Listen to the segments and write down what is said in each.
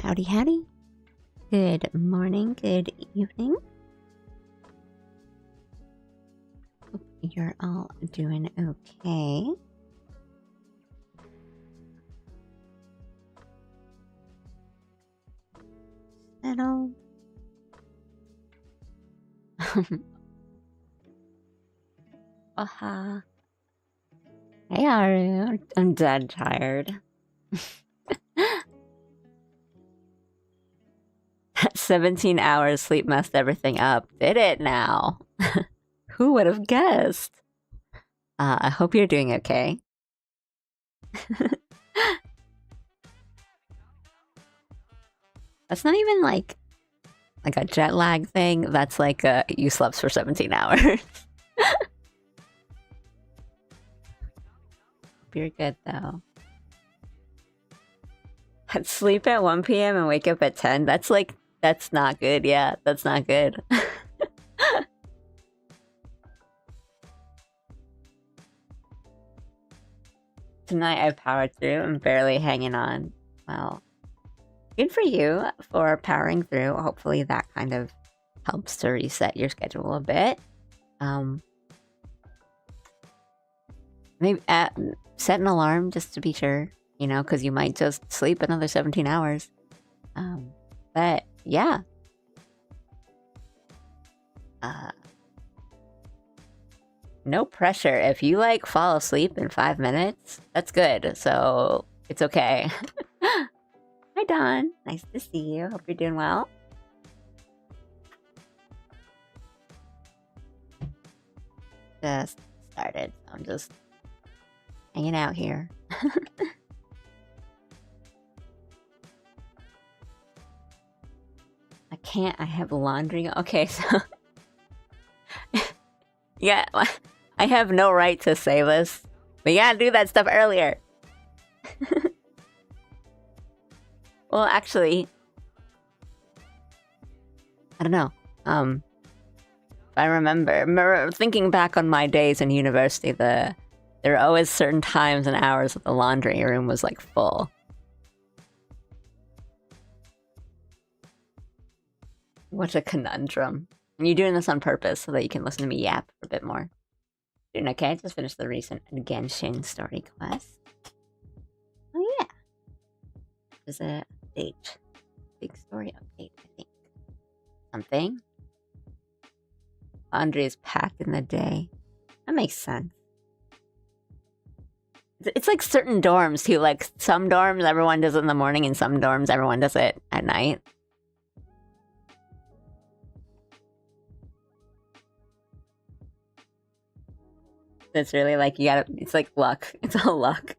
Howdy, howdy. Good morning, good evening. Hope you're all doing okay. Settle. Aha. Hey, Aru. I'm dead tired. That 17 hours sleep messed everything up. Did it now? Who would have guessed? I hope you're doing okay. That's not even like a jet lag thing. That's like you slept for 17 hours. Hope you're good though. I'd sleep at 1 p.m. and wake up at 10. That's not good. Yeah, that's not good. Tonight I powered through. I'm barely hanging on. Well, good for you for powering through. Hopefully that kind of helps to reset your schedule a bit. Maybe set an alarm just to be sure, you know, because you might just sleep another 17 hours. But yeah. No pressure. If you like fall asleep in 5 minutes, that's good. So it's okay. Hi, Dawn. Nice to see you. Hope you're doing well. Just started. So I'm just hanging out here. I can't. I have laundry. Okay, so yeah, I have no right to say this, but you gotta do that stuff earlier. Well, actually, I don't know. If I remember thinking back on my days in university, there were always certain times and hours that the laundry room was like full. What a conundrum. And you're doing this on purpose so that you can listen to me yap a bit more. Doing okay? Just finished the recent Genshin story quest. Oh yeah. There's a update. Big story update, I think. Something. Laundry is packed in the day. That makes sense. It's like certain dorms too. Like some dorms everyone does it in the morning and some dorms everyone does it at night. It's really like it's like luck. It's all luck.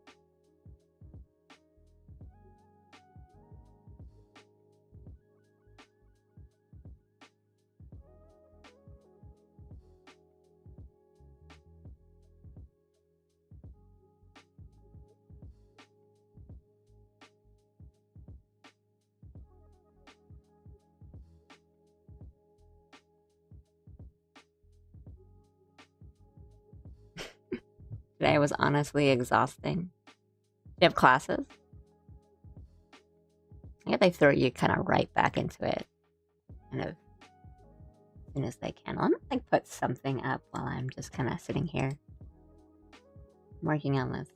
Today was honestly exhausting. You have classes? I guess they throw you kind of right back into it. Kind of as soon as they can. I'll like put something up while I'm just kind of sitting here. I'm working on this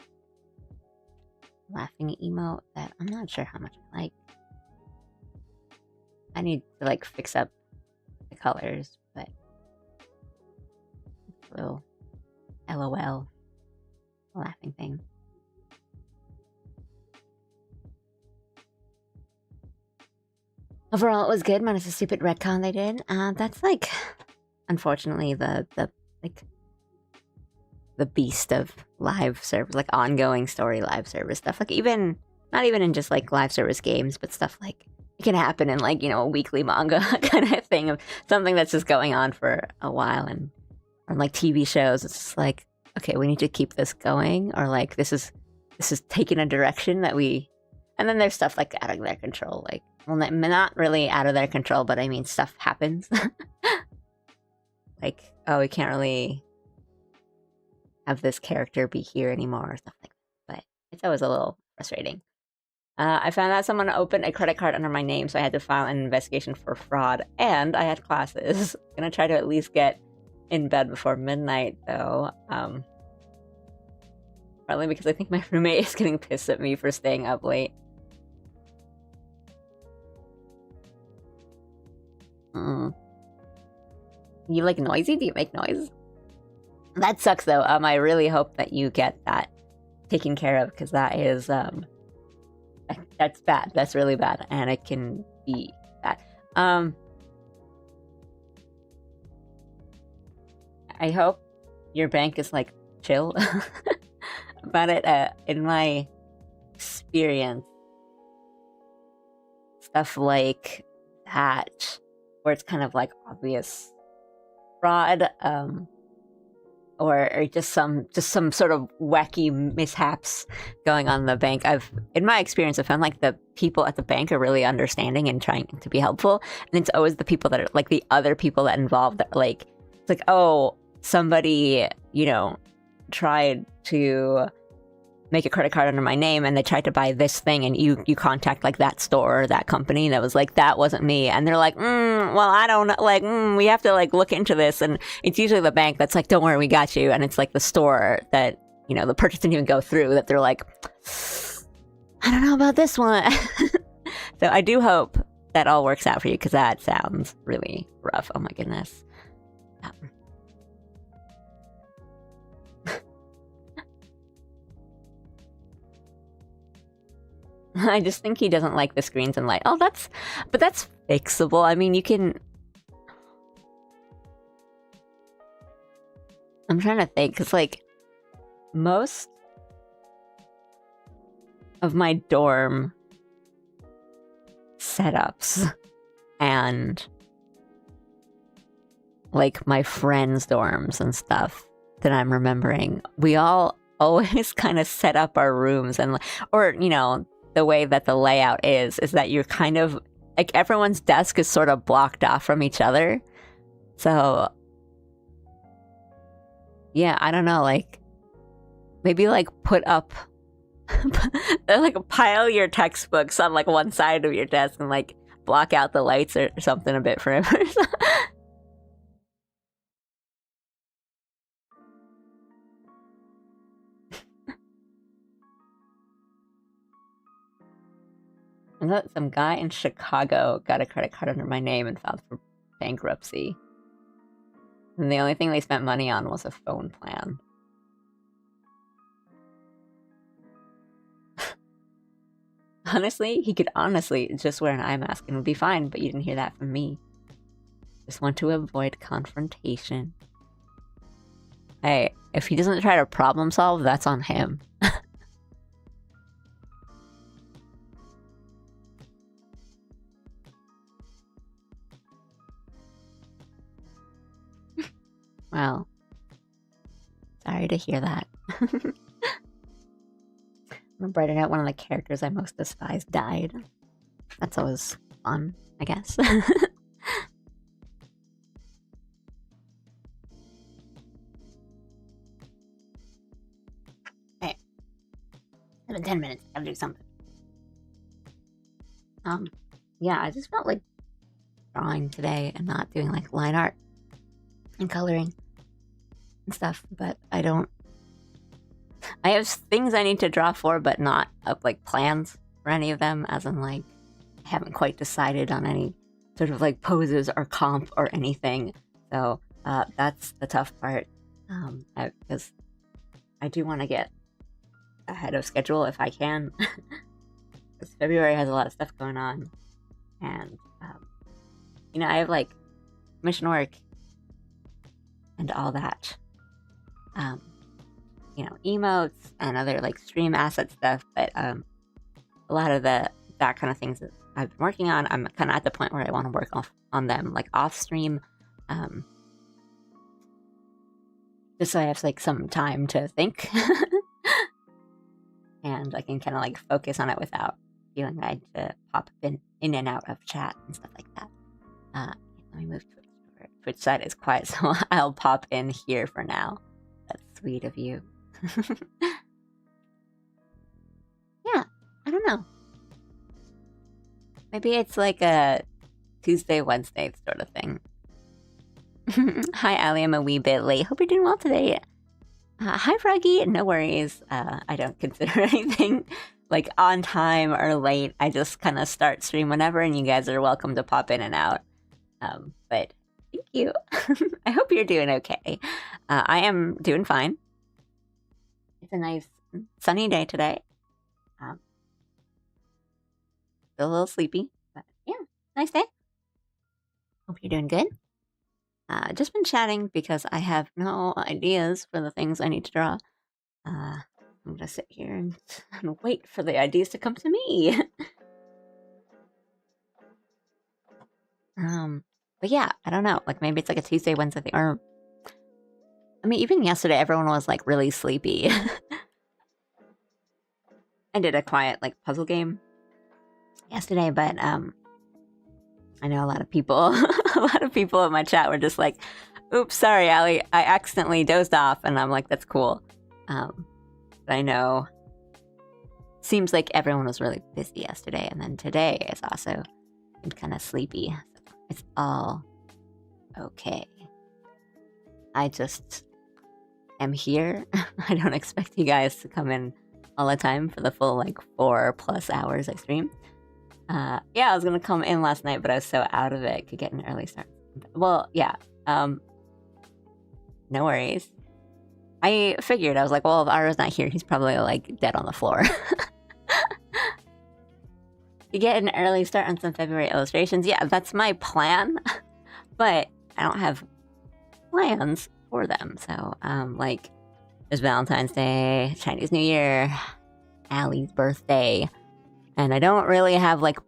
laughing emote that I'm not sure how much I like. I need to like fix up the colors, but it's a little LOL laughing thing. Overall, it was good, minus a stupid retcon they did. That's like, unfortunately, the beast of live service, like ongoing story live service stuff. Like even, not even in just like live service games, but stuff like it can happen in like, you know, a weekly manga kind of thing of something that's just going on for a while, and on like TV shows, it's just like, okay, we need to keep this going, or like this is taking a direction that we, and then there's stuff like out of their control, like, well, not really out of their control, but I mean stuff happens. Like, oh, we can't really have this character be here anymore or stuff like that. But it's always a little frustrating. I found out someone opened a credit card under my name, so I had to file an investigation for fraud, and I had classes. I'm gonna try to at least get in bed before midnight, though. Partly because I think my roommate is getting pissed at me for staying up late. You like noisy? Do you make noise? That sucks, though. I really hope that you get that taken care of, because that is, that's bad. That's really bad, and it can be bad. I hope your bank is, like, chill about it. In my experience, stuff like that, where it's kind of, like, obvious fraud, or just some sort of wacky mishaps going on in the bank. In my experience, I've found like the people at the bank are really understanding and trying to be helpful, and it's always the people that are like the other people that involved that like it's like, oh, somebody, you know, tried to make a credit card under my name and they tried to buy this thing, and you contact like that store or that company that was like, that wasn't me, and they're like, well, I don't know, like, we have to like look into this, and it's usually the bank that's like, don't worry, we got you, and it's like the store that, you know, the purchase didn't even go through, that they're like, I don't know about this one. So I do hope that all works out for you, because that sounds really rough. Oh my goodness. I just think he doesn't like the screens and light. Oh, that's fixable. I mean, you can... I'm trying to think, because, like, most of my dorm setups and, like, my friends' dorms and stuff that I'm remembering, we all always kind of set up our rooms and, or, you know, the way that the layout is that you're kind of like, everyone's desk is sort of blocked off from each other. So yeah, I don't know, like maybe like put up like pile your textbooks on like one side of your desk and like block out the lights or something a bit for him. I thought some guy in Chicago got a credit card under my name and filed for bankruptcy. And the only thing they spent money on was a phone plan. Honestly, he could honestly just wear an eye mask and would be fine, but you didn't hear that from me. Just want to avoid confrontation. Hey, if he doesn't try to problem solve, that's on him. Well, sorry to hear that. I'm gonna brighten out one of the characters I most despise died. That's always fun, I guess. Hey, it's been 10 minutes. Gotta do something. Yeah, I just felt like drawing today and not doing like line art and coloring and stuff, but I have things I need to draw for, but not like plans for any of them, as in like I haven't quite decided on any sort of like poses or comp or anything. So that's the tough part, because I do want to get ahead of schedule if I can, because February has a lot of stuff going on, and you know, I have like mission work and all that, you know, emotes and other like stream asset stuff, but a lot of that kind of things that I've been working on, I'm kind of at the point where I want to work on them like off stream, just so I have like some time to think and I can kind of like focus on it without feeling like I had to pop in and out of chat and stuff like that. Let me move Twitch. Twitch side is quiet, so I'll pop in here for now. That's sweet of you. Yeah, I don't know. Maybe it's like a Tuesday, Wednesday sort of thing. Hi, Allie. I'm a wee bit late. Hope you're doing well today. Hi, Froggy. No worries. I don't consider anything like on time or late. I just kind of start stream whenever, and you guys are welcome to pop in and out. But thank you. I hope you're doing okay. I am doing fine. It's a nice sunny day today. Still a little sleepy, but yeah, nice day. Hope you're doing good. Just been chatting because I have no ideas for the things I need to draw. I'm gonna sit here and wait for the ideas to come to me. But yeah, I don't know. Like maybe it's like a Tuesday, Wednesday thing, or I mean, even yesterday, everyone was like really sleepy. I did a quiet like puzzle game yesterday, but I know a lot of people, a lot of people in my chat were just like, "Oops, sorry, Allie, I accidentally dozed off," and I'm like, "That's cool." But I know, seems like everyone was really busy yesterday, and then today is also kind of sleepy. So it's all okay. I just am here. I don't expect you guys to come in all the time for the full like 4+ hours I stream. Yeah, I was gonna come in last night, but I was so out of it, could get an early start. Well, yeah, no worries. I figured, I was like, well, if Ara's not here, he's probably like dead on the floor. You get an early start on some February illustrations. Yeah, that's my plan, but I don't have plans for them. So, like, there's Valentine's Day, Chinese New Year, Allie's birthday, and I don't really have like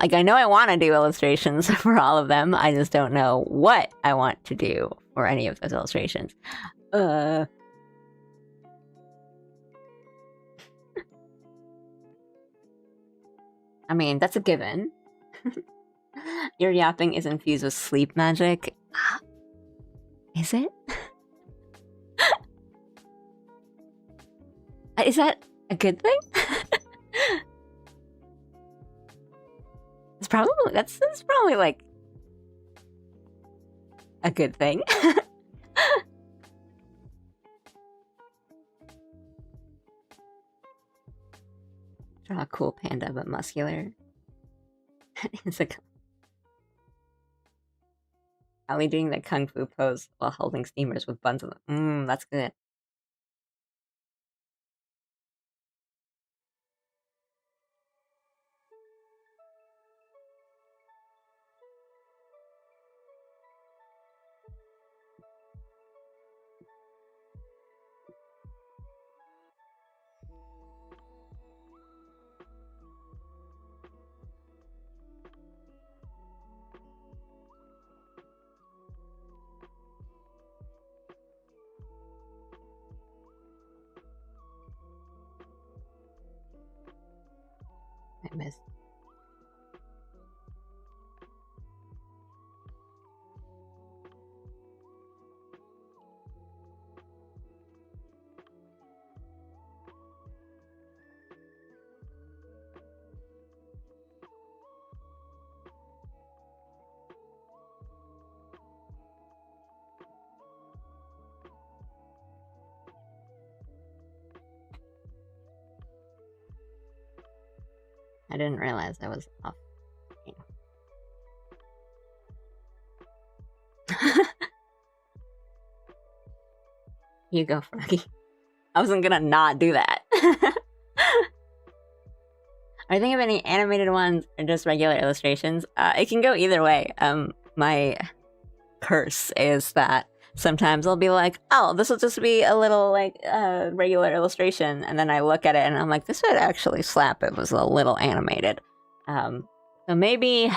I know I want to do illustrations for all of them. I just don't know what I want to do for any of those illustrations. I mean, that's a given. Your yapping is infused with sleep magic. Is it? Is that a good thing? It's probably that's probably like a good thing. Draw a cool panda but muscular. It's a Allie doing the kung fu pose while holding steamers with buns on them. That's good. I missed. I didn't realize I was off. You go, Froggy. I wasn't gonna not do that. Are you thinking of any animated ones or just regular illustrations? It can go either way. My curse is that sometimes I'll be like, oh, this will just be a little like regular illustration, and then I look at it and I'm like, this would actually slap if it was a little animated. So maybe, and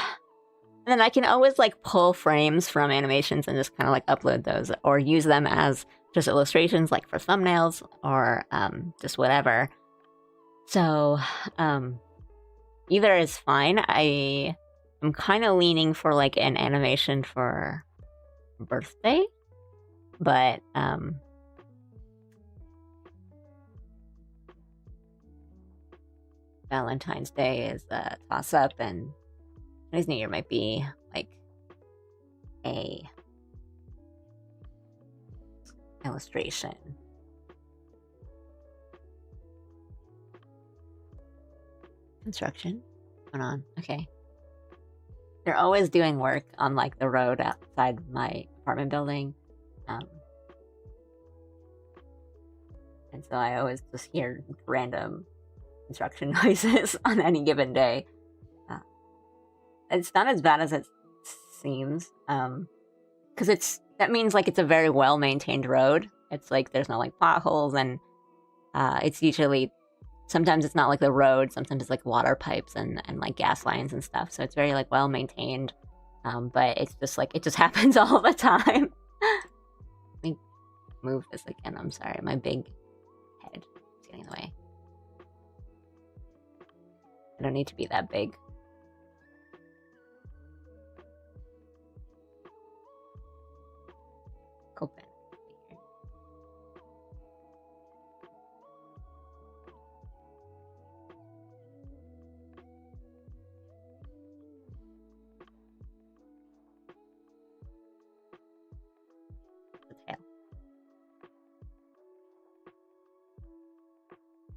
then I can always like pull frames from animations and just kind of like upload those or use them as just illustrations like for thumbnails or just whatever. So either is fine. I'm kind of leaning for like an animation for birthday, but Valentine's Day is a toss-up, and Chinese New Year might be like a illustration. Construction going on. Okay. They're always doing work on like the road outside my apartment building. And so I always just hear random construction noises on any given day. It's not as bad as it seems, because that means like it's a very well maintained road. It's like there's no like potholes, and it's usually sometimes it's not like the road. Sometimes it's like water pipes and like gas lines and stuff. So it's very like well maintained, but it's just like it just happens all the time. Let me move this again. I'm sorry, my big head is getting in the way. I don't need to be that big. Open. The tail.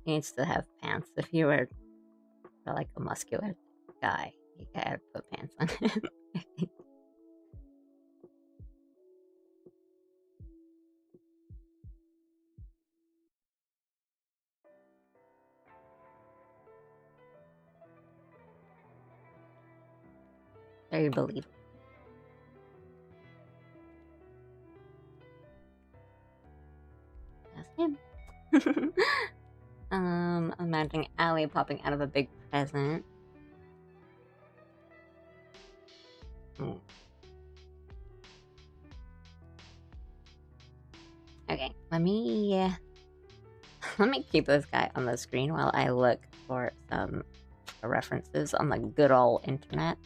He needs to have pants. If you were like a muscular guy, you gotta put pants on him. Very believable. That's him. Imagining Allie popping out of a big present. Okay, let me keep this guy on the screen while I look for some references on the good old internet.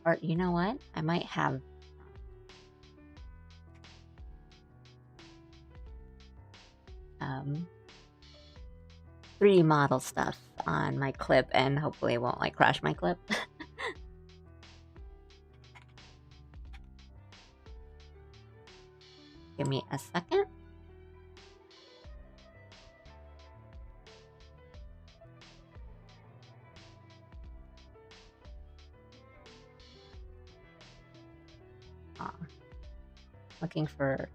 Or you know what? I might have model stuff on my clip, and hopefully it won't like crash my clip. Give me a second. Looking for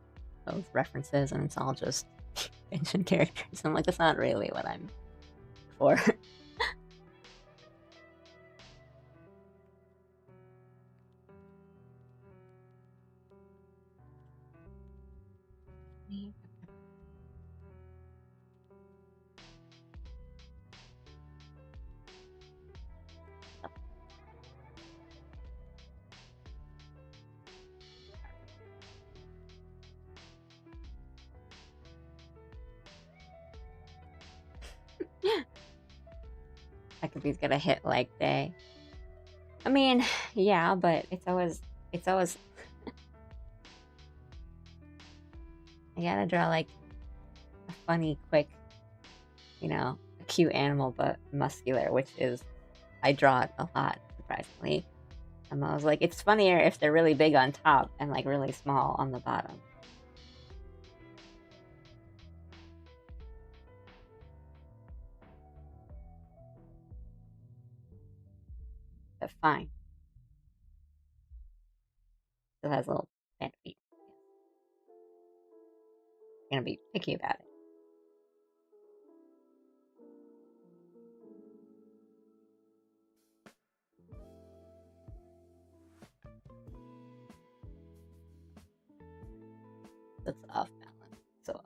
those references, and it's all just ancient characters. I'm like, that's not really what I'm for. He's gonna hit like day. I mean, yeah, but it's always I gotta draw like a funny, quick, you know, a cute animal but muscular, which is I draw it a lot, surprisingly. And I was like, it's funnier if they're really big on top and like really small on the bottom. But fine. Still has little bad feet. I'm gonna be picky about it. That's off balance. So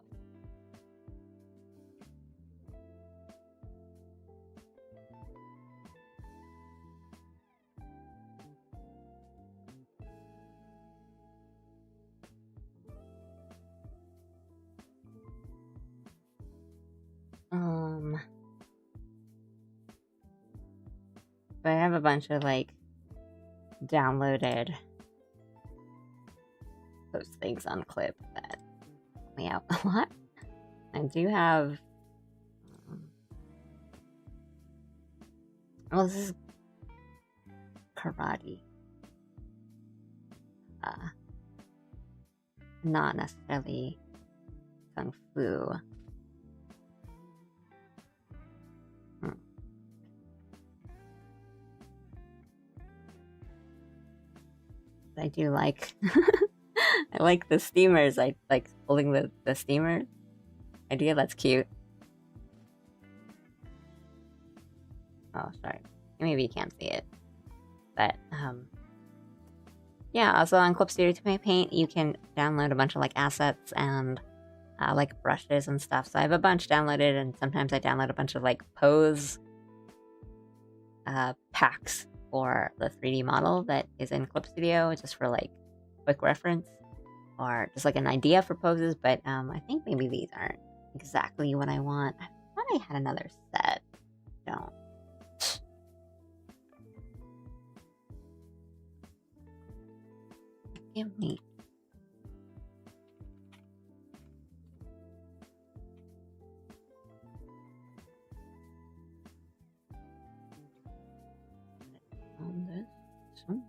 but I have a bunch of like downloaded those things on clip that help me out a lot. I do have Well, this is karate. Not necessarily kung fu. I do like I like the steamers. I like holding the steamer idea. That's cute. Oh, sorry. Maybe you can't see it. But yeah, also on Clip Studio to Paint, you can download a bunch of like assets and like brushes and stuff. So I have a bunch downloaded, and sometimes I download a bunch of like pose packs for the 3D model that is in Clip Studio, just for like quick reference or just like an idea for poses. But I think maybe these aren't exactly what I want. I thought I had another set. Don't. Give me. On this somewhere.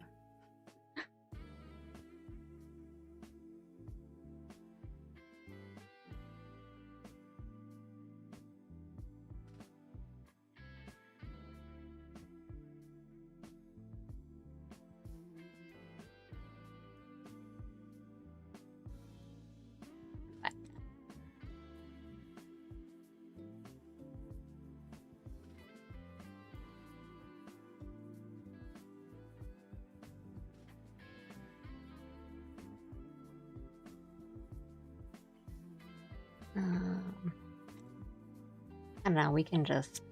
I don't know, we can just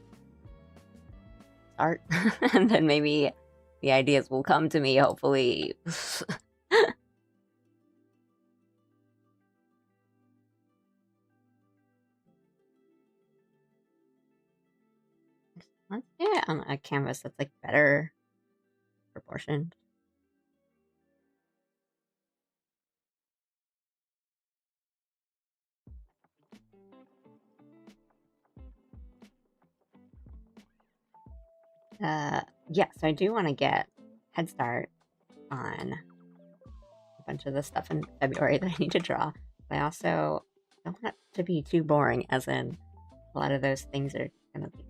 start and then maybe the ideas will come to me, hopefully. Let's do it on a canvas that's like better proportioned. Yeah, so I do want to get head start on a bunch of the stuff in February that I need to draw. But I also don't want it to be too boring, as in a lot of those things are gonna be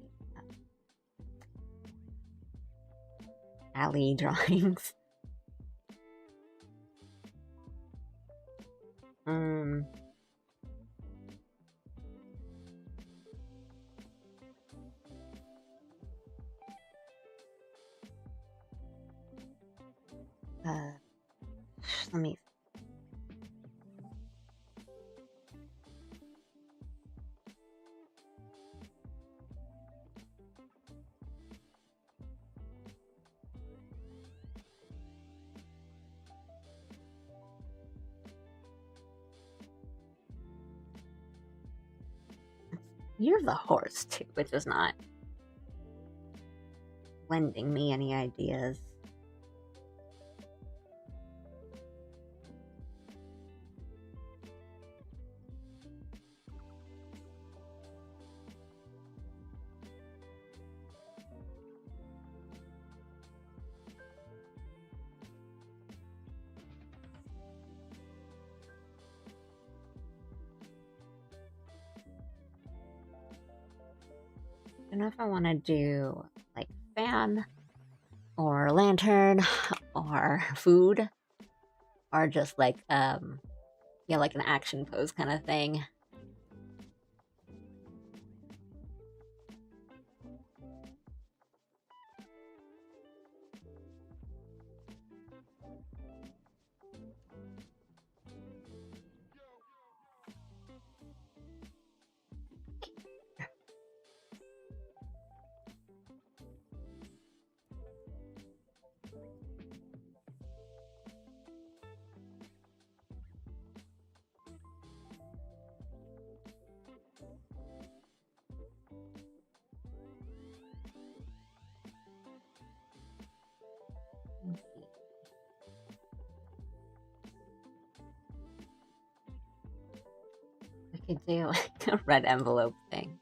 alley drawings. Let me. You're the horse too, which is not lending me any ideas. I don't know if I want to do like fan or lantern or food or just like yeah, like an action pose kind of thing. I could do like a red envelope thing.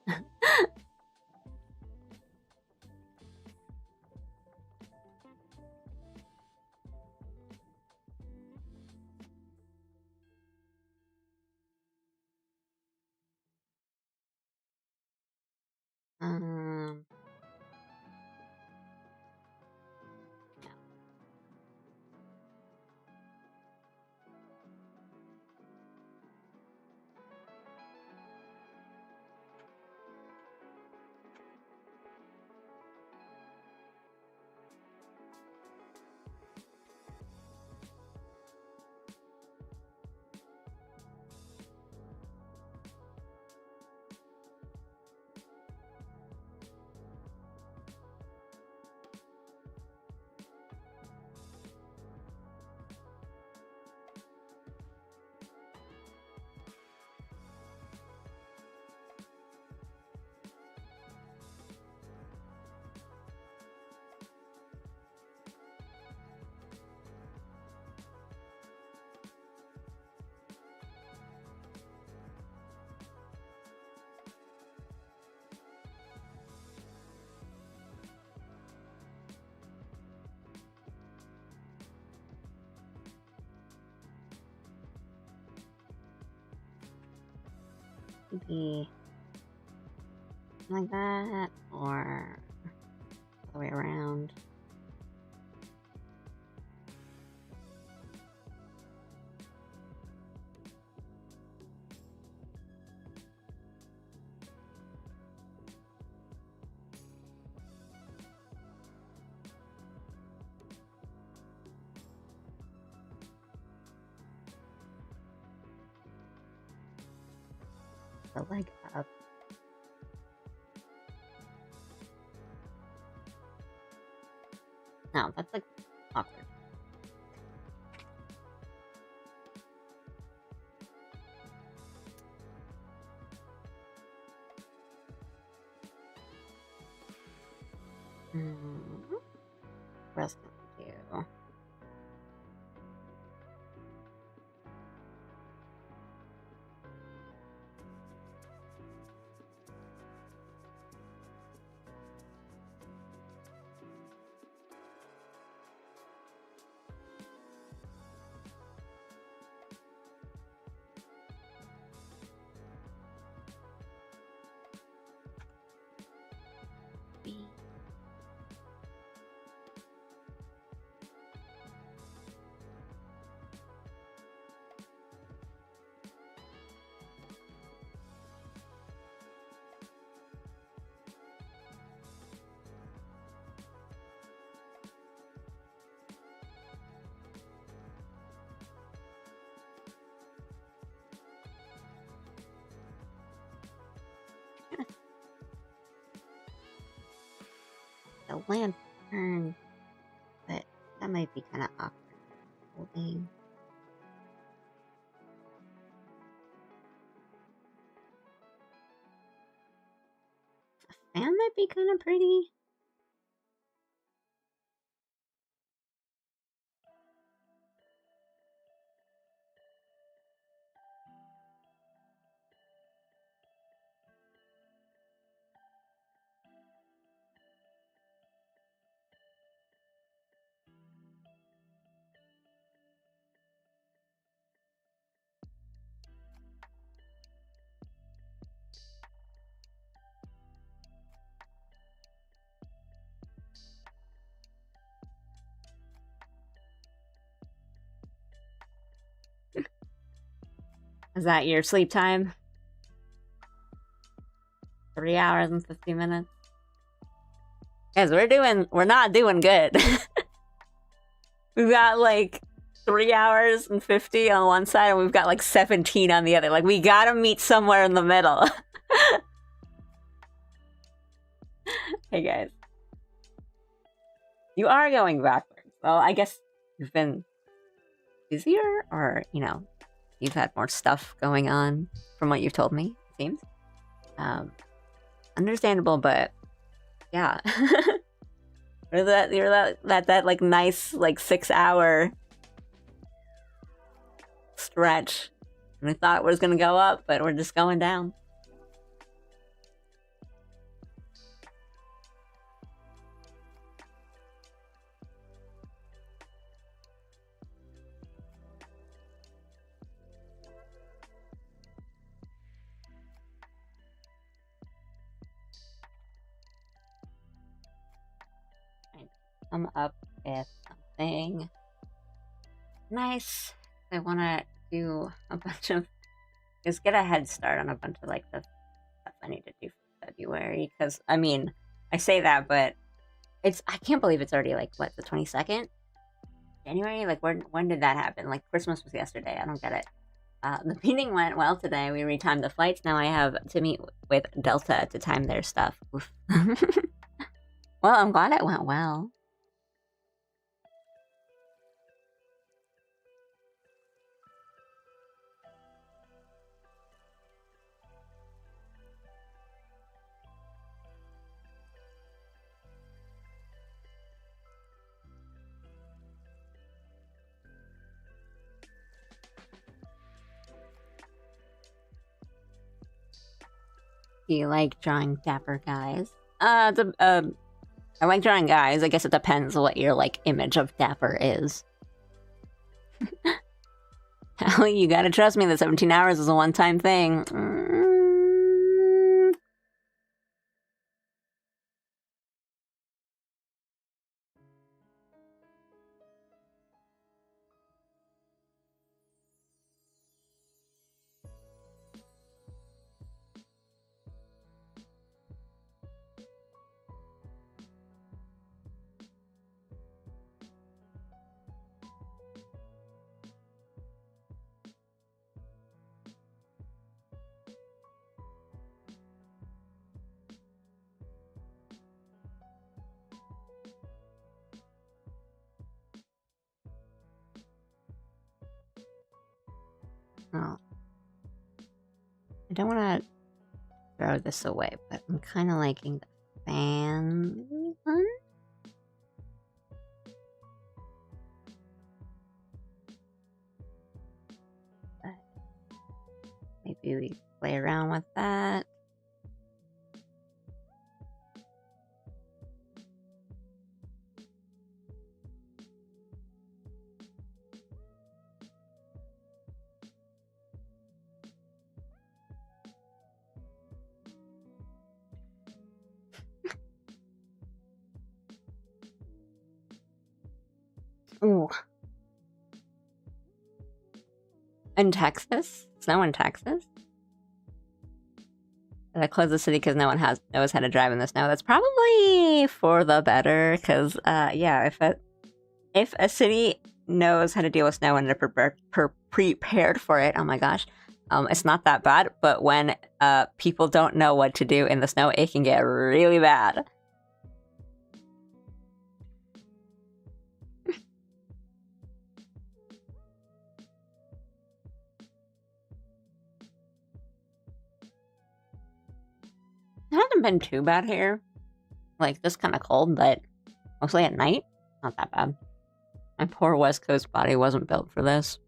Maybe like that, or the way around. The leg up. No, that's like awkward. What else can we do? The lantern, but that might be kind of awkward. Holding. The fan might be kind of pretty. Is that your sleep time? 3 hours and 50 minutes? Guys, we're not doing good. We've got like 3 hours and 50 on one side, and we've got like 17 on the other. Like, we gotta meet somewhere in the middle. Hey guys. You are going backwards. Well, I guess you've been busier, or, you know, you've had more stuff going on from what you've told me, it seems. Understandable, but yeah. You're that like nice like 6 hour stretch. And I thought it was gonna go up, but we're just going down. Come up with something nice. I want to do a bunch of, just get a head start on a bunch of like the stuff I need to do for February. Because I mean, I say that, but I can't believe it's already like what, the 22nd January. Like when did that happen? Like Christmas was yesterday. I don't get it. The meeting went well today. We retimed the flights. Now I have to meet with Delta to time their stuff. Well, I'm glad it went well. Do you like drawing dapper guys? I like drawing guys. I guess it depends what your like image of dapper is. Hell, you gotta trust me that 17 hours is a one-time thing. Oh. I don't want to throw this away, but I'm kind of liking the fan one. But maybe we play around with that. Ooh. In Texas? Snow in Texas? Did I close the city because no one knows how to drive in the snow? That's probably for the better, because yeah, if a city knows how to deal with snow and they're prepared for it, oh my gosh, it's not that bad. But when people don't know what to do in the snow, it can get really bad. It hasn't been too bad here. Like, just kind of cold, but mostly at night, not that bad. My poor West Coast body wasn't built for this.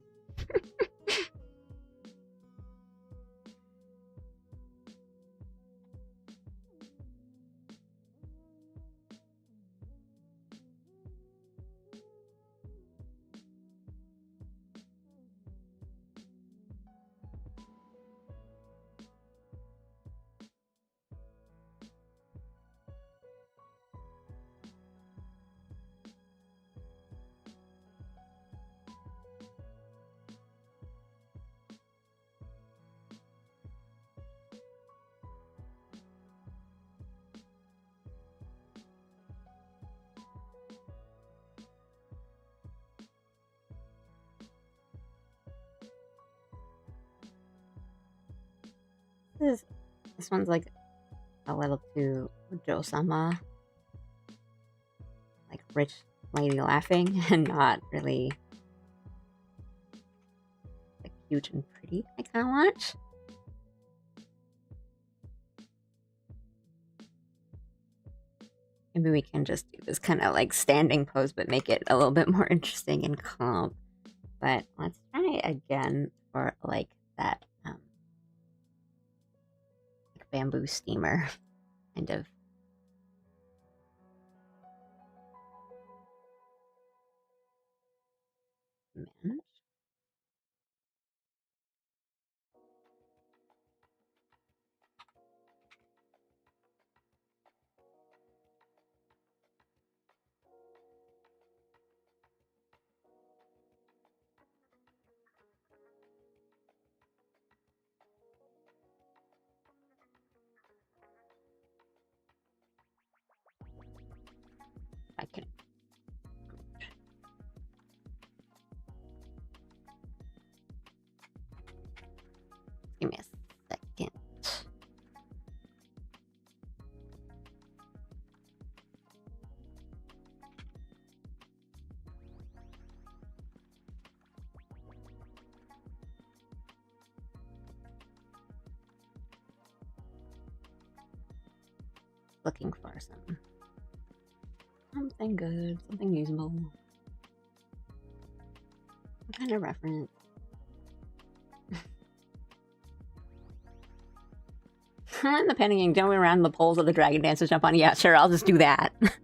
This one's like a little too Joe-sama, like rich lady laughing, and not really like cute and pretty. I kind of want. Maybe we can just do this kind of like standing pose, but make it a little bit more interesting and calm. But let's try it again for like that like bamboo steamer kind of. Manage. I can. Give me a second. Looking for something good, something usable. What kind of reference? In the panicking, jumping around the poles of the dragon dancers jump on. Yeah, sure, I'll just do that. Let's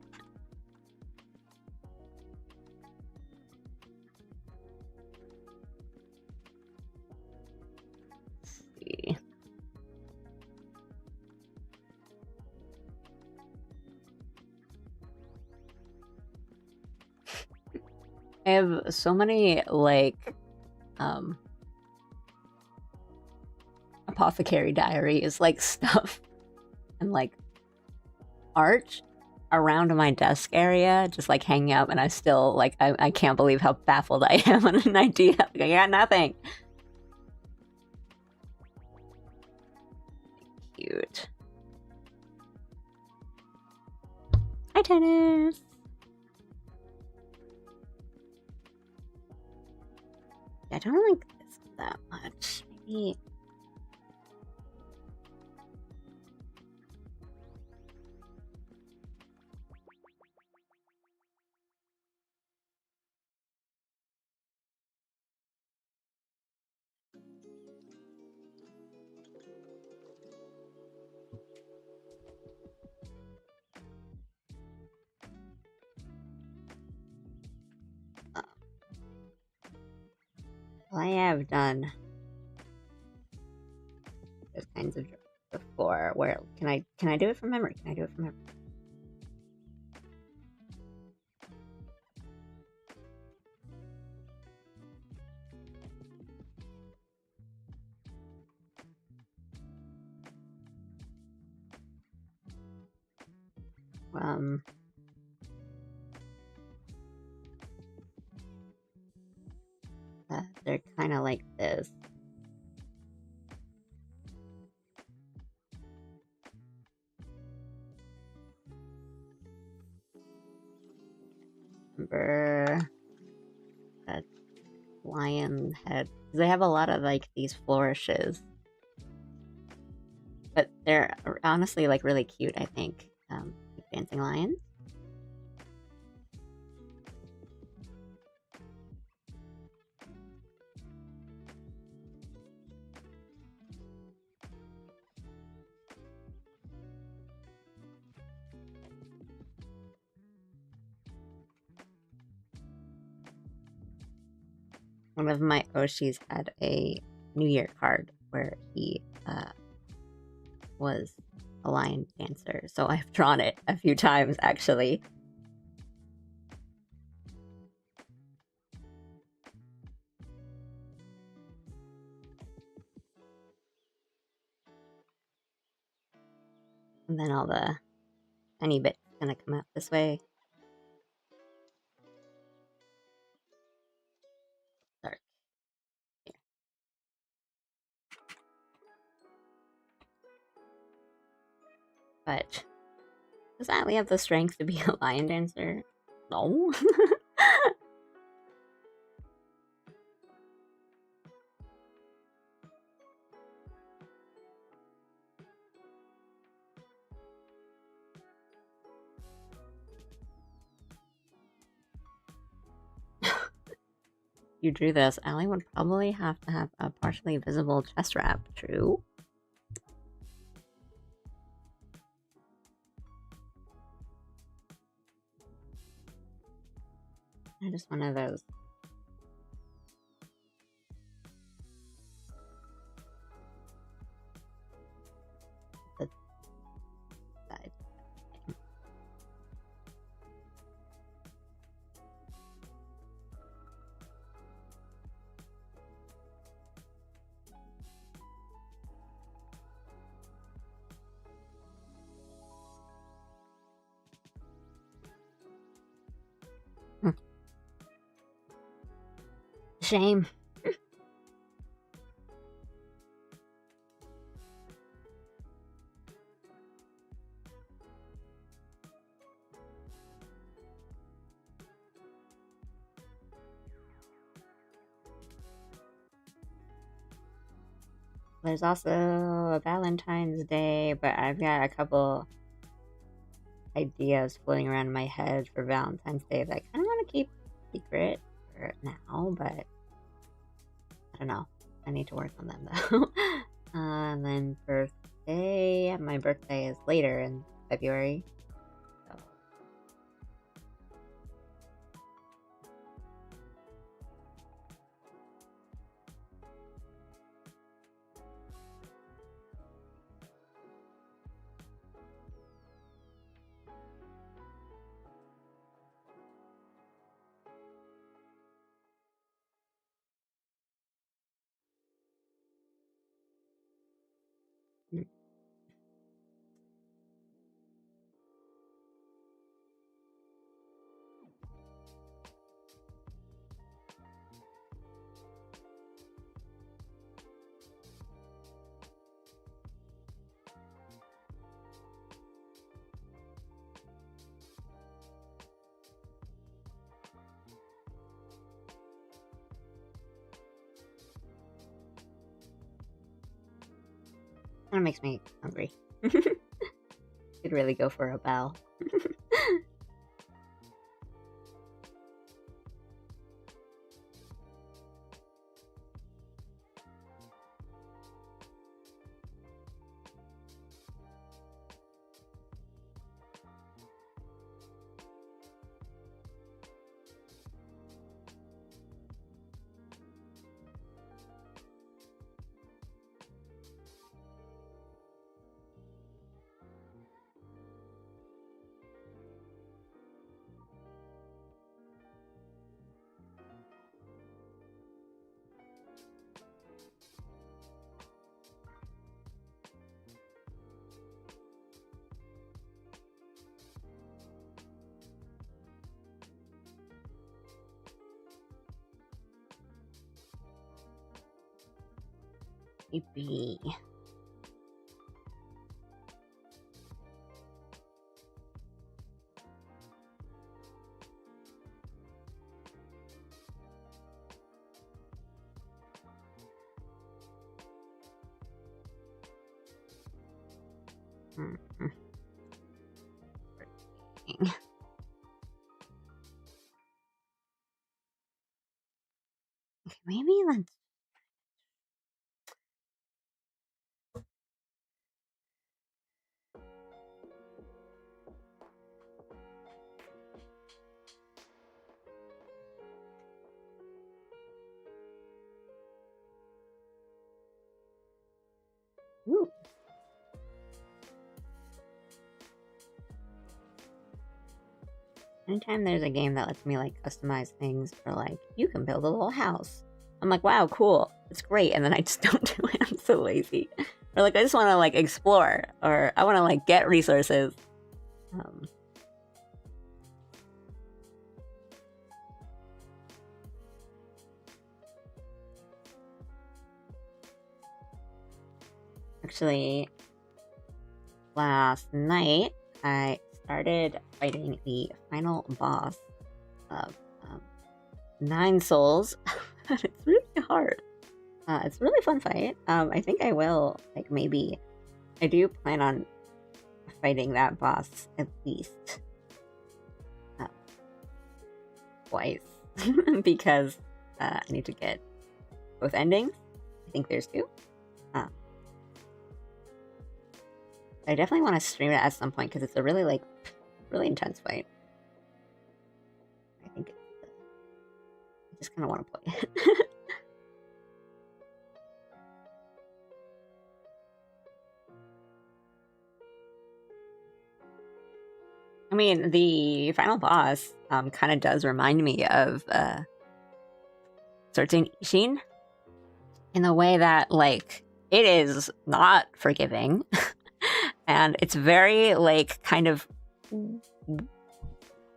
see. I have so many like apothecary diaries, like stuff and like art around my desk area, just like hanging out, and I still like I can't believe how baffled I am on an idea. Like, I got nothing. Cute. Hi, tennis. I don't like that much. Maybe. Well, I have done those kinds of drawings before. Where can I do it from memory? Can I do it from memory? They're kind of like this. Remember that lion head? They have a lot of like these flourishes, but they're honestly like really cute. I think dancing lions. One of my Oshis had a New Year card where he was a lion dancer, so I've drawn it a few times actually. And then all the tiny bits gonna come out this way. Dark. Yeah. But does Atlee have the strength to be a lion dancer? No. You drew this, Allie would probably have to have a partially visible chest wrap, true? I just one of those. The side. Shame. There's also a Valentine's Day, but I've got a couple ideas floating around in my head for Valentine's Day that I kind of want to keep secret for now, but I don't know. I need to work on them though. And then birthday. My birthday is later in February. So. That makes me hungry. Could really go for a bow. Maybe. Maybe let's. Ooh. Anytime there's a game that lets me like customize things, or like you can build a little house, I'm like, wow, cool, it's great, and then I just don't do it. I'm so lazy. Or like I just want to like explore, or I want to like get resources. Actually, last night I started fighting the final boss of 9 Souls. It's really hard. It's a really fun fight. I think I will, like, maybe. I do plan on fighting that boss at least twice. Because I need to get both endings. I think there's 2. I definitely want to stream it at some point because it's a really, like, really intense fight. I think I just kind of want to play it. I mean, the final boss kind of does remind me of certain Ishin in a way that, like, it is not forgiving. And it's very, like, kind of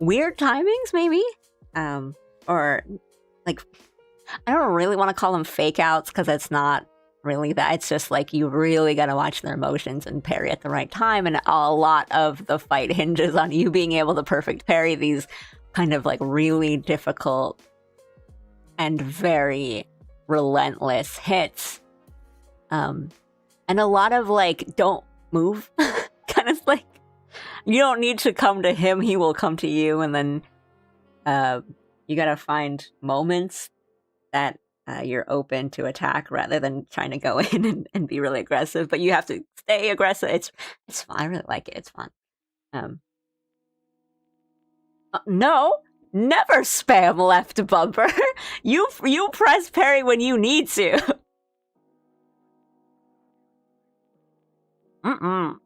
weird timings, maybe? Or, like, I don't really want to call them fake outs because it's not really that. It's just, like, you really gotta watch their emotions and parry at the right time. And a lot of the fight hinges on you being able to perfect parry these kind of, like, really difficult and very relentless hits. And a lot of, like, don't move. Kind of like, you don't need to come to him, he will come to you. And then you gotta find moments that you're open to attack rather than trying to go in and be really aggressive. But you have to stay aggressive. It's fun. I really like it. It's fun. No, never spam left bumper. You press parry when you need to. Mm-mm.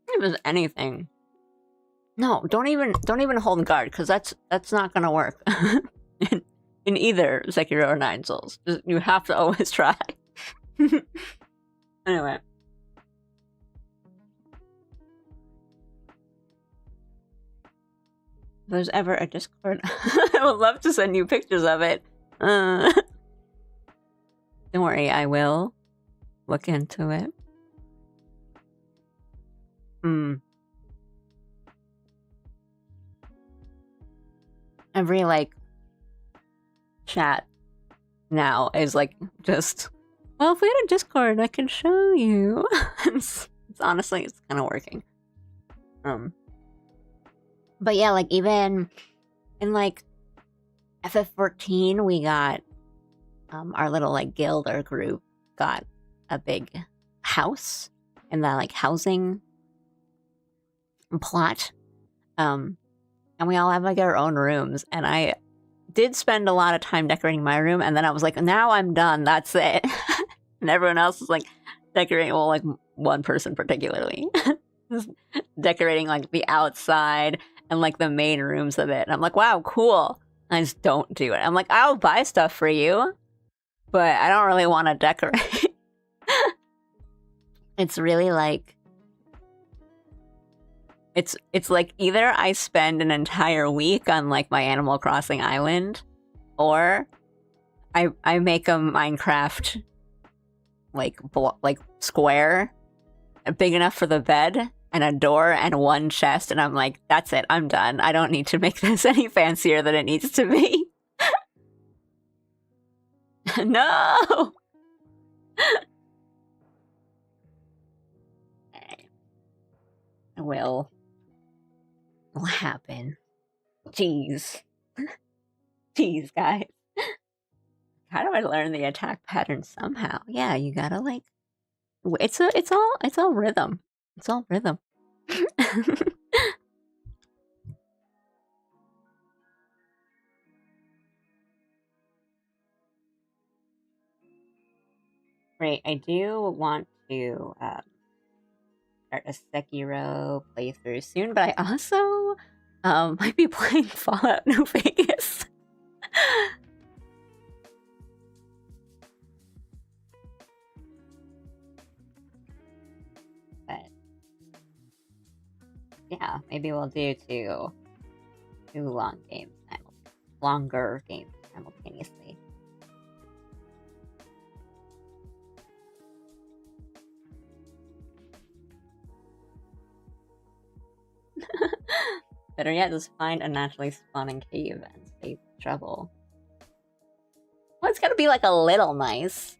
If there's anything. No, don't even hold guard, because that's not gonna work. in either Sekiro or 9 Souls. You have to always try. Anyway. If there's ever a Discord, I would love to send you pictures of it. Don't worry, I will look into it. Every, like, chat now is like just, well, if we had a Discord, I could show you. it's honestly, it's kind of working. But yeah, like even in like FF14, we got our little like guild or group got a big house in the like housing plot. And we all have like our own rooms, and I did spend a lot of time decorating my room, and then I was like, now I'm done, that's it. And everyone else is like decorating, well, like one person particularly just decorating like the outside and like the main rooms of it. And I'm like, wow, cool. I just don't do it. I'm like, I'll buy stuff for you, but I don't really want to decorate. It's really like, it's like either I spend an entire week on like my Animal Crossing island, or I make a Minecraft like square big enough for the bed and a door and one chest, and I'm like, that's it, I'm done. I don't need to make this any fancier than it needs to be. No. It will happen. Jeez. Jeez, guys. How do I learn the attack pattern somehow? Yeah, you gotta like, it's all rhythm. It's all rhythm. Right, I do want to start a Sekiro playthrough soon, but I also might be playing Fallout New Vegas. But yeah, maybe we'll do two longer games simultaneously. Better yet, just find a naturally spawning cave and save trouble. Well, it's gotta be like a little nice.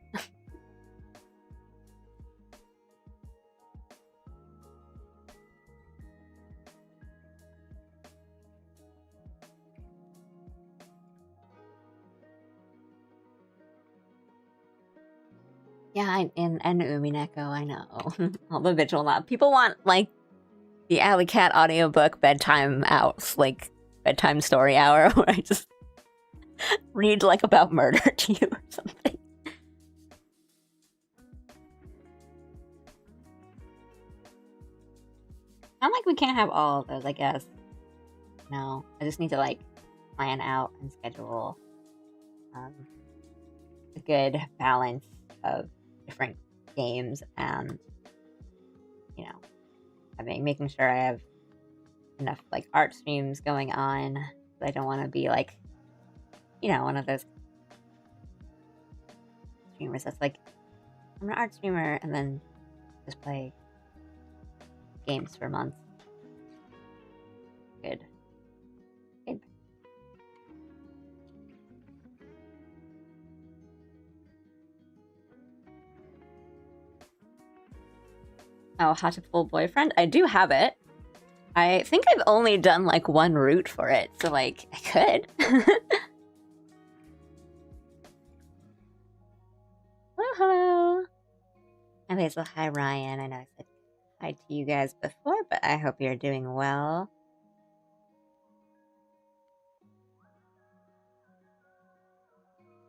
Yeah, and Umineko, I know. All the visual lab. People want like the Alley Cat audiobook bedtime story hour where I just read like about murder to you or something. Not like we can't have all of those, I guess. No, I just need to like plan out and schedule a good balance of different games, and you know, making sure I have enough like art streams going on. I don't want to be like, you know, one of those streamers that's like, I'm an art streamer and then just play games for months. Good. Oh, how to pull boyfriend? I do have it. I think I've only done like one route for it, so like I could. Hello. Okay, so hi Ryan. I know I said hi to you guys before, but I hope you're doing well.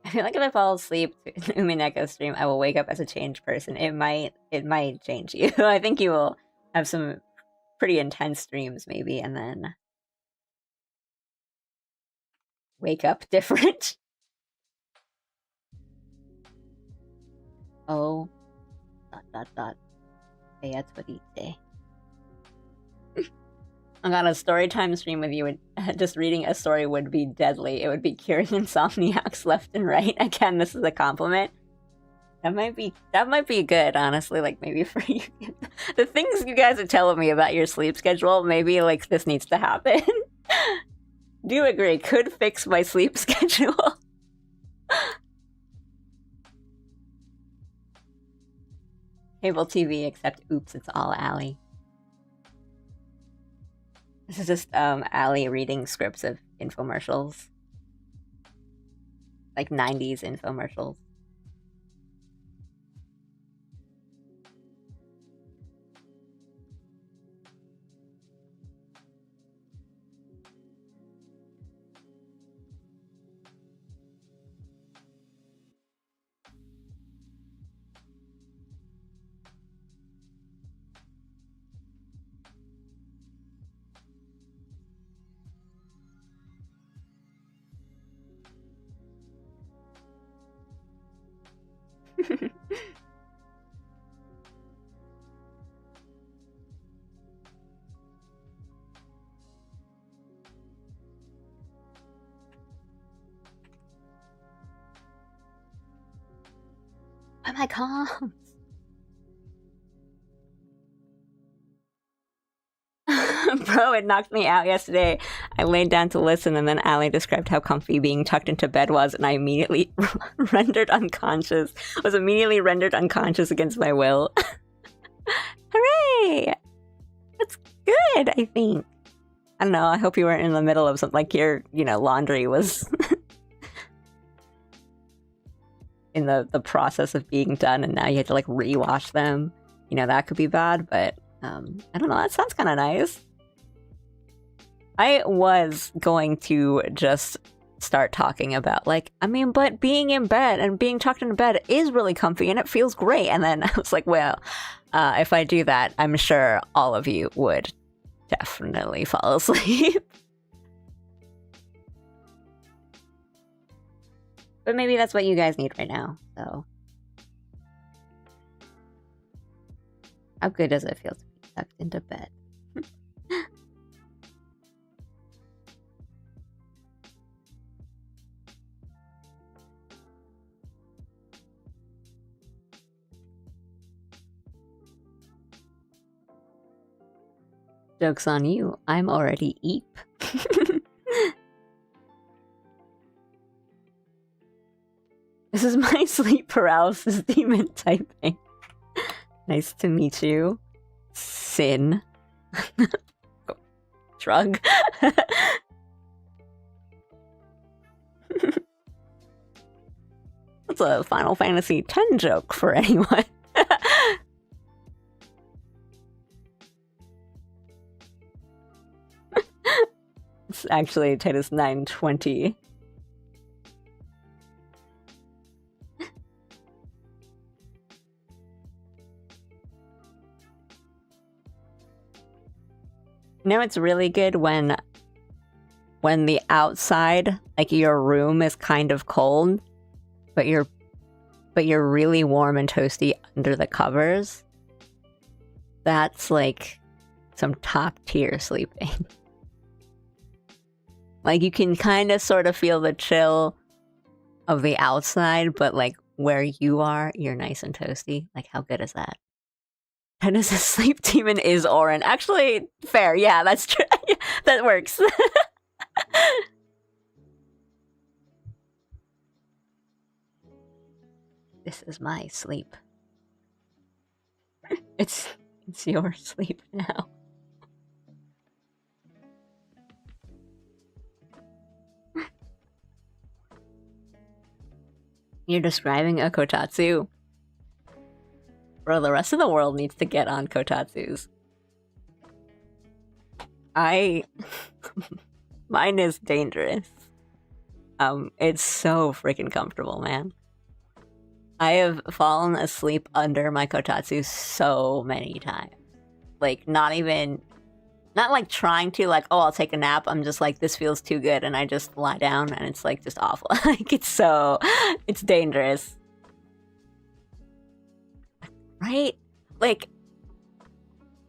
I feel like if I fall asleep to Umineko stream, I will wake up as a changed person. It might change you. I think you will have some pretty intense streams maybe, and then wake up different. Oh. ... Hey, that's what he say. I got a story time stream with you. Just reading a story would be deadly. It would be curing insomniacs left and right. Again, this is a compliment. That might be good, honestly. Like maybe for you, the things you guys are telling me about your sleep schedule. Maybe like this needs to happen. Do agree? Could fix my sleep schedule. Cable TV, except oops, it's all Allie. This is just Allie reading scripts of infomercials. Like 90s infomercials. Oh my god. Bro, it knocked me out yesterday. I laid down to listen, and then Allie described how comfy being tucked into bed was, and I immediately was immediately rendered unconscious against my will. Hooray! That's good, I think. I don't know, I hope you weren't in the middle of something, like your, laundry was in the process of being done, and now you had to, rewash them. That could be bad, but, I don't know, that sounds kind of nice. I was going to just start talking about, but being in bed and being tucked into bed is really comfy and it feels great. And then I was like, well, if I do that, I'm sure all of you would definitely fall asleep. But maybe that's what you guys need right now, so. How good does it feel to be tucked into bed? Joke's on you, I'm already Eep. This is my sleep paralysis demon typing. Nice to meet you. Sin. Shrug. That's a Final Fantasy X joke for anyone. It's actually Titus 920. It's really good when the outside, your room is kind of cold, but you're really warm and toasty under the covers. That's some top tier sleeping. You can kind of sort of feel the chill of the outside, but where you are, you're nice and toasty. How good is that? And as a sleep demon is Orin. Actually, fair. Yeah, that's true. That works. This is my sleep. It's your sleep now. You're describing a kotatsu? Bro, the rest of the world needs to get on kotatsus. Mine is dangerous. It's so freaking comfortable, man. I have fallen asleep under my kotatsu so many times. Not trying to, oh, I'll take a nap. I'm just this feels too good, and I just lie down, and it's just awful. It's dangerous. Right?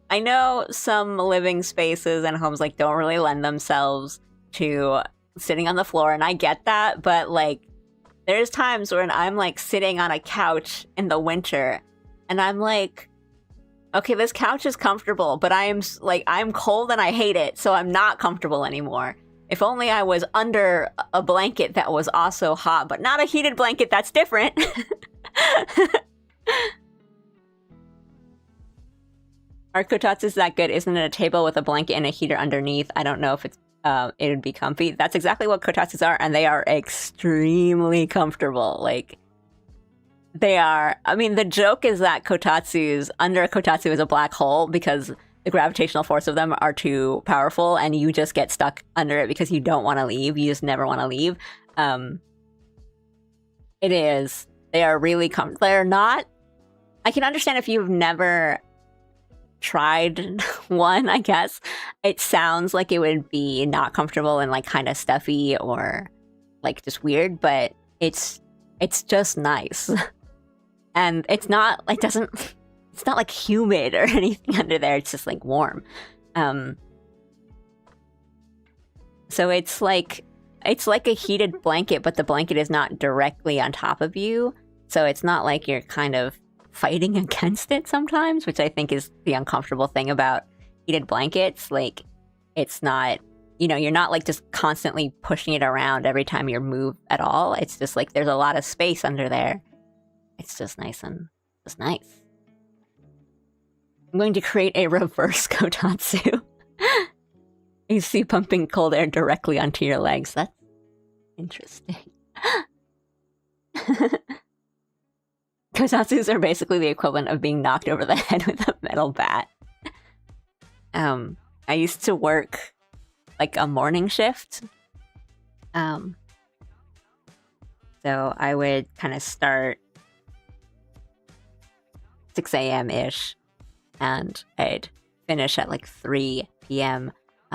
I know some living spaces and homes don't really lend themselves to sitting on the floor, and I get that, but there's times when I'm sitting on a couch in the winter, and I'm okay, this couch is comfortable, but I'm cold and I hate it, so I'm not comfortable anymore. If only I was under a blanket that was also hot, but not a heated blanket, that's different. Are kotatsus that good? Isn't it a table with a blanket and a heater underneath? I don't know if it's it would be comfy. That's exactly what kotatsus are, and they are extremely comfortable. Like, they are. I mean, the joke is that kotatsus, under a kotatsu is a black hole because the gravitational force of them are too powerful, and you just get stuck under it because you don't want to leave. You just never want to leave. It is. They are really they're not. I can understand if you've never tried one, I guess. It sounds like it would be not comfortable and like kind of stuffy or like just weird, but it's just nice. And it's not like it's not like humid or anything under there. It's just like warm. So it's like a heated blanket, but the blanket is not directly on top of you. So it's not like you're kind of fighting against it sometimes, which I think is the uncomfortable thing about heated blankets. Like, it's not, you're not like just constantly pushing it around every time you move at all. It's just like there's a lot of space under there. It's just nice and just nice. I'm going to create a reverse kotatsu. AC pumping cold air directly onto your legs. That's interesting. Kotatsus are basically the equivalent of being knocked over the head with a metal bat. I used to work like a morning shift. So I would kind of start 6 a.m.-ish, and I'd finish at like 3 p.m.,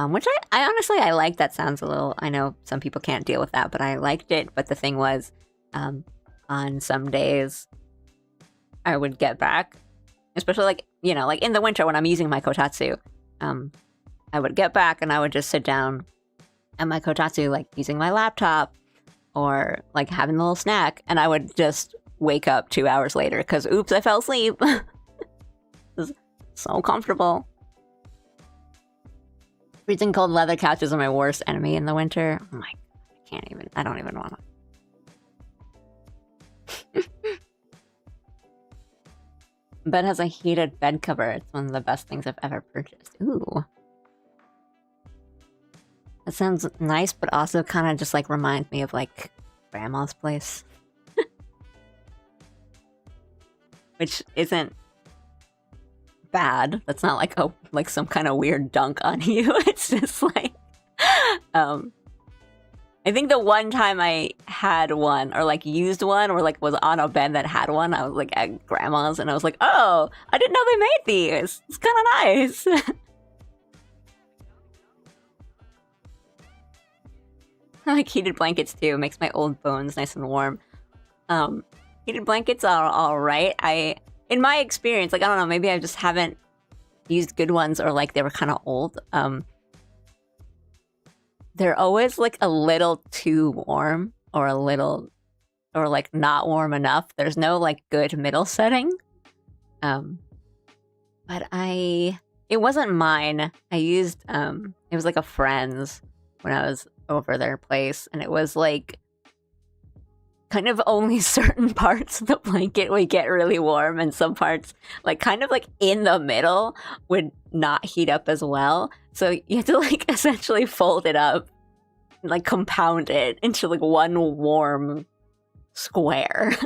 which I honestly, I like. That sounds a little, I know some people can't deal with that, but I liked it. But the thing was, on some days, I would get back, especially like, like in the winter when I'm using my kotatsu, I would get back and I would just sit down at my kotatsu, like using my laptop or like having a little snack, and I would just wake up 2 hours later because, oops, I fell asleep. It's so comfortable. Freezing cold leather couches are my worst enemy in the winter. Oh my God, I don't even want to. Bed has a heated bed cover. It's one of the best things I've ever purchased. Ooh. That sounds nice, but also kind of just like reminds me of like grandma's place. Which isn't bad. That's not like some kind of weird dunk on you. It's just like I think the one time I had one or like used one or like was on a bed that had one, I was like at grandma's and I was like, oh, I didn't know they made these. It's kind of nice. I like heated blankets too. It makes my old bones nice and warm. Heated blankets are all right. In my experience, like, I don't know, maybe I just haven't used good ones or like they were kind of old. They're always like a little too warm or like not warm enough. There's no like good middle setting. But it wasn't mine. I used, it was like a friend's when I was over their place, and it was like kind of only certain parts of the blanket would get really warm and some parts like kind of like in the middle would not heat up as well. So you have to like essentially fold it up and like compound it into like one warm square.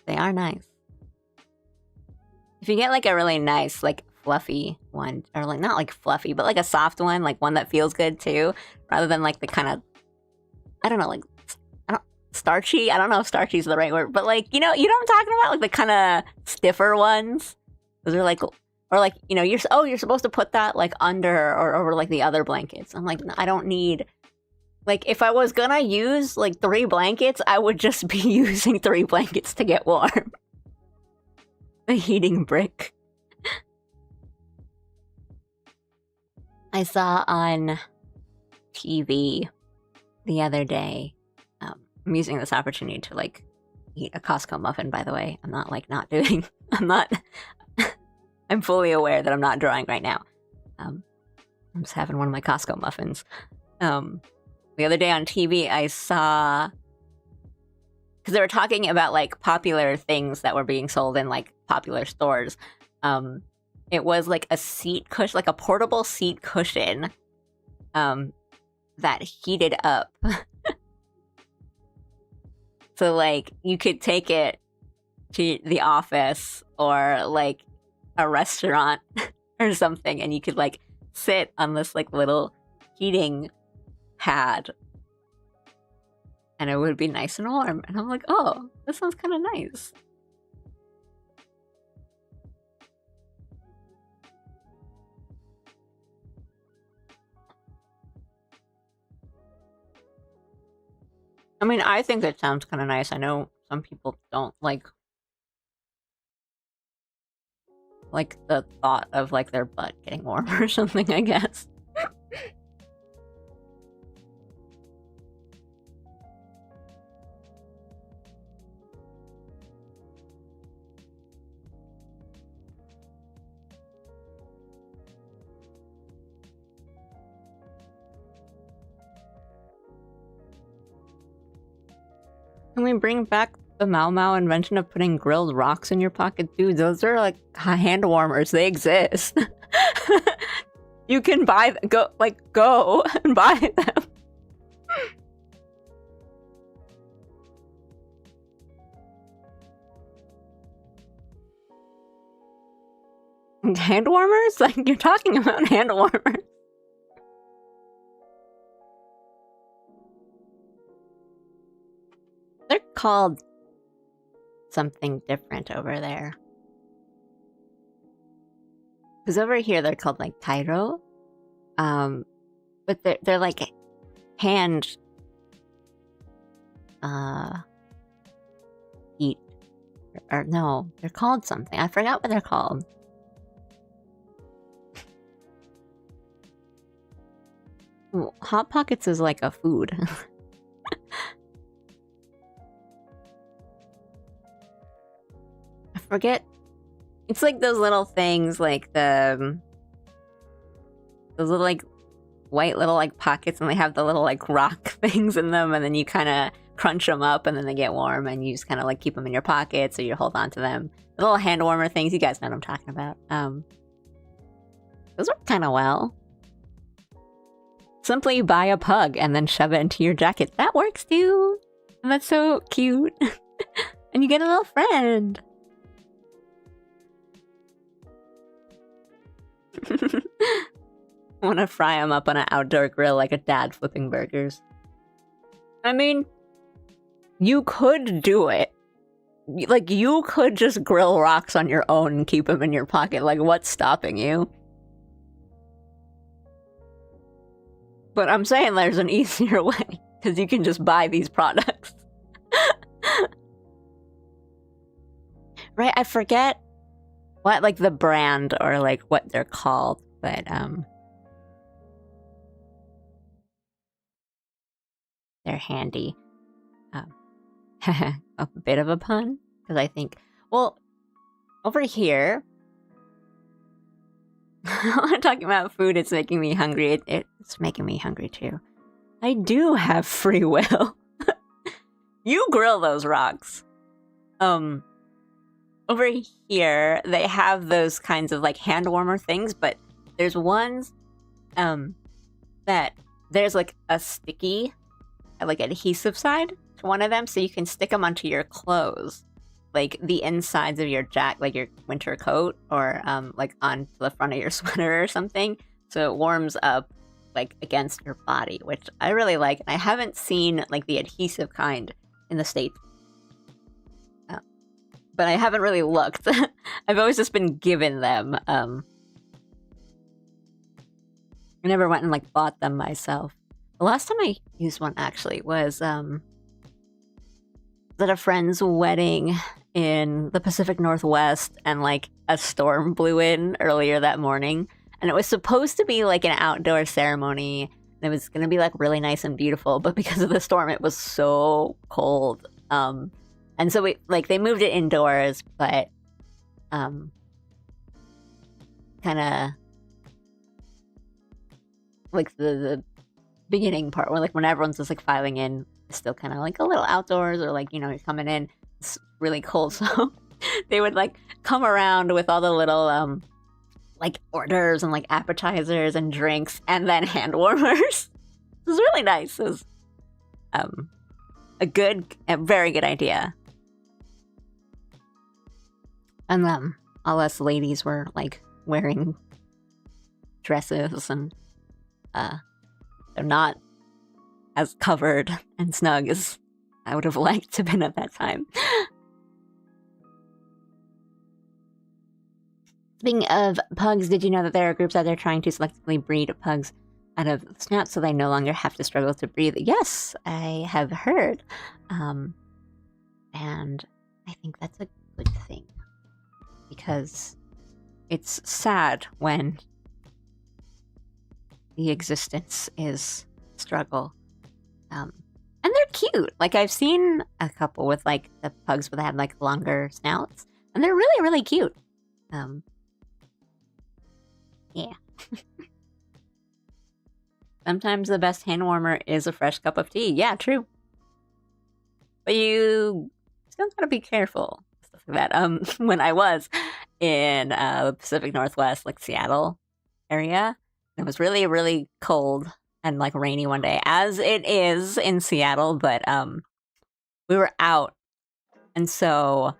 They are nice. If you get like a really nice like fluffy one, or like not like fluffy but like a soft one, like one that feels good too, rather than like the kind of, I don't know, like starchy. I don't know if starchy is the right word, but like, you know what I'm talking about, like the kind of stiffer ones. Those are like, or like, you're supposed to put that like under or over like the other blankets. I'm like, I don't need, like, if I was gonna use like 3 blankets, I would just be using 3 blankets to get warm. The heating brick. I saw on TV the other day, I'm using this opportunity to like eat a Costco muffin, by the way. I'm not like I'm fully aware that I'm not drawing right now. I'm just having one of my Costco muffins. The other day on TV, I saw because they were talking about like popular things that were being sold in like popular stores. It was like a seat cushion, like a portable seat cushion, that heated up. So like you could take it to the office or like a restaurant or something, and you could like sit on this like little heating pad, and it would be nice and warm. And I'm like, oh, this sounds kind of nice. I mean, I think it sounds kind of nice. I know some people don't like the thought of like their butt getting warm or something, I guess. Can we bring back the Mau Mau invention of putting grilled rocks in your pocket? Dude, those are like hand warmers. They exist. You can buy go and buy them. Hand warmers? Like, you're talking about hand warmers. They're called something different over there. Because over here they're called like Cairo. But they're like hand heat, or no, they're called something. I forgot what they're called. Ooh, Hot Pockets is like a food. I forget. It's like those little things, like those little like white little like pockets, and they have the little like rock things in them, and then you kind of crunch them up, and then they get warm, and you just kind of like keep them in your pocket, so you hold on to them. The little hand warmer things, you guys know what I'm talking about. Those work kind of well. Simply buy a pug and then shove it into your jacket. That works too. And that's so cute. And you get a little friend. I want to fry them up on an outdoor grill like a dad flipping burgers. I mean, you could do it. Like, you could just grill rocks on your own and keep them in your pocket. Like, what's stopping you? But I'm saying there's an easier way, because you can just buy these products. Right, I forget what, like, the brand or, like, what they're called, but, they're handy. A bit of a pun, because I think, well, over here, I'm talking about food, it's making me hungry. It's making me hungry too. I do have free will. You grill those rocks. Over here, they have those kinds of like hand warmer things, but there's ones that there's like a sticky, like adhesive side to one of them, so you can stick them onto your clothes. Like the insides of your like your winter coat, or like onto the front of your sweater or something, so it warms up like against your body, which I really like. And I haven't seen like the adhesive kind in the States, but I haven't really looked. I've always just been given them. I never went and like bought them myself. The last time I used one actually was at a friend's wedding in the Pacific Northwest, and like a storm blew in earlier that morning, and it was supposed to be like an outdoor ceremony, and it was gonna be like really nice and beautiful, but because of the storm it was so cold, and so they moved it indoors, but kind of like the beginning part, where like when everyone's just like filing in it's still kind of like a little outdoors, or like, you know, you're coming in, it's really cold, so they would like come around with all the little like hors and like appetizers and drinks and then hand warmers. It was really nice. It was a very good idea. And all us ladies were like wearing dresses, and they're not as covered and snug as I would have liked to have been at that time. Speaking of pugs, did you know that there are groups out there trying to selectively breed pugs out of snouts so they no longer have to struggle to breathe? Yes, I have heard. And I think that's a good thing. Because it's sad when the existence is struggle. And they're cute. Like, I've seen a couple with like the pugs that have like longer snouts, and they're really, really cute. Yeah. Sometimes the best hand warmer is a fresh cup of tea. Yeah, true. But you still gotta be careful. Stuff like that. When I was in the Pacific Northwest, like Seattle area, it was really, really cold and like rainy one day, as it is in Seattle, but we were out, and so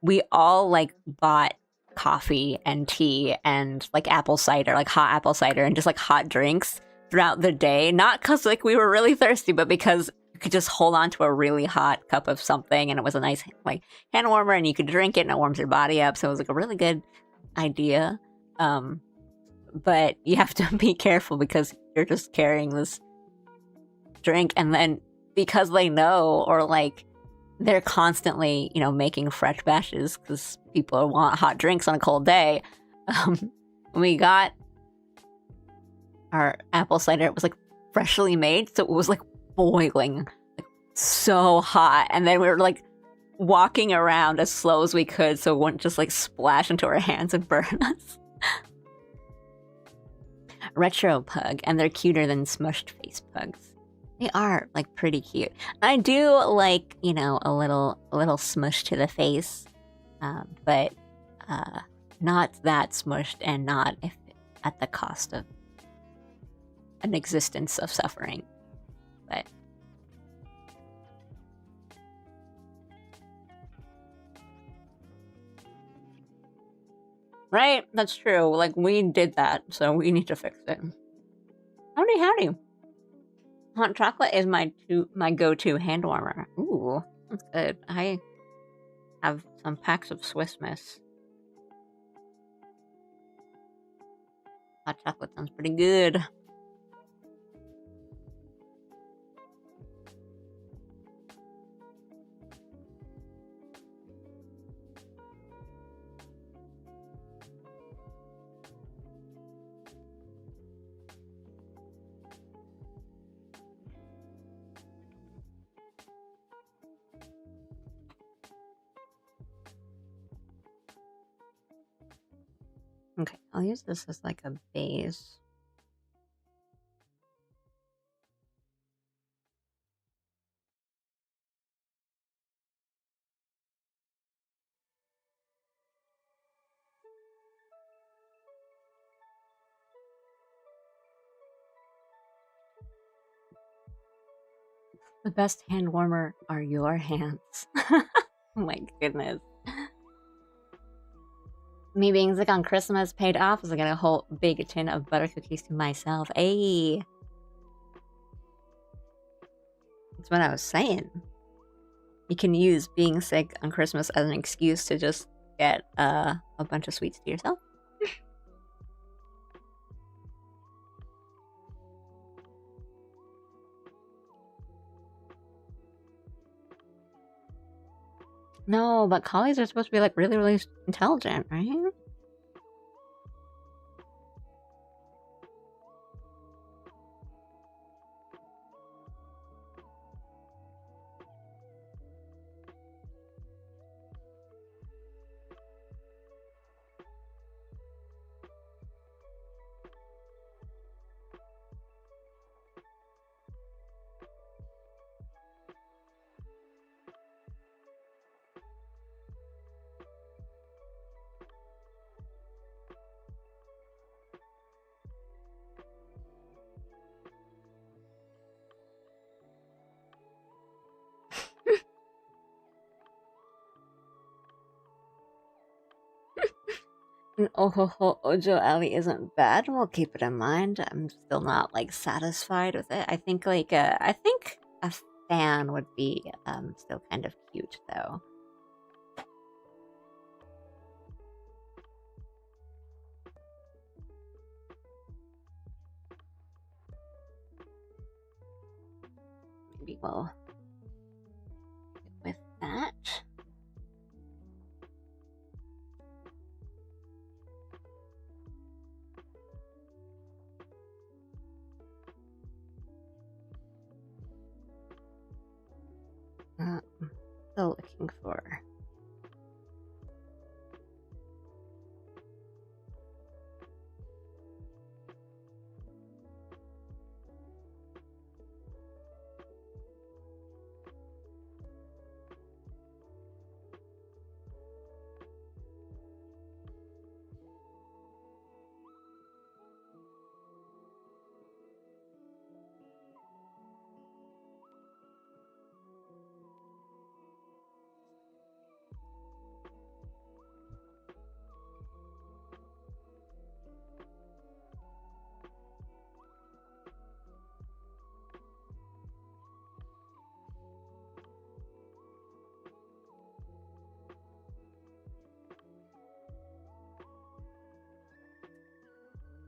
we all like bought coffee and tea and like apple cider, like hot apple cider, and just like hot drinks throughout the day. Not because like we were really thirsty, but because you could just hold on to a really hot cup of something, and it was a nice like hand warmer, and you could drink it and it warms your body up. So it was like a really good idea. But you have to be careful because you're just carrying this drink, and then because they know, or like they're constantly, you know, making fresh batches because people want hot drinks on a cold day. We got our apple cider. It was like freshly made, so it was like boiling, like so hot. And then we were like walking around as slow as we could so it wouldn't just like splash into our hands and burn us. Retro pug, and they're cuter than smushed face pugs. They are like pretty cute. I do like, you know, a little smush to the face, but not that smushed, and not at the cost of an existence of suffering. But right, that's true. Like, we did that, so we need to fix it. Howdy, howdy. Hot chocolate is my go-to hand warmer. Ooh, that's good. I have some packs of Swiss Miss. Hot chocolate sounds pretty good. Okay, I'll use this as like a base. The best hand warmer are your hands. Oh my goodness. Me being sick on Christmas paid off as I got a whole big tin of butter cookies to myself. Hey. That's what I was saying. You can use being sick on Christmas as an excuse to just get a bunch of sweets to yourself. No, but collies are supposed to be like really, really intelligent, right? Ohoho Ojo Alley isn't bad. We'll keep it in mind. I'm still not like satisfied with it. I think I think a fan would be still kind of cute though. Maybe we'll get with that. Still looking for.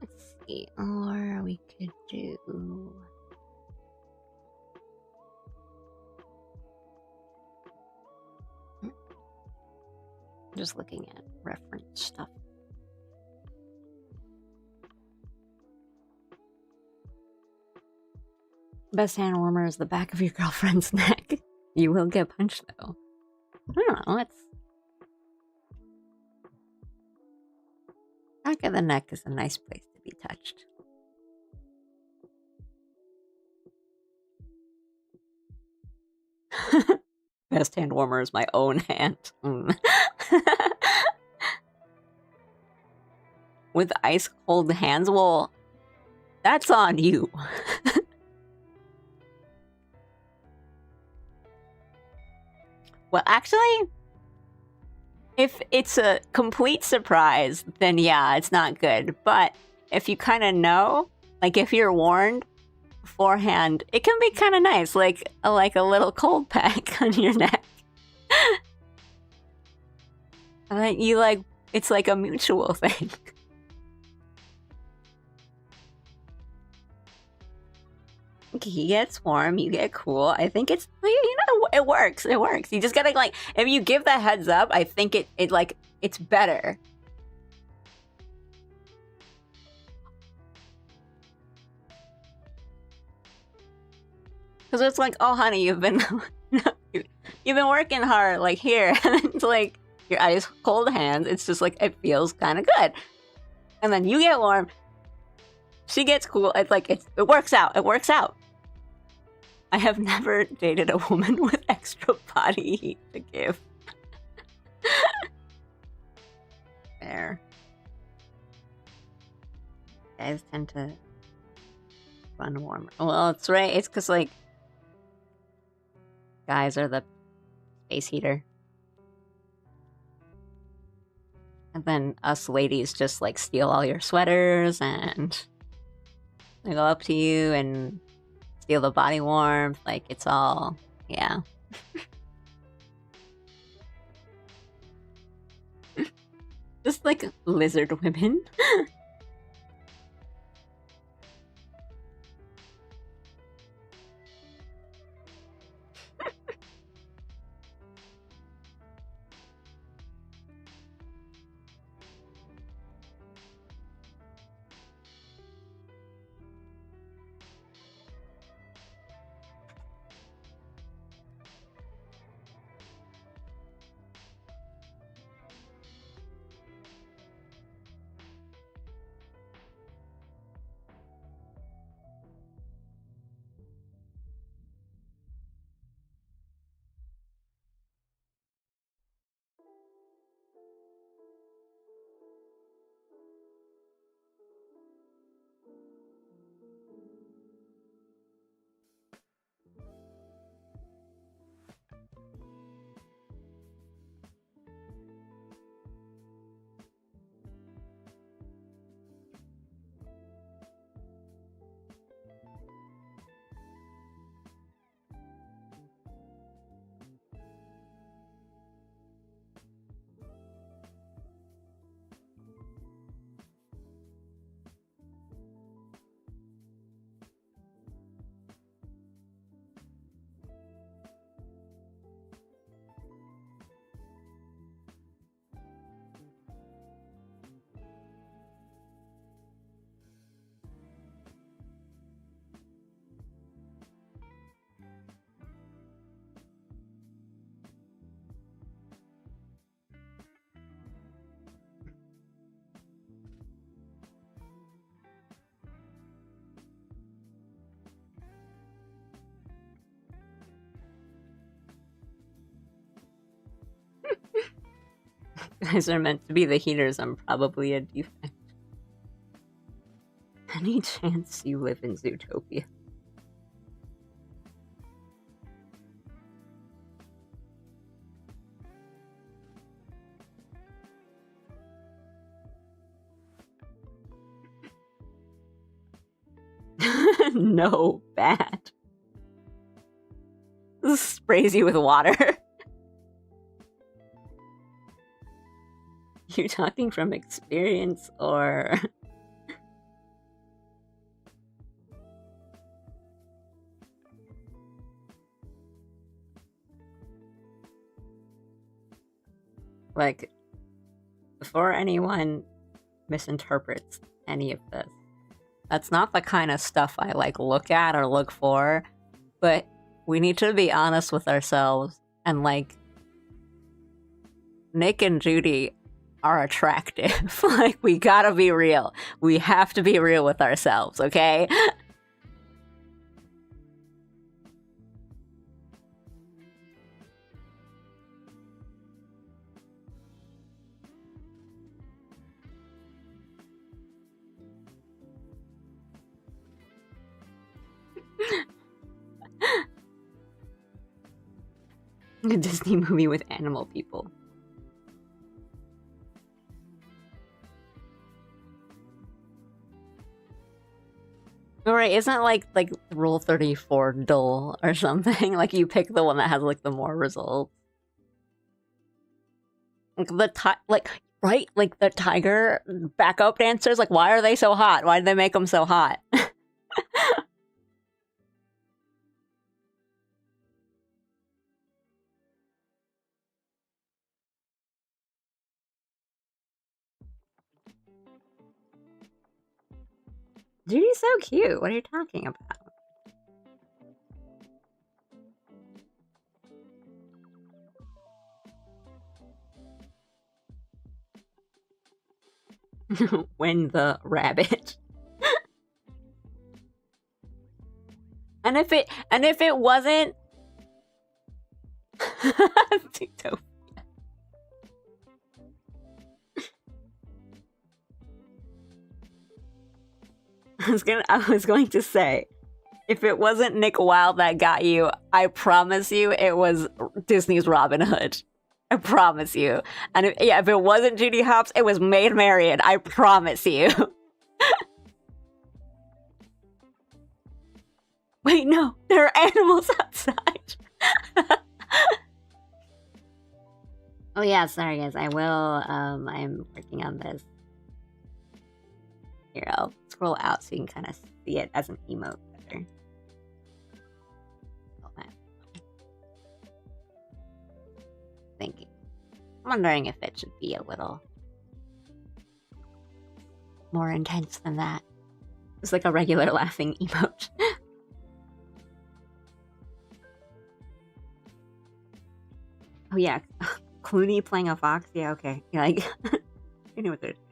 Let's see, or we could do. Just looking at reference stuff. Best hand warmer is the back of your girlfriend's neck. You will get punched though. I don't know, it's... Back of the neck is a nice place to be touched. Best hand warmer is my own hand. With ice cold hands? Well, that's on you. Well, actually, if it's a complete surprise, then yeah, it's not good. But if you kind of know, like if you're warned beforehand, it can be kind of nice, like a little cold pack on your neck. And then you like, it's like a mutual thing. He gets warm, you get cool. I think it's, you know, it works. It works. You just gotta like, if you give that heads up, I think it like, it's better. Because it's like, oh honey, you've been working hard, like here. And it's like your ice cold hands. It's just like, it feels kind of good. And then you get warm. She gets cool. It's like, it works out. It works out. I have never dated a woman with extra body heat to give. There. Guys tend to run warmer. Well, it's right. It's because, like, guys are the space heater. And then us ladies just, like, steal all your sweaters and they go up to you and steal the body warmth. Like, it's all, yeah. Just like lizard women. guys are meant to be the heaters. I'm probably a defect. Any chance you live in Zootopia? No, bad. This sprays you with water. You talking from experience or... Like, before anyone misinterprets any of this, that's not the kind of stuff I, like, look at or look for, but we need to be honest with ourselves, and, like, Nick and Judy are attractive. Like, we gotta be real. We have to be real with ourselves, okay? A Disney movie with animal people. Alright, isn't like Rule 34 dull or something? Like, you pick the one that has, like, the more results. Like, right? Like, the tiger backup dancers, like, why are they so hot? Why did they make them so hot? Judy's so cute. What are you talking about? When the rabbit. and if it wasn't I was going to say, if it wasn't Nick Wilde that got you, I promise you it was Disney's Robin Hood. I promise you. And if it wasn't Judy Hopps, it was Maid Marian. I promise you. Wait, no, there are animals outside. Oh yeah, sorry guys. I will. I'm working on this. Here, I'll scroll out so you can kind of see it as an emote better. Thank you. I'm wondering if it should be a little more intense than that. It's like a regular laughing emote. Oh yeah, Clooney playing a fox? Yeah, okay. Yeah, like, you know what they're doing.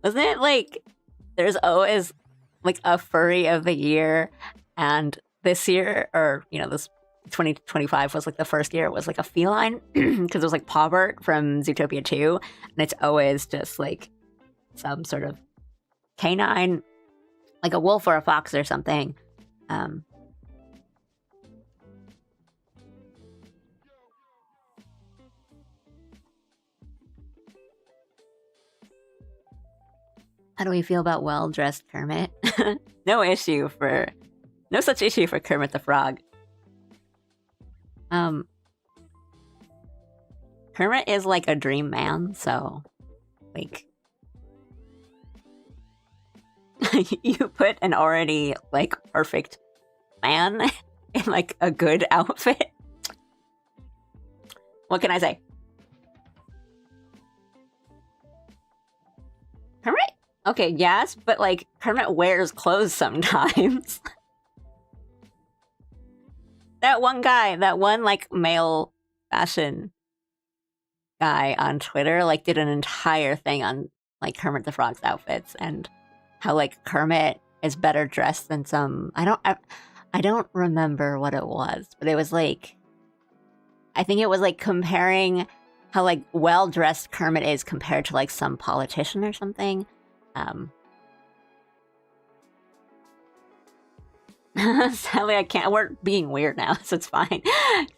Wasn't it like, there's always like a furry of the year, and this year, or, you know, this 2025 was like the first year it was like a feline, because it was like Paubert from Zootopia 2, and it's always just like some sort of canine, like a wolf or a fox or something. How do we feel about well-dressed Kermit? No such issue for Kermit the Frog. Kermit is like a dream man, so, like, you put an already, like, perfect man in, like, a good outfit. What can I say? Kermit? Okay, yes, but, like, Kermit wears clothes sometimes. That one guy, like, male fashion guy on Twitter, like, did an entire thing on, like, Kermit the Frog's outfits, and how, like, Kermit is better dressed than some... I don't remember what it was, but it was, like... I think it was like comparing how like well-dressed Kermit is compared to like some politician or something. Sadly, I can't. We're being weird now, so it's fine.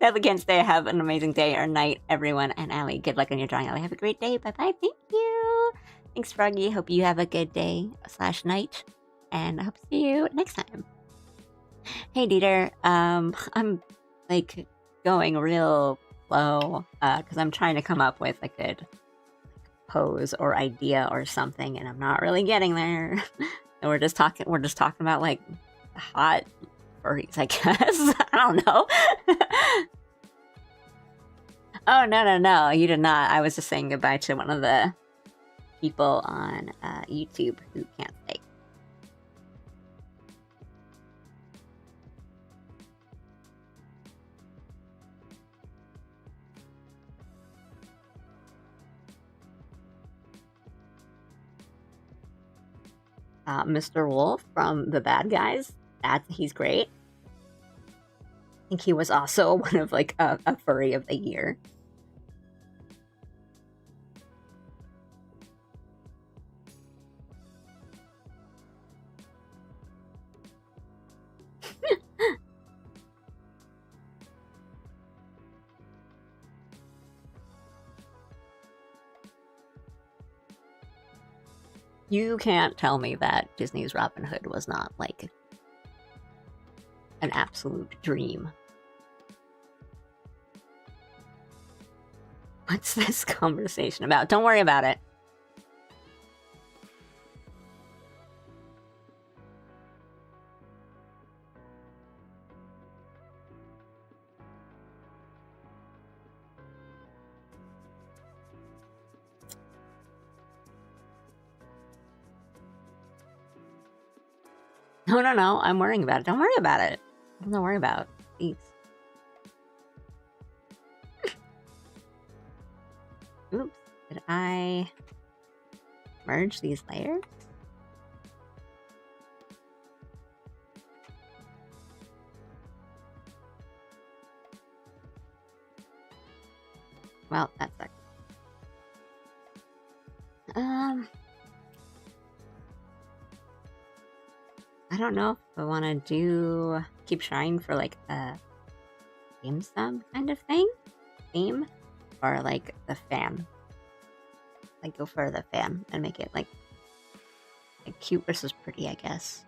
Sadly, can't stay. Have an amazing day or night, everyone. And Allie, good luck on your drawing. Allie, have a great day. Bye bye. Thank you. Thanks, Froggy. Hope you have a good day / night, and I hope to see you next time. Hey, Dieter. I'm like going real low because I'm trying to come up with a good pose or idea or something, and I'm not really getting there. And we're just talking about like hot furries, I guess. I don't know. Oh, no, you did not. I was just saying goodbye to one of the people on YouTube who can't stay. Mr. Wolf from The Bad Guys. He's great. I think he was also one of like a furry of the year. You can't tell me that Disney's Robin Hood was not like an absolute dream. What's this conversation about? Don't worry about it. No, I'm worrying about it. Don't worry about it. Don't worry about it. Please. Oops. Did I merge these layers? Well, that sucks. I don't know if I want to keep trying for like a theme sub kind of theme, or like the fan. Like go for the fan and make it like cute versus pretty, I guess.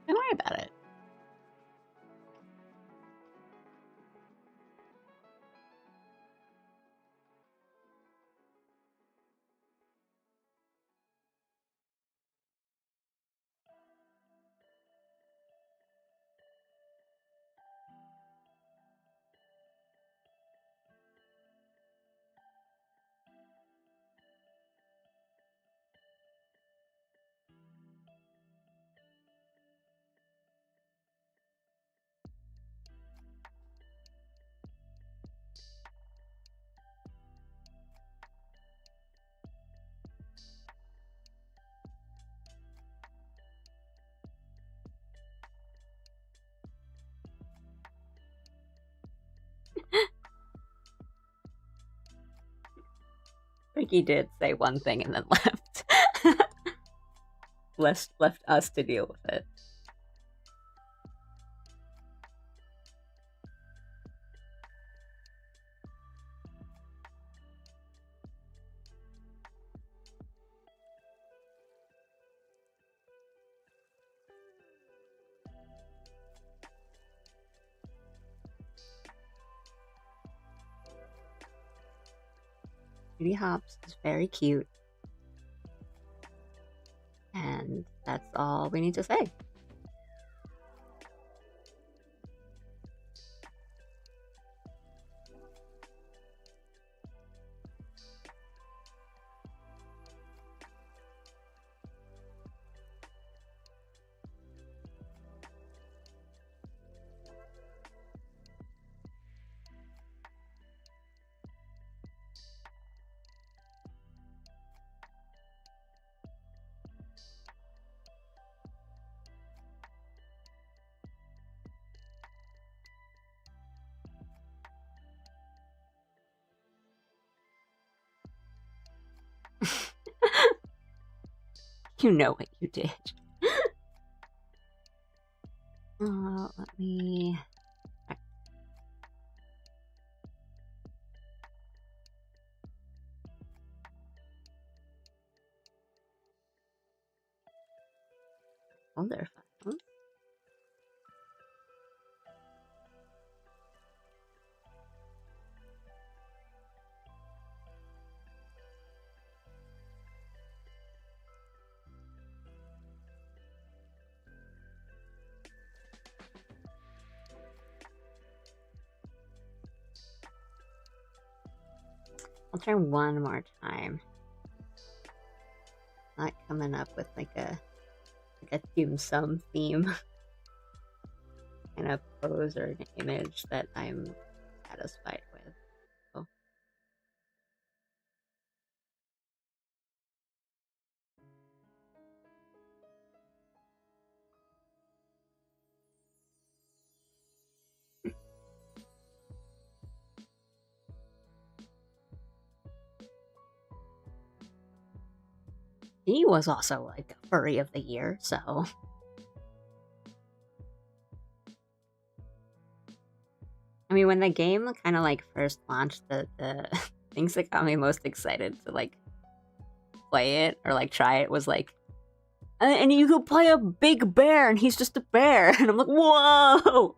Don't worry about it. Ricky did say one thing and then left. left us to deal with it. Judy Hopps is very cute. And that's all we need to say. You know what you did. Let me... Folder files. I'll try one more time. Not coming up with like a dim sum theme kind of pose or an image that I'm satisfied with. So. He was also like furry of the year, so. I mean, when the game kind of like first launched, the things that got me most excited to like play it or like try it was like, and you could play a big bear and he's just a bear. And I'm like, whoa!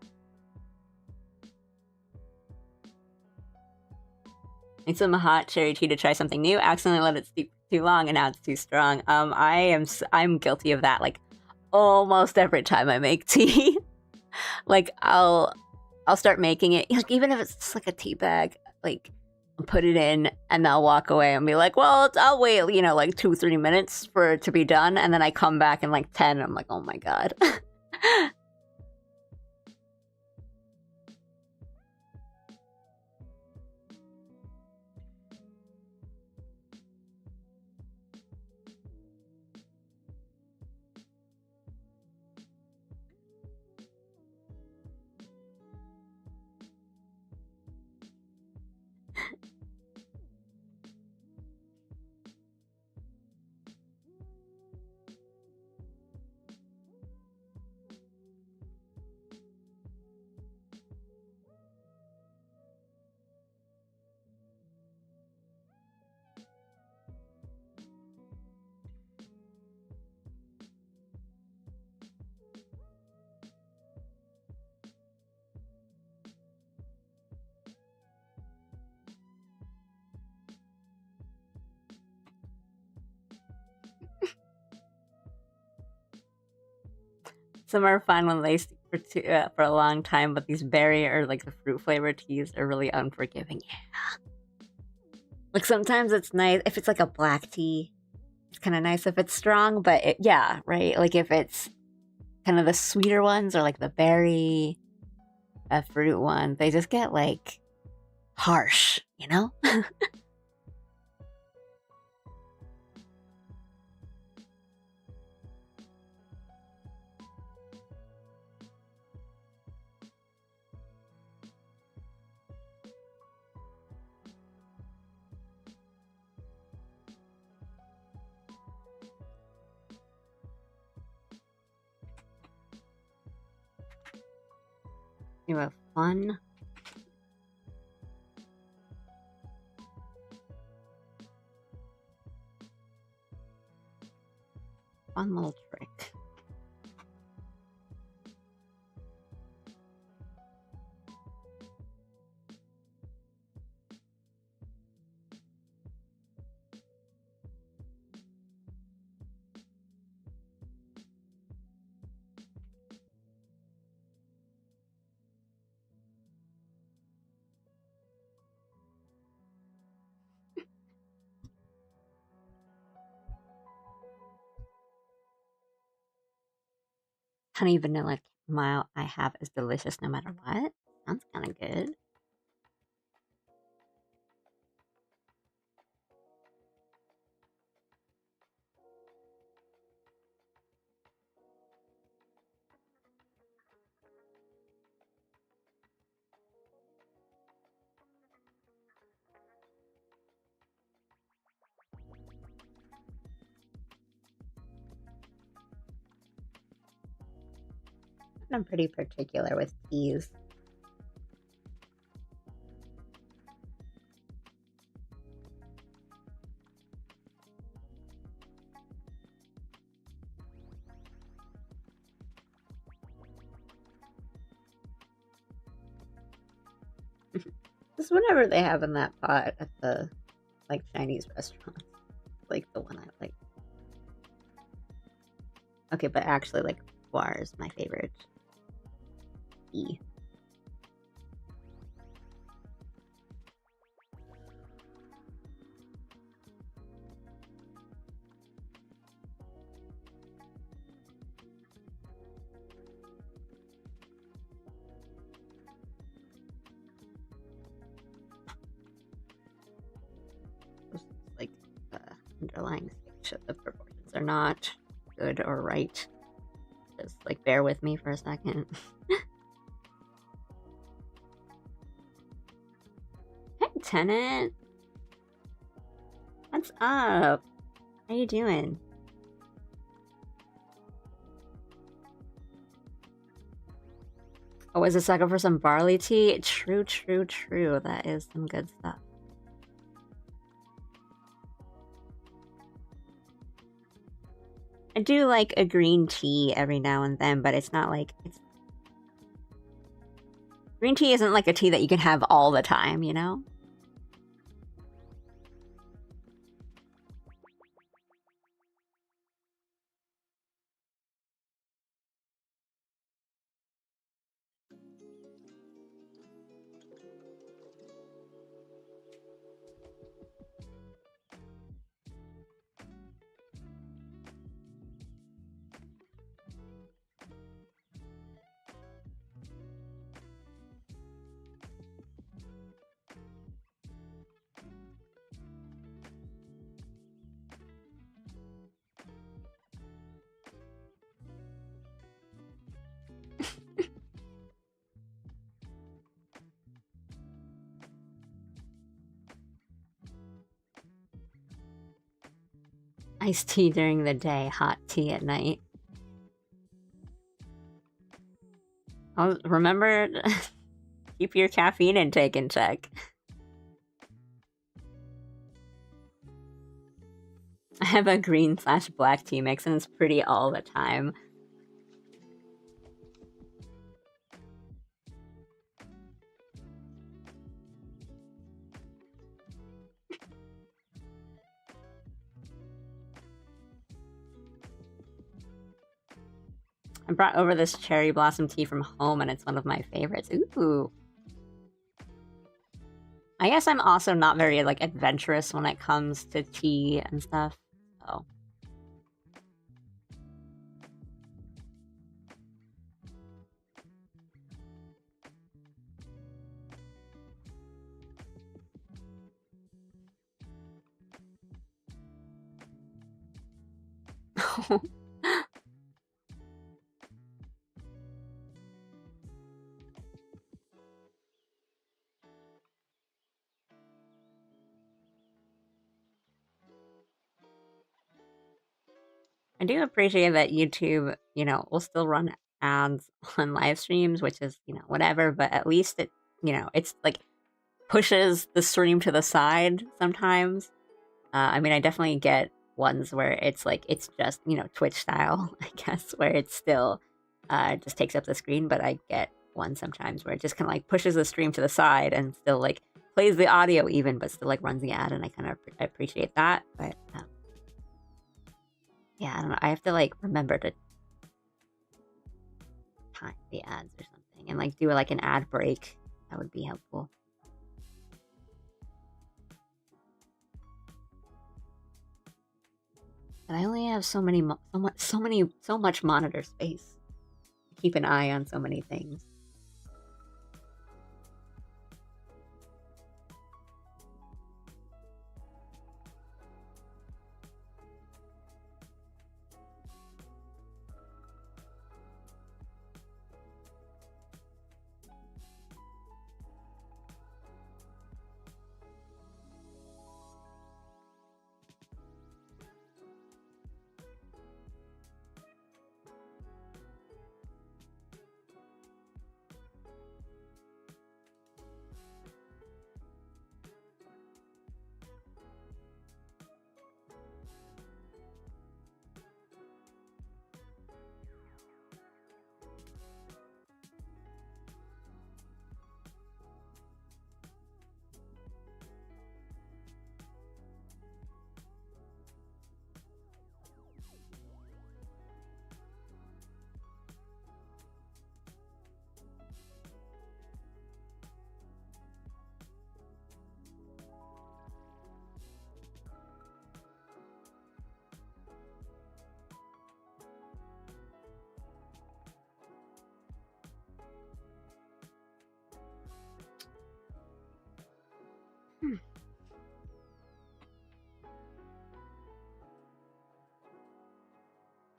Need some hot cherry tea to try something new. Accidentally let it steep too long and now it's too strong. I'm guilty of that like almost every time I make tea. Like I'll start making it, like, even if it's just like a tea bag, like I'll put it in and I'll walk away and be like, well, I'll wait, you know, like 2-3 minutes for it to be done, and then I come back in like 10 and I'm like, oh my god. Some are fun when they stick for a long time, but these berry or like the fruit flavored teas are really unforgiving. Yeah. Like sometimes it's nice if it's like a black tea. It's kind of nice if it's strong, but yeah, right. Like if it's kind of the sweeter ones or like the berry, fruit one, they just get like harsh, you know. You have fun. Fun little trick. Honey vanilla chamomile I have is delicious no matter what. Sounds kind of good. I'm pretty particular with teas. Just whatever they have in that pot at the like Chinese restaurants. Like the one I like. Okay, but actually like Guar is my favorite tea. Like underlying shit, the proportions are not good or right. Just like bear with me for a second. Hey Tenant, what's up? How you doing? Always a sucker for some barley tea. True, true, true. That is some good stuff. I do like a green tea every now and then, but it's not like it's green tea isn't like a tea that you can have all the time, you know? Iced tea during the day, hot tea at night. Remember, keep your caffeine intake in check. I have a green/black tea mix and it's pretty all the time. I brought over this cherry blossom tea from home and it's one of my favorites. Ooh. I guess I'm also not very like adventurous when it comes to tea and stuff. So I do appreciate that YouTube, you know, will still run ads on live streams, which is, you know, whatever, but at least it, you know, it's like pushes the stream to the side sometimes. I mean, I definitely get ones where it's like, it's just, you know, Twitch style, I guess, where it's still just takes up the screen, but I get one sometimes where it just kind of like pushes the stream to the side and still like plays the audio even, but still like runs the ad, and I kind of appreciate that, but yeah, I don't know. I have to like remember to time the ads or something and like do like an ad break. That would be helpful. But I only have so much monitor space. Keep an eye on so many things.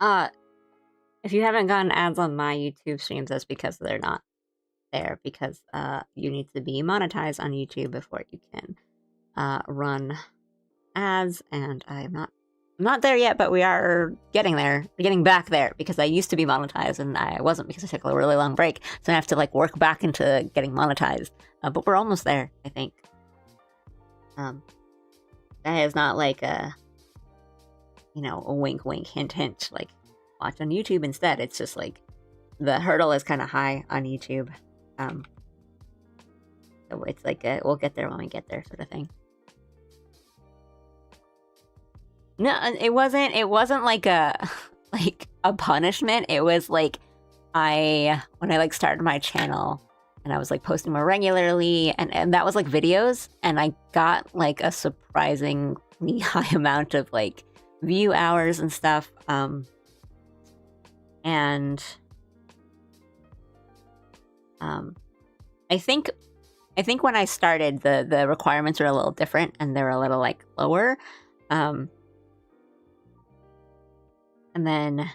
If you haven't gotten ads on my YouTube streams, that's because they're not there, because you need to be monetized on YouTube before you can run ads, and I'm not there yet, but we are getting there. We're getting back there, because I used to be monetized and I wasn't, because I took a really long break, so I have to like work back into getting monetized. But we're almost there, I think. That is not like a wink wink hint hint, like watch on YouTube instead. It's just like the hurdle is kind of high on YouTube. So it's like we'll get there when we get there, sort of thing. No, it wasn't like a like a punishment. It was like when I like started my channel and I was like posting more regularly, and that was like videos, and I got like a surprisingly high amount of like view hours and stuff. And I think when I started, the requirements were a little different, and they were a little like lower. And then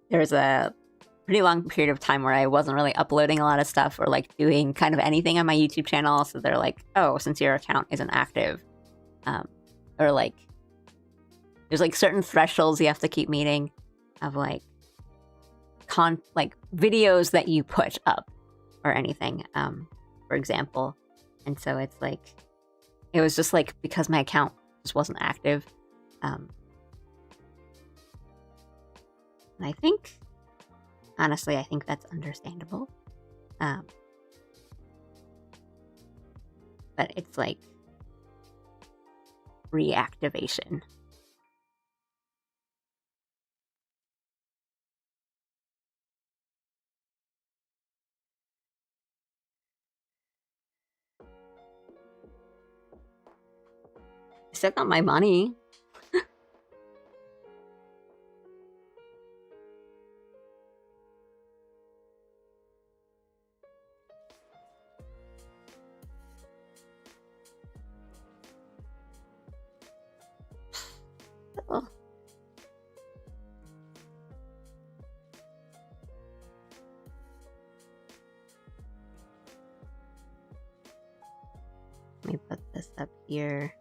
there was a pretty long period of time where I wasn't really uploading a lot of stuff or like doing kind of anything on my YouTube channel. So they're like, oh, since your account isn't active, or like there's like certain thresholds you have to keep meeting of like videos that you put up or anything, for example. And so it's like, it was just like, because my account just wasn't active. And I think, honestly, I think that's understandable. But it's like reactivation. I still got my money. Oh. Let me put this up here.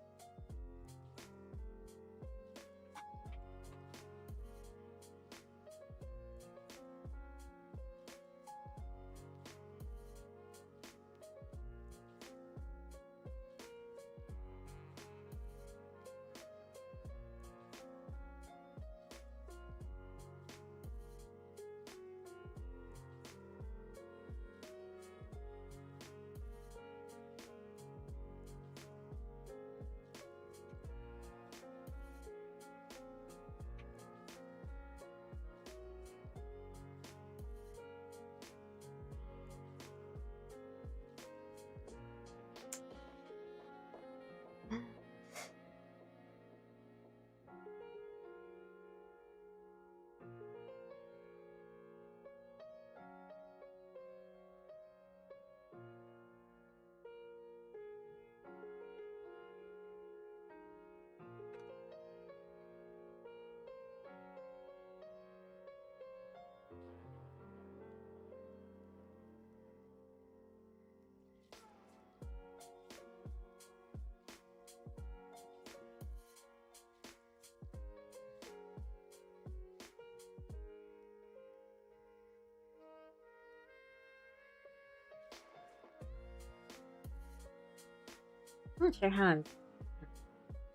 I'm not sure how I'm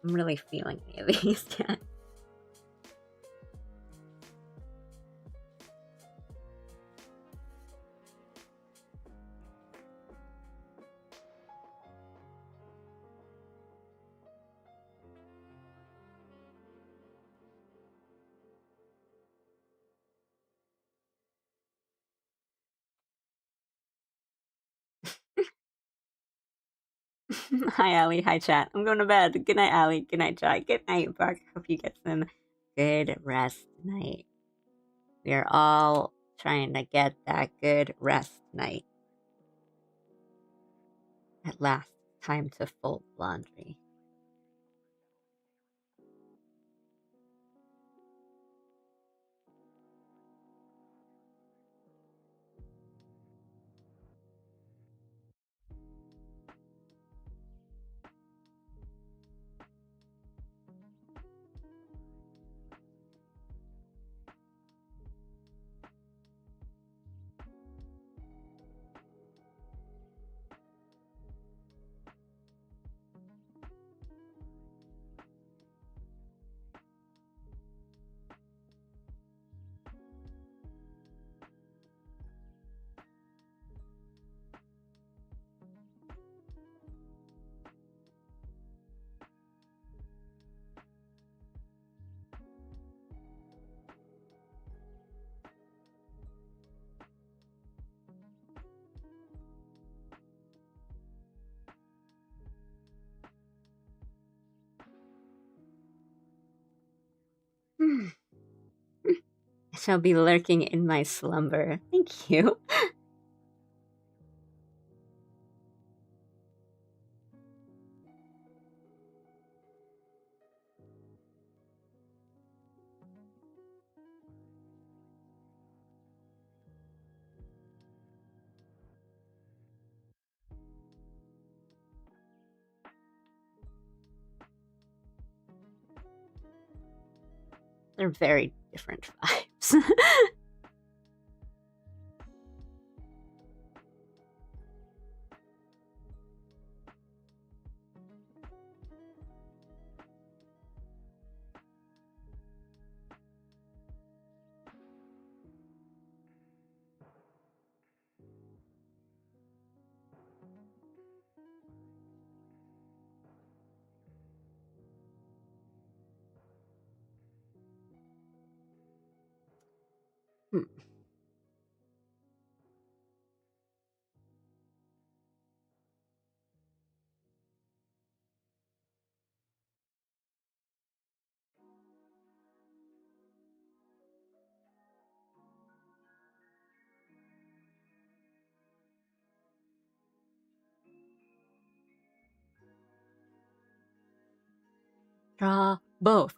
really feeling any of these yet. Hi, Allie. Hi, chat. I'm going to bed. Good night, Allie. Good night, chat. Good night, Buck. Hope you get some good rest tonight. We are all trying to get that good rest tonight. At last, time to fold laundry. I shall be lurking in my slumber. Thank you. They're very different vibes. Hmm. Draw both.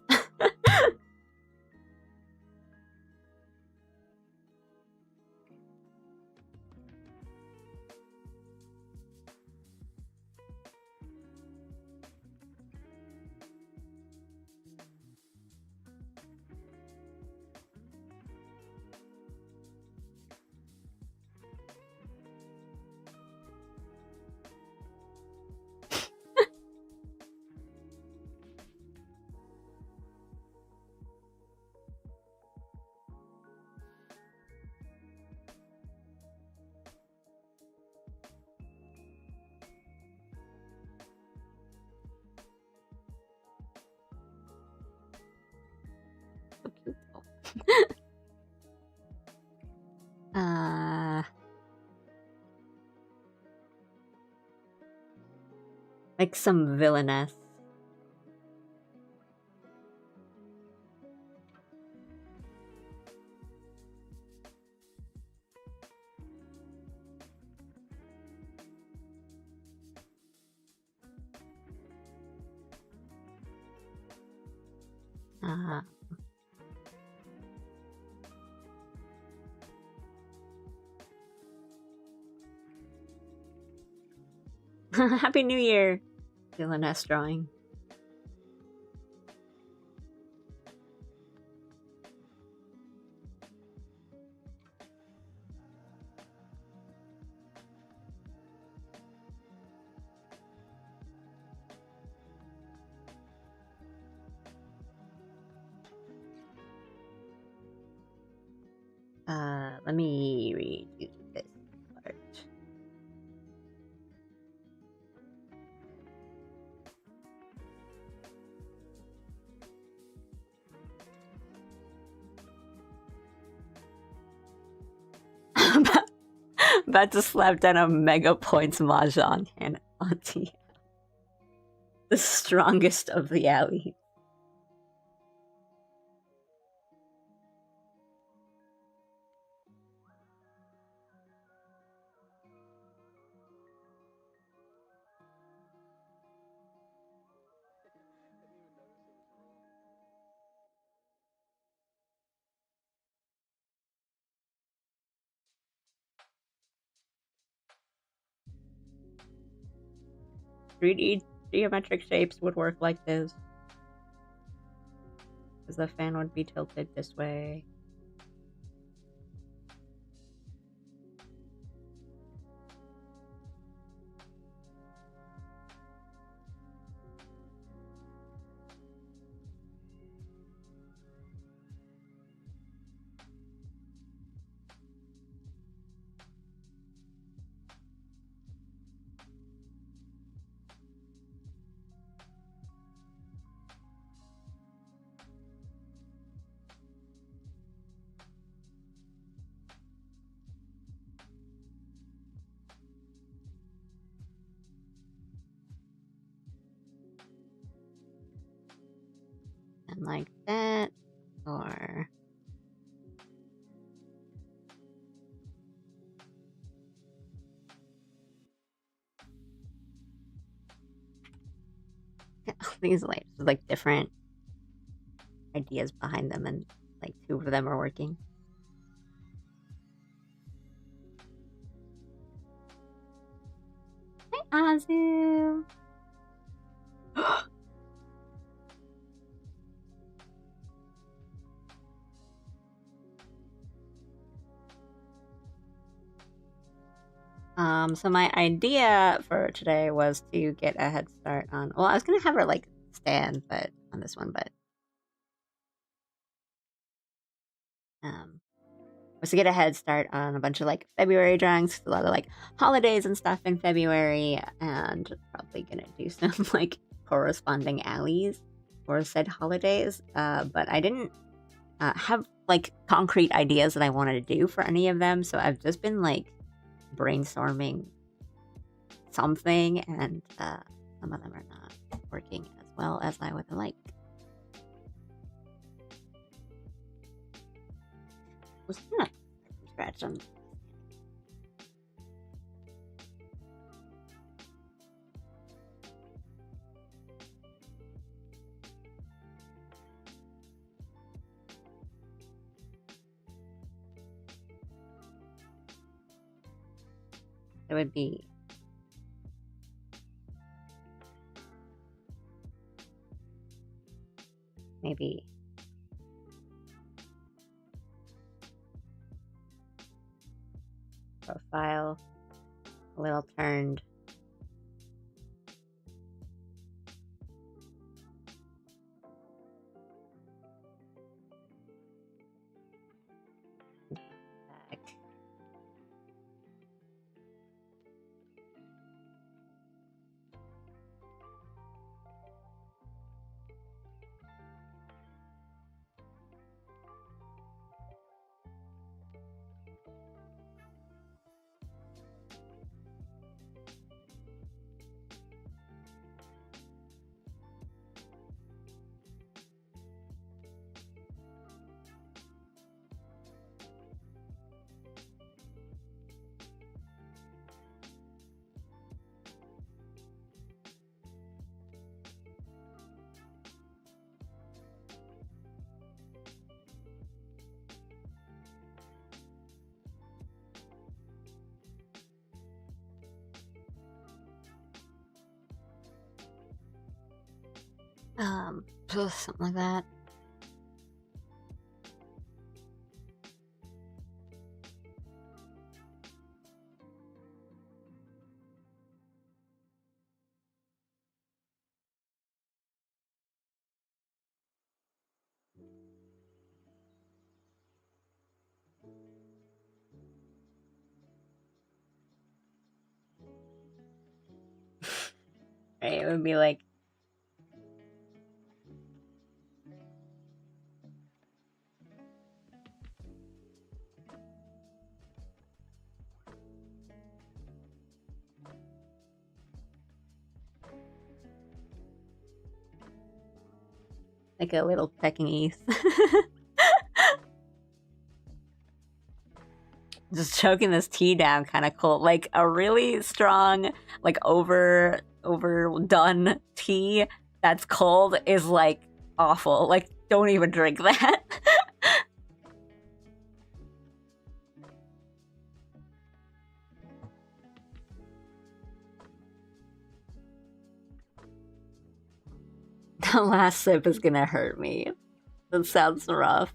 So cute though. Like some villainess. Happy New Year, villainess drawing. Let me read you this part. About to slap down a mega points mahjong and auntie. The strongest of the alley. Three geometric shapes would work like this. Because the fan would be tilted this way. And like that. Or these like different ideas behind them, and like two of them are working. Hi, Azu. So my idea for today was to get a head start on. Well, I was gonna have her like stand, but on this one, but was to get a head start on a bunch of like February drawings, a lot of like holidays and stuff in February, and probably gonna do some like corresponding alleys for said holidays. But I didn't have like concrete ideas that I wanted to do for any of them, so I've just been like brainstorming something, and some of them are not working as well as I would like. I was gonna scratch them. It would be maybe profile a little turned. Back. Something like that. Right, it would be like a little Pekingese. Just choking this tea down, kind of cool. Like a really strong, like overdone tea that's cold is like awful. Like, don't even drink that. The last sip is gonna hurt me. That sounds rough.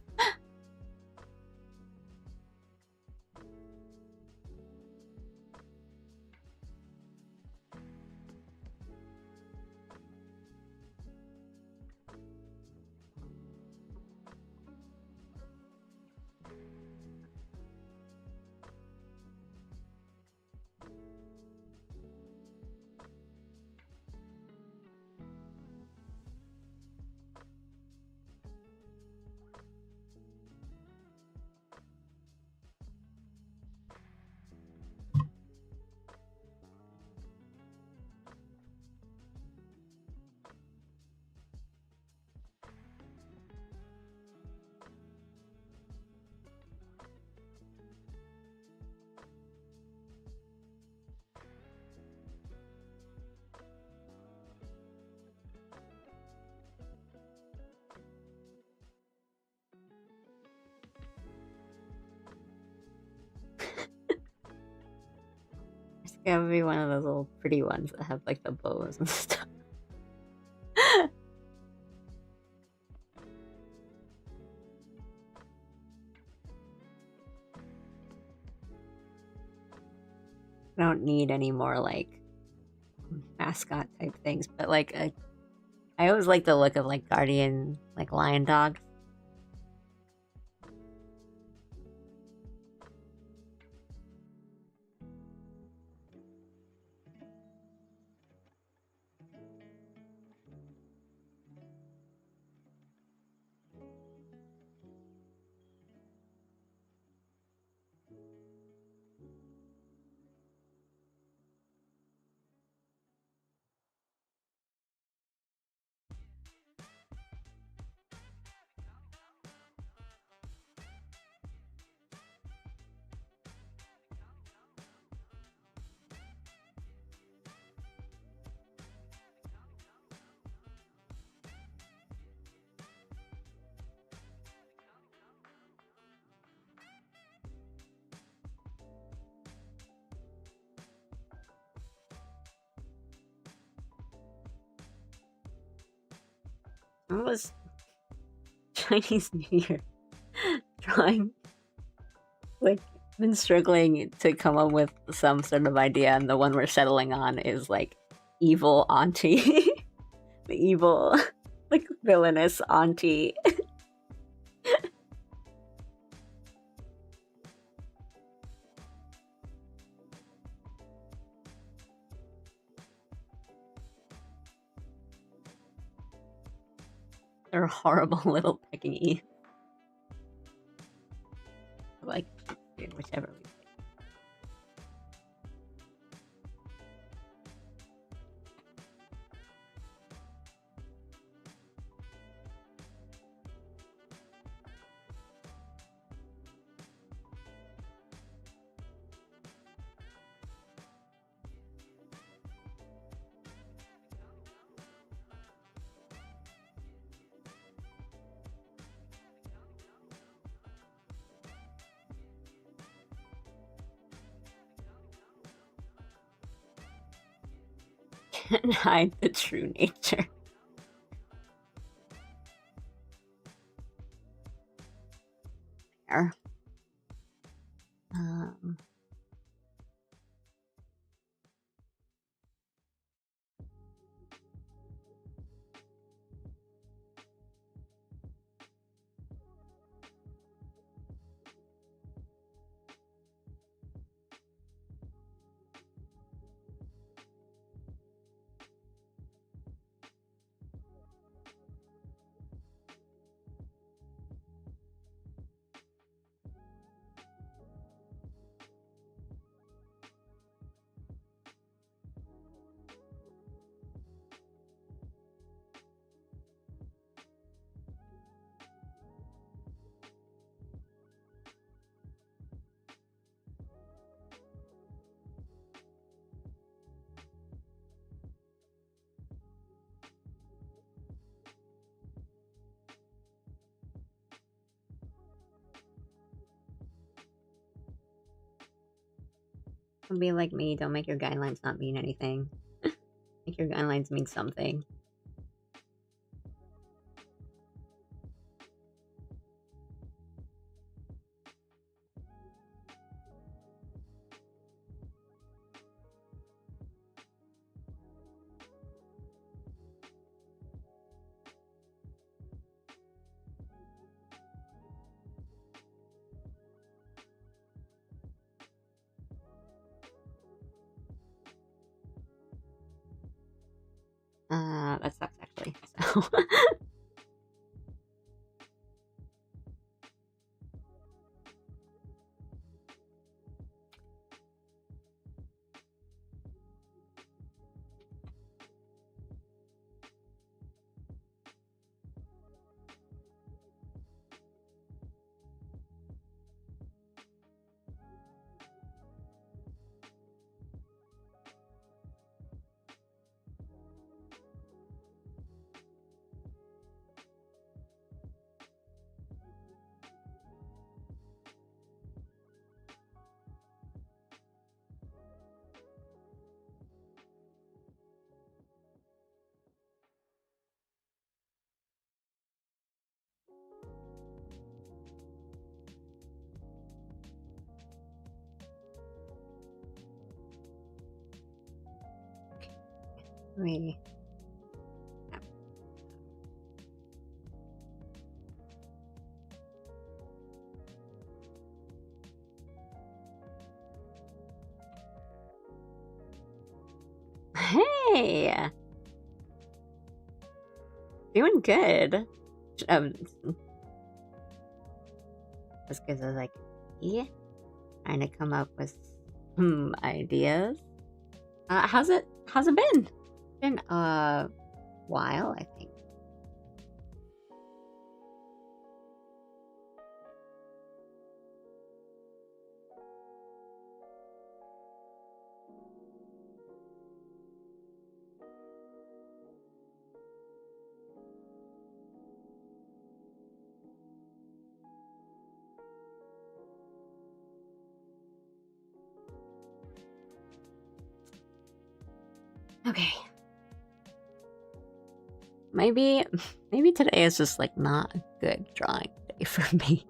gotta be one of those little pretty ones that have like the bows and stuff. I don't need any more like mascot type things, but like I always like the look of like guardian, like lion dogs. When was Chinese New Year drawing? Like, been struggling to come up with some sort of idea, and the one we're settling on is like evil auntie, the evil, like villainous auntie. They're horrible little pecking. Like, whichever. Can't hide the true nature. There. Don't be like me. Don't make your guidelines not mean anything. Make your guidelines mean something. That sucks actually. So me. Hey, doing good. Just because I was like, yeah, trying to come up with some ideas. How's it been? Been a while, I think. Okay. Maybe today is just like not a good drawing day for me.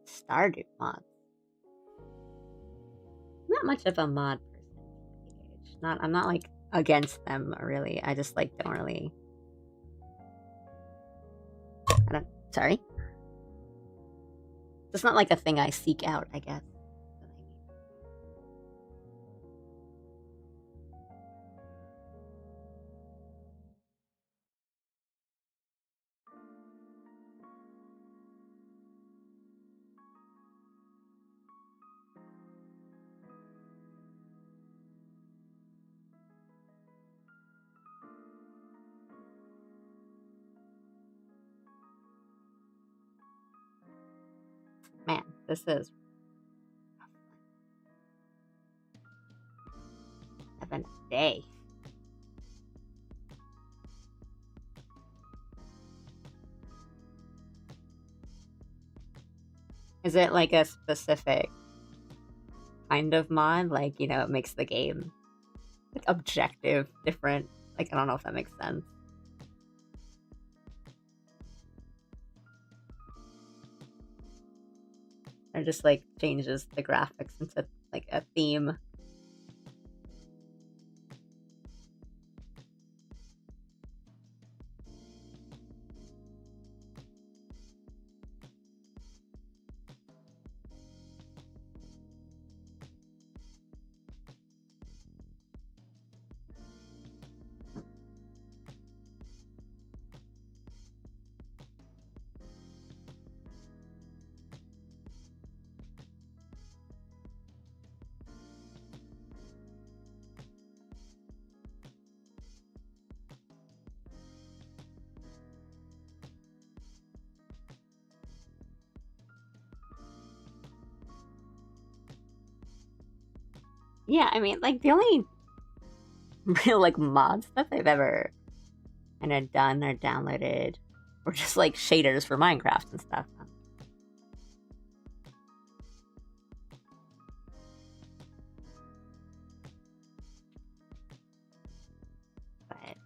Stardew mods. Not much of a mod person. I'm not like against them really. I just like don't really. Sorry. It's not like a thing I seek out, I guess. Man, this is having a day. Is it like a specific kind of mod? Like, you know, it makes the game like objective, different. Like, I don't know if that makes sense. Or just like changes the graphics into like a theme. Yeah, I mean, like the only real like mod stuff I've ever kind of done or downloaded were just like shaders for Minecraft and stuff. But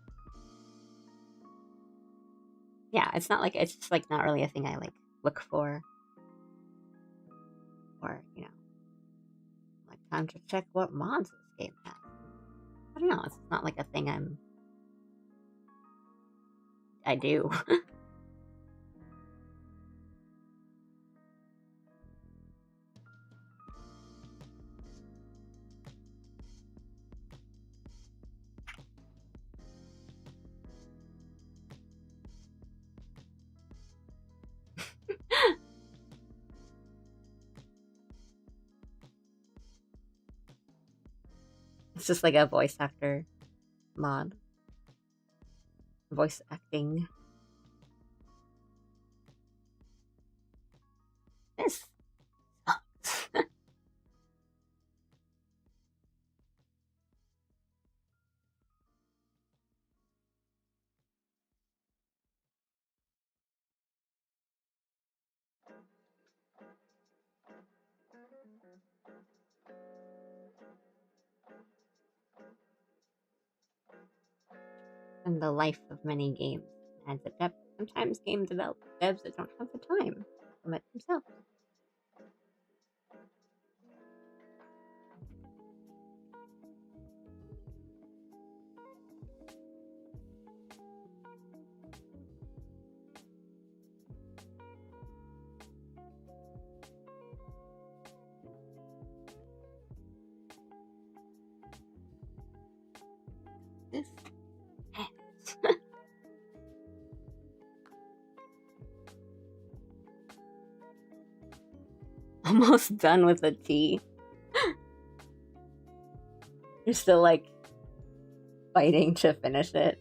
yeah, it's not like it's just like not really a thing I like look for. Or, you know, like time to check what mods this game has. I don't know, it's not like a thing I do. It's just like a voice actor mod. Voice acting. This sucks. And the life of many games adds a depth. Sometimes game devs that don't have the time to commit themselves. This ends. Almost done with the tea. You're still like fighting to finish it.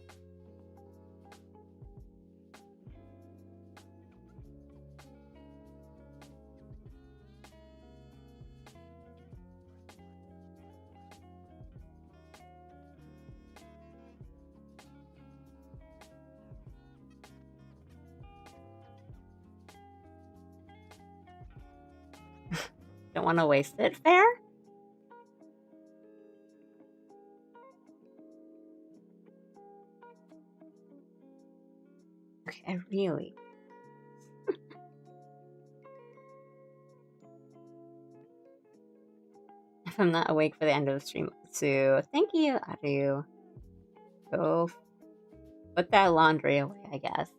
Don't want to waste it. Fair? Okay, I really. If I'm not awake for the end of the stream, so thank you, Adu. Go put that laundry away, I guess.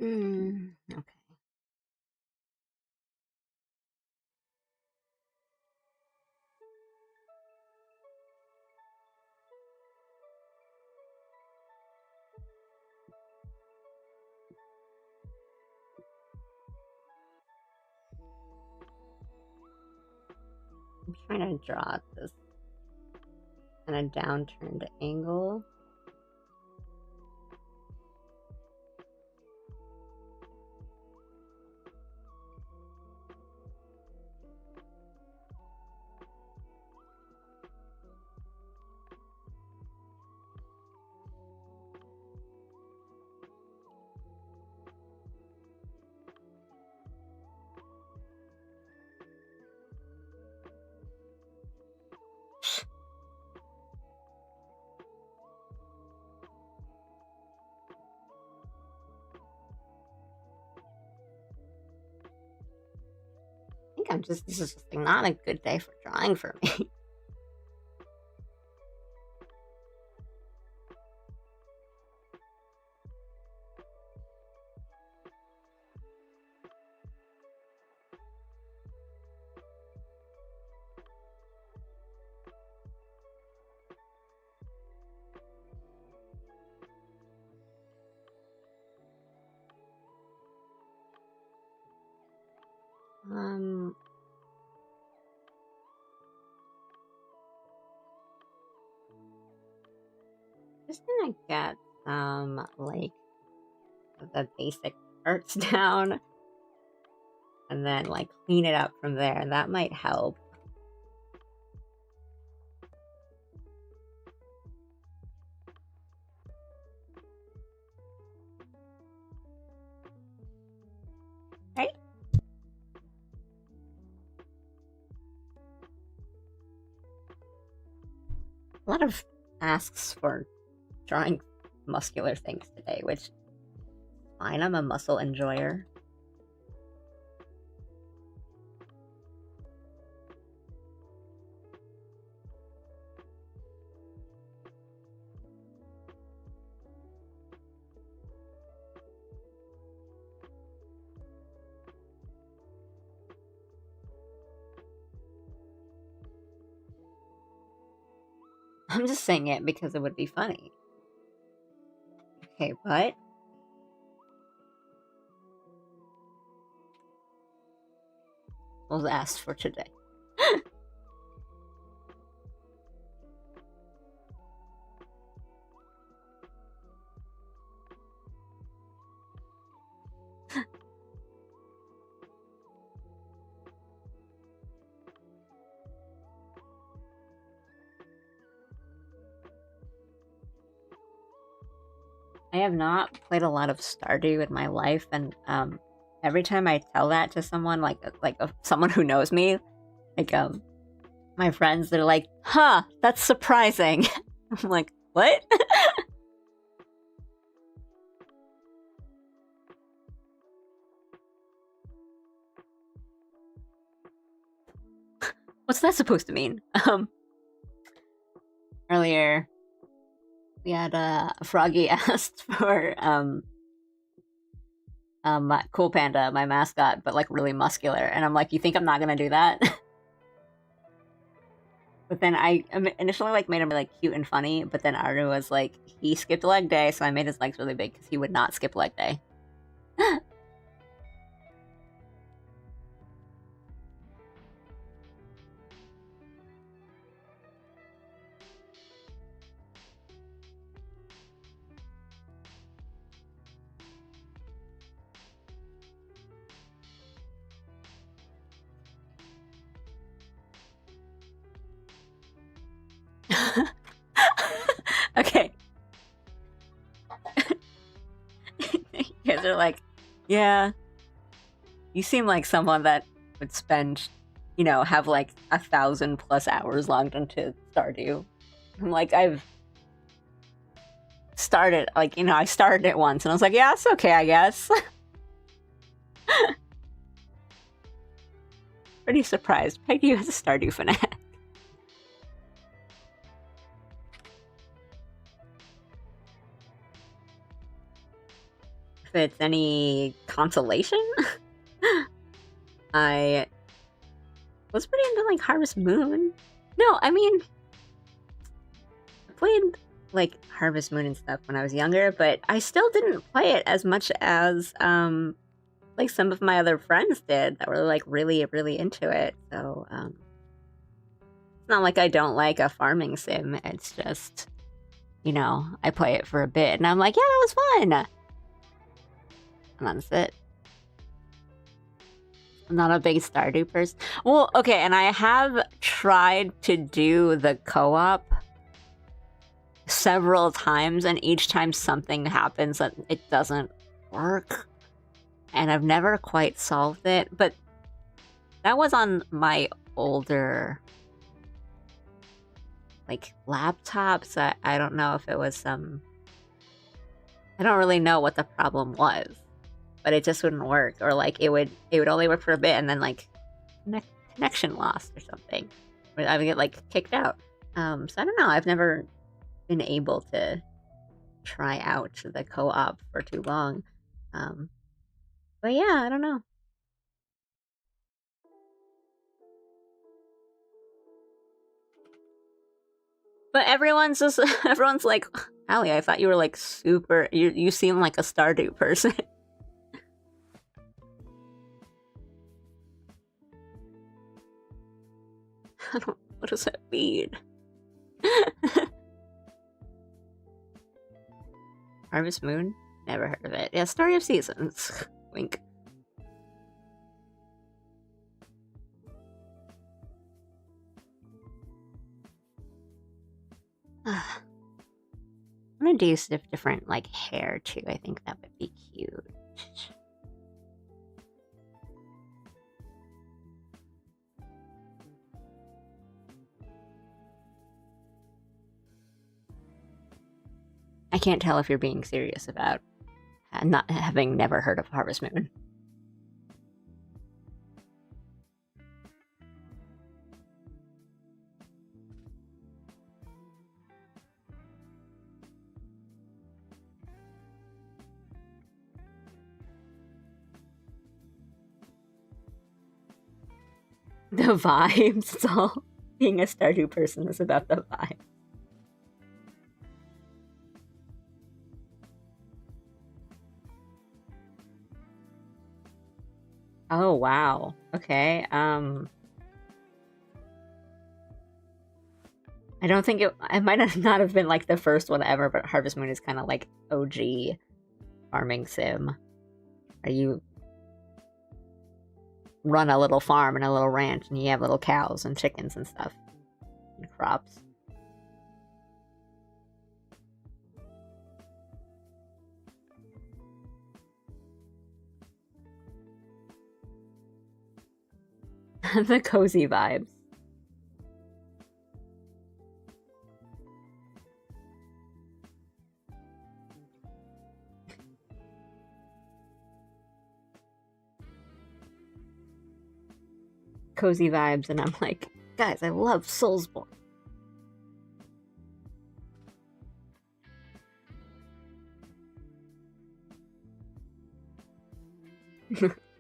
Okay. I'm trying to draw this kind of downturned angle. I think this is just not a good day for drawing for me. Just gonna get like the basic parts down and then like clean it up from there. That might help. Right? A lot of asks for drawing muscular things today, which fine, I'm a muscle enjoyer. I'm just saying it because it would be funny. Okay, what? Was asked for today. I have not played a lot of Stardew in my life, and every time I tell that to someone, someone who knows me, like my friends, they're like, "Huh, that's surprising." I'm like, "What?" What's that supposed to mean? Earlier, we had Froggy asked for my Cool Panda, my mascot, but like really muscular, and I'm like, "You think I'm not gonna do that?" But then I initially like made him like cute and funny, but then Aru was like, he skipped leg day, so I made his legs really big because he would not skip leg day. Okay. You guys are like, yeah, you seem like someone that would spend, have like 1,000+ hours logged into Stardew. I'm like, I've started, I started it once and I was like, yeah, it's okay, I guess. Pretty surprised. Pegged you as a Stardew fanatic. If it's any consolation, I was pretty into like Harvest Moon. No, I mean, I played like Harvest Moon and stuff when I was younger, but I still didn't play it as much as like some of my other friends did that were like really, really into it. So it's not like I don't like a farming sim. It's just, I play it for a bit and I'm like, yeah, that was fun. And that's it. I'm not a big Stardew person. Well, okay, and I have tried to do the co-op several times, and each time something happens that it doesn't work. And I've never quite solved it, but that was on my older like laptop, so I don't know if it was some... I don't really know what the problem was, but it just wouldn't work, or like it would only work for a bit and then like connection lost or something, or I would get like kicked out. So I don't know, I've never been able to try out the co-op for too long. But yeah, I don't know. But everyone's like, Allie, I thought you were like super, you seem like a Stardew person. What does that mean? Harvest Moon? Never heard of it. Yeah, Story of Seasons. Wink. I'm gonna do some different like hair too. I think that would be cute. I can't tell if you're being serious about not having never heard of Harvest Moon. The vibes. It's all being a Stardew person is about the vibe. Oh wow. Okay. I don't think it might have not have been like the first one ever, but Harvest Moon is kind of like OG farming sim. Are you run a little farm and a little ranch and you have little cows and chickens and stuff and crops. The cozy vibes. Cozy vibes, and I'm like, guys, I love Soulsborne.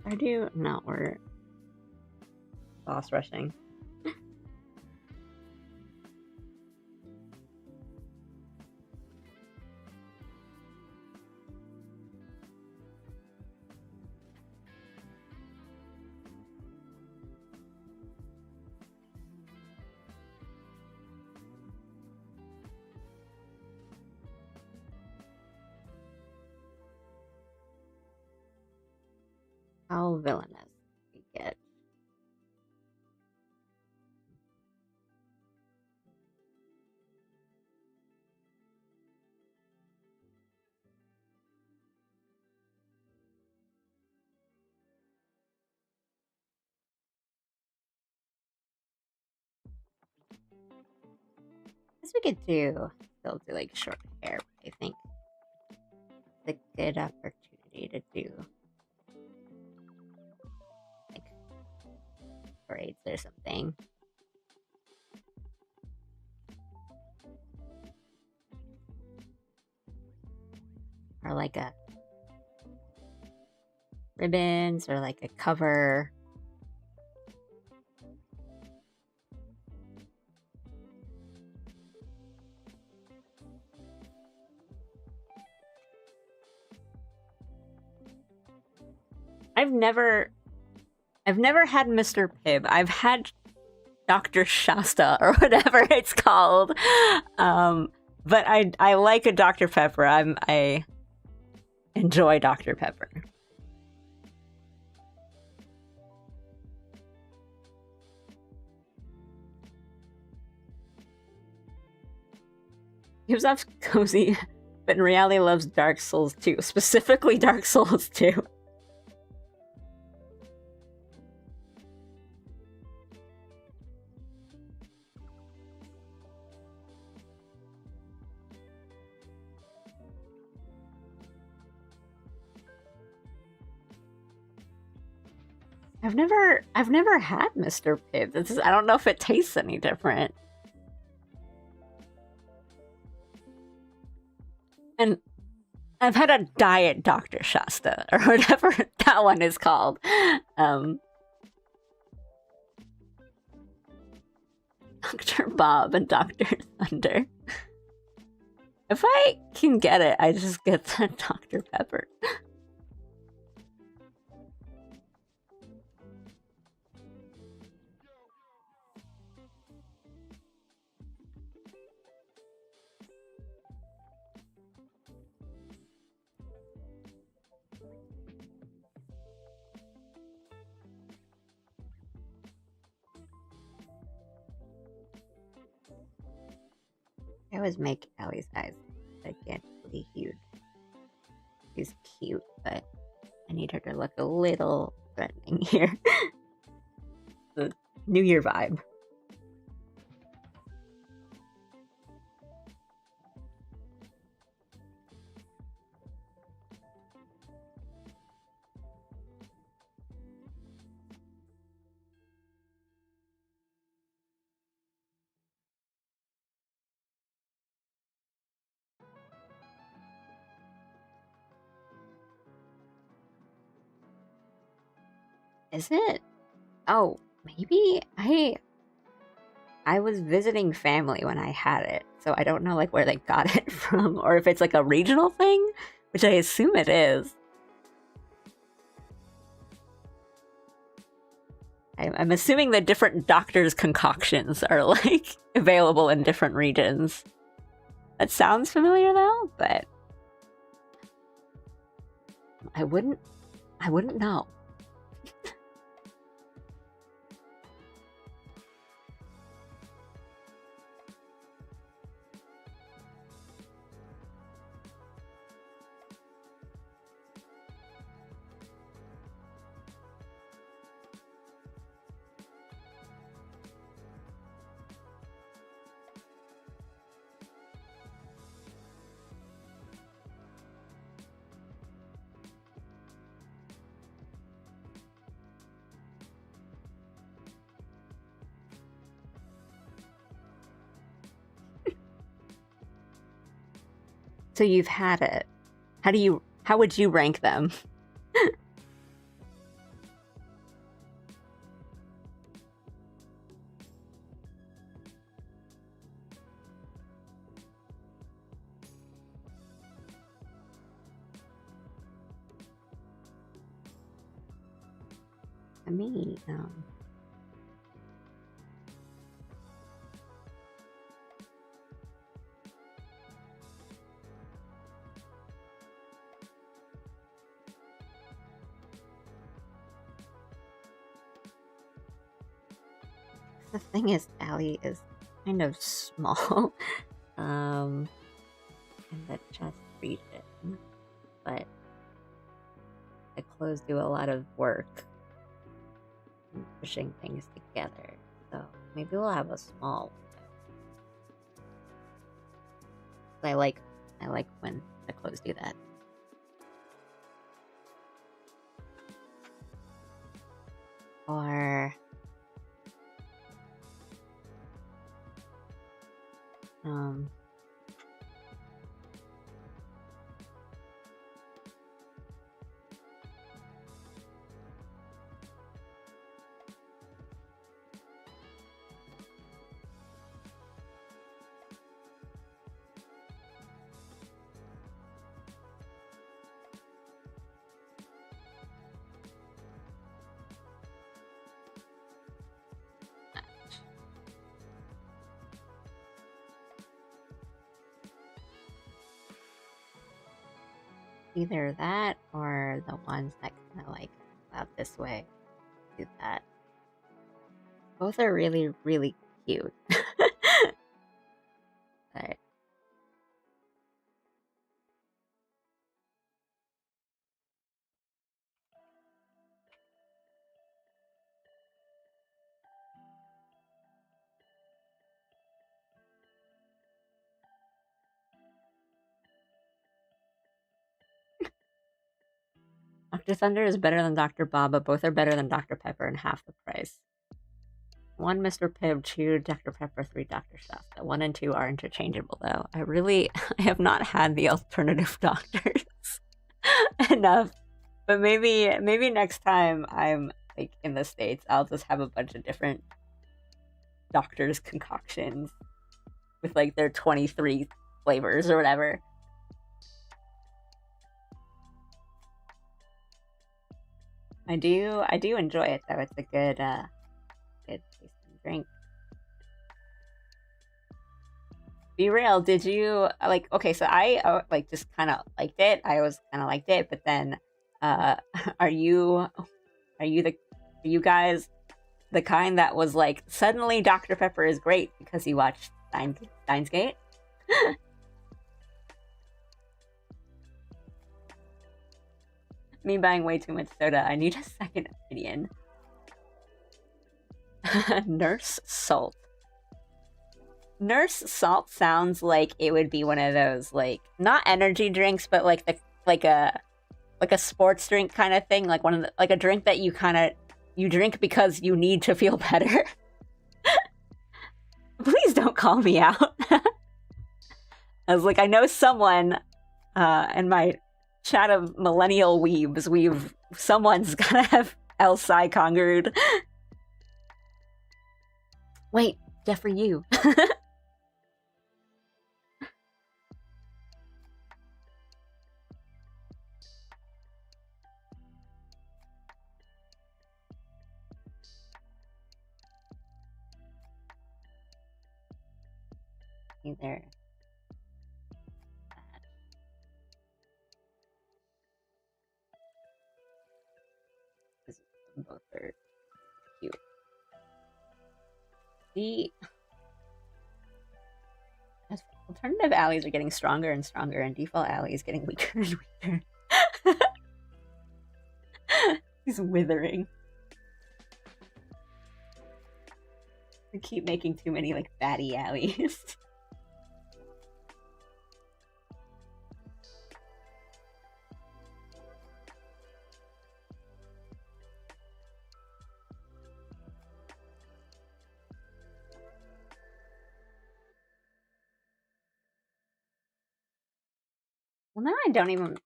I do not we're boss rushing. How villainous we get. I guess we could still do like short hair, but I think it's a good opportunity to do like braids or something. Or like a ribbons or like a cover. I've never had Mr. Pibb. I've had Dr. Shasta or whatever it's called. But I like a Dr. Pepper. I enjoy Dr. Pepper. Gives off cozy, but in reality loves Dark Souls 2. Specifically Dark Souls 2. I've never had Mr. Pibb. I don't know if it tastes any different. And I've had a diet Dr. Shasta or whatever that one is called. Dr. Bob and Dr. Thunder. If I can get it, I just get the Dr. Pepper. I always make Allie's eyes gigantically huge. She's cute, but I need her to look a little threatening here. The New Year vibe. Is it? Oh, maybe I was visiting family when I had it, so I don't know like where they got it from, or if it's like a regional thing, which I assume it is. I'm assuming that different doctors' concoctions are like available in different regions. That sounds familiar though, but I wouldn't know. So you've had it. How would you rank them? I mean, the thing is, Allie is kind of small, in the chest region, but the clothes do a lot of work in pushing things together. So maybe we'll have a small one. I like when the clothes do that. Or either that or the ones that kind of like out this way do that. Both are really, really cute. But Dr. Thunder is better than Dr. Baba. Both are better than Dr. Pepper and half the price. 1 Mr. Pibb, 2 Dr. Pepper, 3 Dr. Shasta. 1 and 2 are interchangeable, though. I have not had the alternative doctors enough. But maybe next time I'm like in the States, I'll just have a bunch of different doctors' concoctions with like their 23 flavors or whatever. I do enjoy it though. It's a good tasting drink. Be real, did you like? Okay, so I like just kind of liked it. I always kind of liked it, but then, are you guys the kind that was like suddenly Dr. Pepper is great because you watched Steins Gate? Me buying way too much soda. I need a second opinion. Nurse Salt. Nurse Salt sounds like it would be one of those like not energy drinks, but like a sports drink kind of thing, like one of the, like a drink that you drink because you need to feel better. Please don't call me out. I was like, I know someone in my chat of millennial weebs, someone's gonna have Elsai conquered. Wait, Jeffrey, you. either. Both are cute. The alternative alleys are getting stronger and stronger, and default alley is getting weaker and weaker. He's withering. We keep making too many like fatty alleys. Well, now I don't even...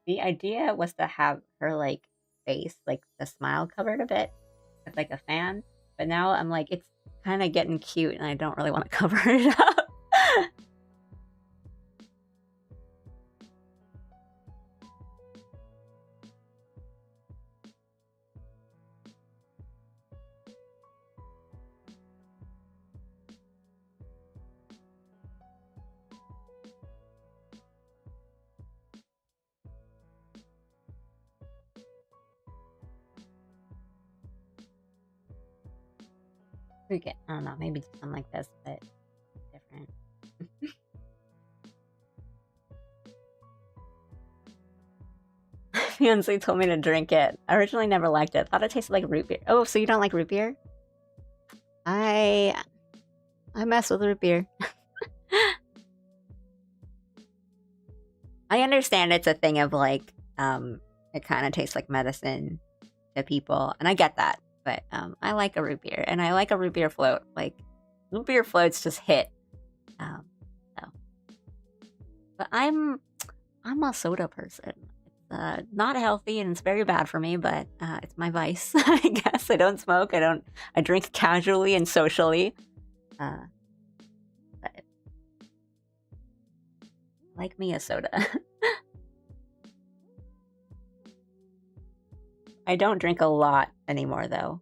The idea was to have her, like, face, like, the smile covered a bit with, like, a fan. But now I'm like, it's kind of getting cute and I don't really want to cover it up. I don't know, maybe something like this, but different. Fiancé told me to drink it. I originally never liked it. Thought it tasted like root beer. Oh, so you don't like root beer? I mess with root beer. I understand it's a thing of like, it kind of tastes like medicine to people, and I get that. But I like a root beer, and I like a root beer float. Like, root beer floats just hit. So. But I'm a soda person. It's not healthy, and it's very bad for me, but it's my vice, I guess. I don't smoke. I drink casually and socially. But like me a soda. I don't drink a lot anymore, though.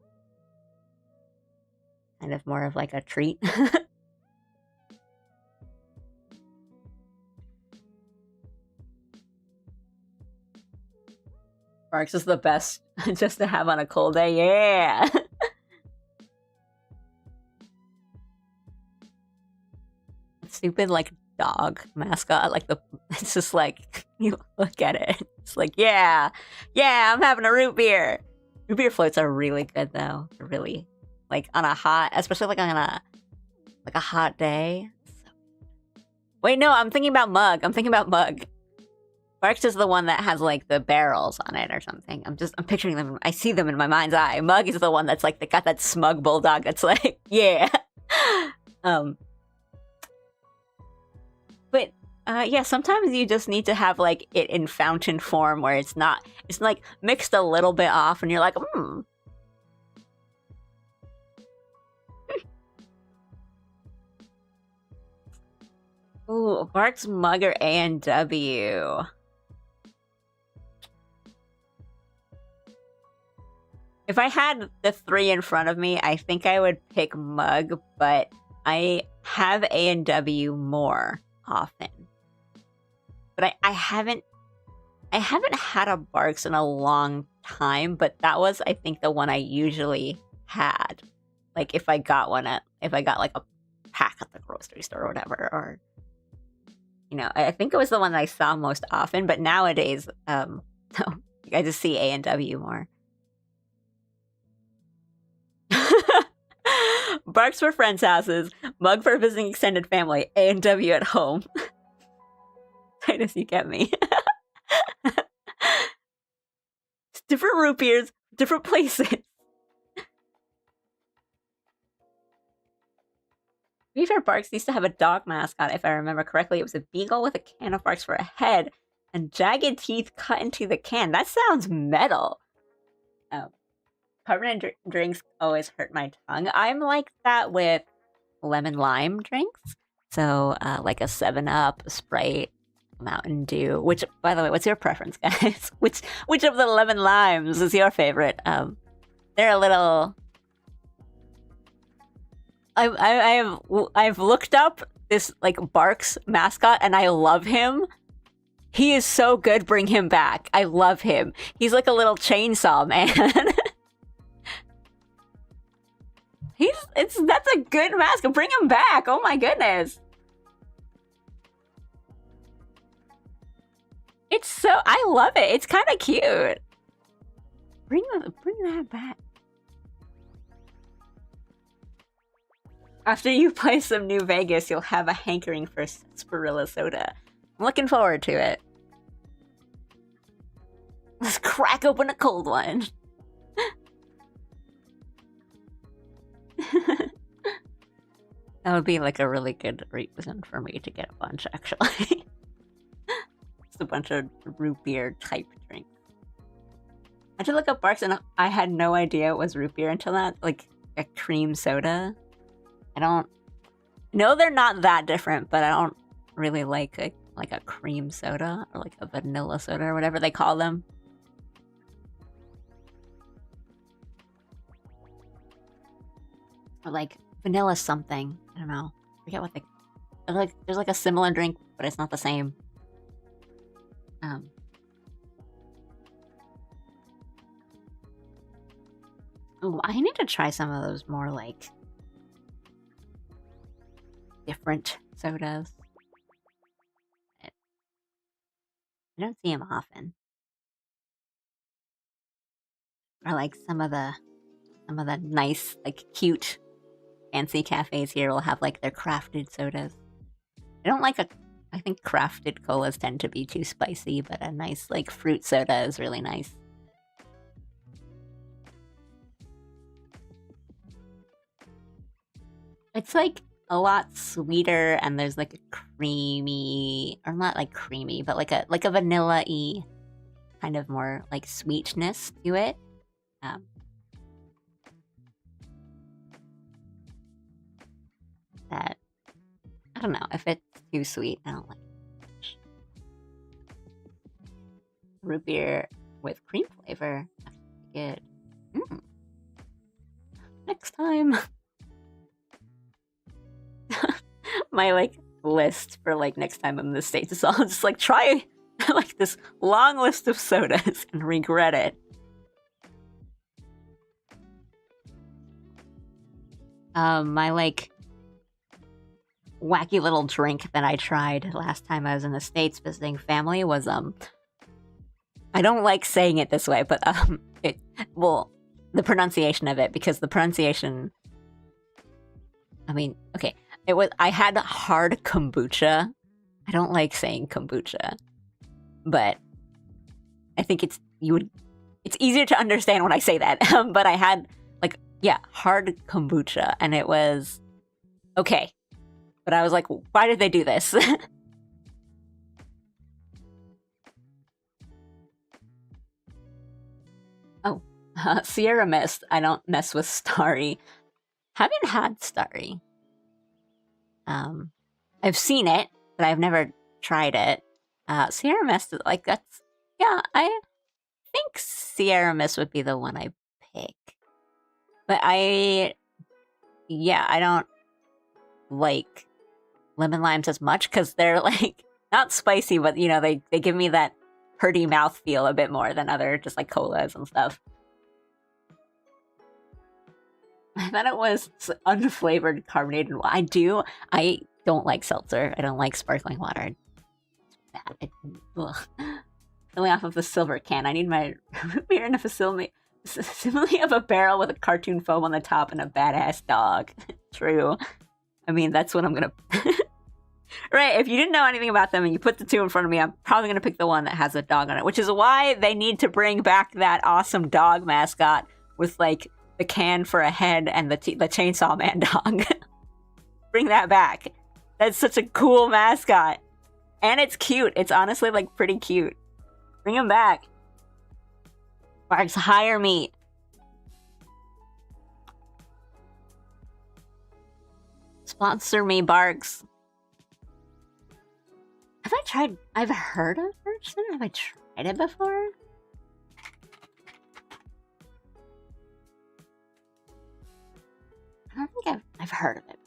Kind of more of like a treat. Sparks is the best just to have on a cold day. Yeah! Stupid, like, dog mascot. Like, it's just like, you look at it. It's like, yeah, I'm having a root beer. Root beer floats are really good, though. They're really, like, on a hot, especially like on a hot day. Wait, no, I'm thinking about Mug. Sparks is the one that has like the barrels on it or something. I'm picturing them. I see them in my mind's eye. Mug is the one that's like, they got that smug bulldog that's like, yeah. But yeah, sometimes you just need to have like it in fountain form where it's like mixed a little bit off and you're like, Ooh, Barks, Mug, or A&W. If I had the three in front of me, I think I would pick Mug, but I have A&W more often. But I haven't had a Barks in a long time, but that was, I think, the one I usually had. Like if I got like a pack at the grocery store or whatever, or you know, I think it was the one that I saw most often, but nowadays, I just see A&W more. Barks for friends' houses, Mug for visiting extended family, A&W at home. Titus, you get me. Different root beers, different places. To be fair, Barks used to have a dog mascot, if I remember correctly. It was a beagle with a can of barks for a head and jagged teeth cut into the can. That sounds metal. Carbonate drinks always hurt my tongue. I'm like that with lemon lime drinks. So like a 7-Up, a Sprite, Mountain Dew. Which, by the way, what's your preference, guys? Which of the lemon limes is your favorite? They're a little... I've looked up this like Barks mascot and I love him. He is so good. Bring him back. I love him. He's like a little chainsaw man. That's a good mascot. Bring him back. Oh my goodness. It's so, I love it. It's kind of cute. Bring that back. After you play some New Vegas, you'll have a hankering for Spirilla soda. I'm looking forward to it. Let's crack open a cold one. That would be like a really good reason for me to get a bunch, actually. Just a bunch of root beer type drinks. I had to look up Barks and I had no idea it was root beer until that. Like a cream soda. I don't know, they're not that different, but I don't really like a cream soda or like a vanilla soda or whatever they call them. Or like vanilla something. I don't know. I forget what they like. There's like a similar drink, but it's not the same. Oh, I need to try some of those more like different sodas. I don't see them often. Or like some of the nice, like cute, fancy cafes here will have like their crafted sodas. I think crafted colas tend to be too spicy, but a nice like fruit soda is really nice. It's like a lot sweeter, and there's like a creamy, or not like creamy, but like a vanilla-y kind of more like sweetness to it. That I don't know if it's too sweet. I don't like it. Root beer with cream flavor. That's good. Next time. My like list for like next time I'm in the States is all just like try like this long list of sodas and regret it. My like wacky little drink that I tried last time I was in the States visiting family was I don't like saying it this way, but the pronunciation of it, because the pronunciation, I mean, okay, I had hard kombucha. I don't like saying kombucha, but I think it's easier to understand when I say that. But I had hard kombucha, and it was okay. But I was like, why did they do this? Oh, Sierra Mist. I don't mess with Starry. Haven't had Starry. I've seen it, but I've never tried it. Sierra Mist is like, that's, yeah, I think Sierra Mist would be the one I pick. But I don't like lemon limes as much because they're like not spicy, but you know, they give me that hearty mouth feel a bit more than other just like colas and stuff. I thought it was unflavored carbonated water. I don't like seltzer. I don't like sparkling water. It's bad. Filling off of the silver can. I need my root beer in a facility of a barrel with a cartoon foam on the top and a badass dog. True. I mean, that's what I'm gonna... Right, if you didn't know anything about them and you put the two in front of me, I'm probably gonna pick the one that has a dog on it, which is why they need to bring back that awesome dog mascot with, like, the can for a head and the Chainsaw Man dog. Bring that back. That's such a cool mascot. And it's cute. It's honestly, like, pretty cute. Bring him back. Barks, hire me. Sponsor me, Barks. I've heard of Virgin? Have I tried it before? I don't think I've heard of it.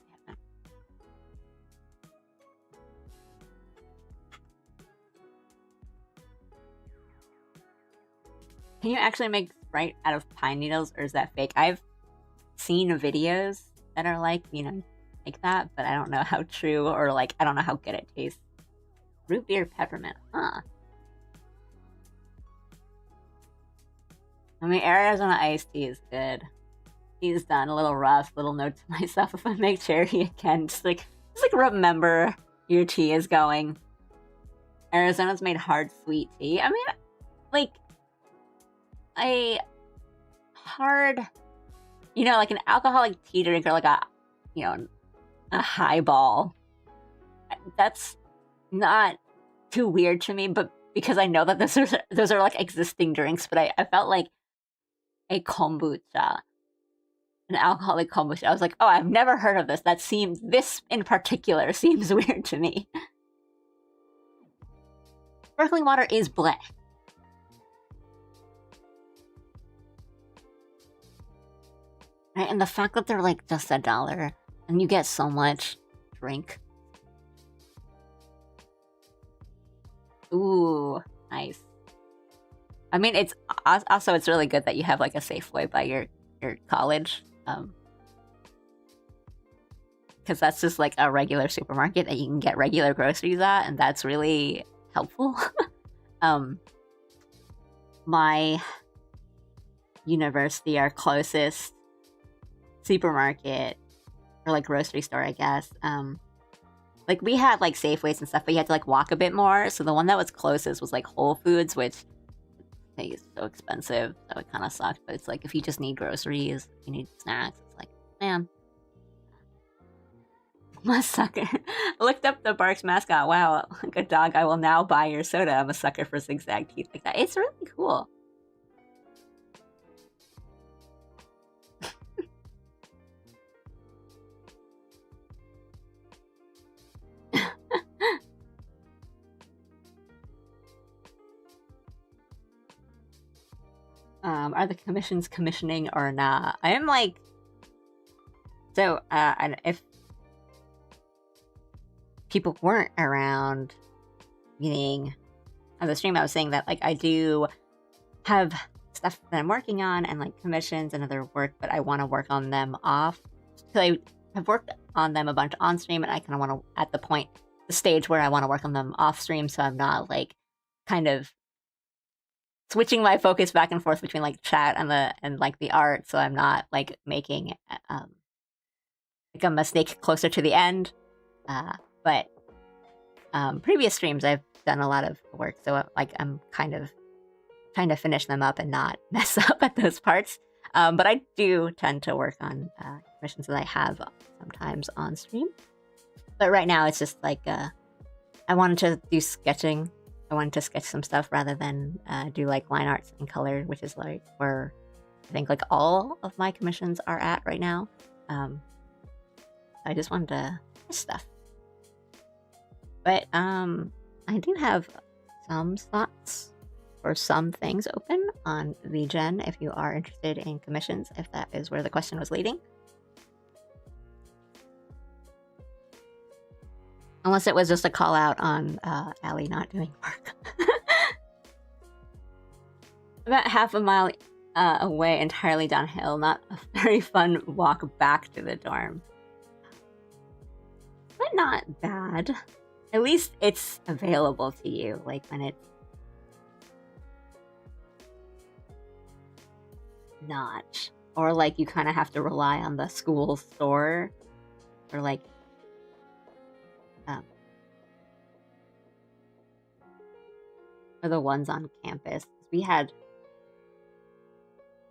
Can you actually make Sprite out of pine needles, or is that fake? I've seen videos that are like, you know, like that, but I don't know how true, or like, I don't know how good it tastes. Root beer peppermint, huh? I mean, Arizona iced tea is good. Tea's done, a little rough, little note to myself if I make cherry again. Just like remember your tea is going. Arizona's made hard sweet tea. I mean, like, a hard, you know, like an alcoholic tea drink, or like a, you know, a highball. That's not too weird to me, but because I know that those are like existing drinks, but I felt like a kombucha, an alcoholic kombucha. I was like, oh, I've never heard of this. This in particular seems weird to me. Sparkling water is black. Right, and the fact that they're like just $1 and you get so much drink. Ooh, nice. I mean, it's really good that you have like a Safeway by your college, because that's just like a regular supermarket that you can get regular groceries at, and that's really helpful. My university, our closest supermarket, or like grocery store, I guess, like we had like Safeways and stuff, but you had to like walk a bit more. So the one that was closest was like Whole Foods, which I think is so expensive, so it kind of sucked. But it's like, if you just need groceries, you need snacks, it's like, man, I'm a sucker. Looked up the Barks mascot. Wow, like a dog. I will now buy your soda. I'm a sucker for zigzag teeth like that. It's really cool. Are the commissions commissioning or not? I am like, so if people weren't around, meaning on the stream, I was saying that like I do have stuff that I'm working on and like commissions and other work, but I want to work on them off. So I have worked on them a bunch on stream, and I kind of want to at the stage where I want to work on them off stream, so I'm not like kind of switching my focus back and forth between like chat and like the art, so I'm not like making like a mistake closer to the end. But previous streams I've done a lot of work, so like I'm kind of trying to finish them up and not mess up at those parts. But I do tend to work on commissions that I have sometimes on stream. But right now it's just like I wanted to do sketching. I wanted to sketch some stuff rather than do like line arts and color, which is like where I think like all of my commissions are at right now. I just wanted to sketch stuff. But I do have some slots for some things open on VGen if you are interested in commissions, if that is where the question was leading. Unless it was just a call out on Allie not doing work. About half a mile away, entirely downhill. Not a very fun walk back to the dorm. But not bad. At least it's available to you, like when it's not. Or like you kind of have to rely on the school store, or like or the ones on campus. We had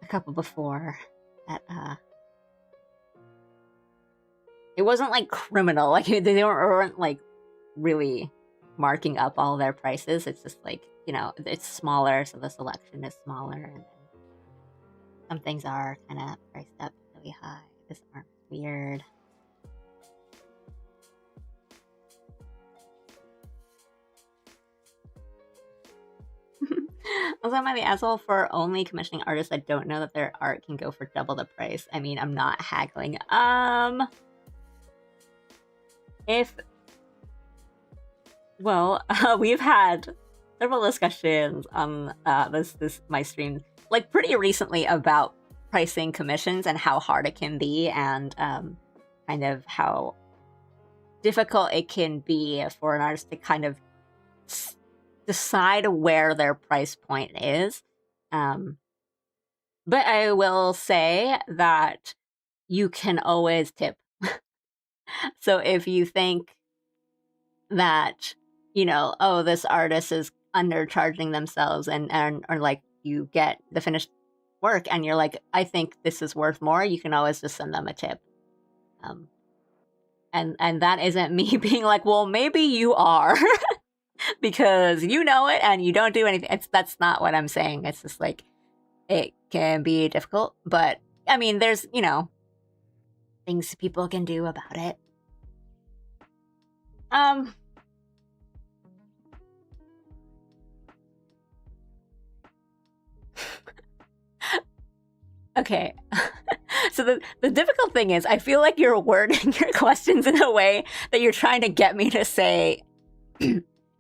a couple before that it wasn't like criminal, like they weren't like really marking up all their prices. It's just like, you know, it's smaller, so the selection is smaller, and some things are kind of priced up really high. This arm's weird. Also, am I the asshole for only commissioning artists that don't know that their art can go for double the price? I mean, I'm not haggling. Well, we've had several discussions on this my stream, like pretty recently, about pricing commissions and how hard it can be, and kind of how difficult it can be for an artist to kind of decide where their price point is. But I will say that you can always tip. So if you think that, oh, this artist is undercharging themselves, and or like you get the finished work and you're like, I think this is worth more, you can always just send them a tip. And that isn't me being like, well, maybe you are because you know it and you don't do anything. That's not what I'm saying. It's just like, it can be difficult, but I mean, there's, things people can do about it. Okay. So the difficult thing is, I feel like you're wording your questions in a way that you're trying to get me to say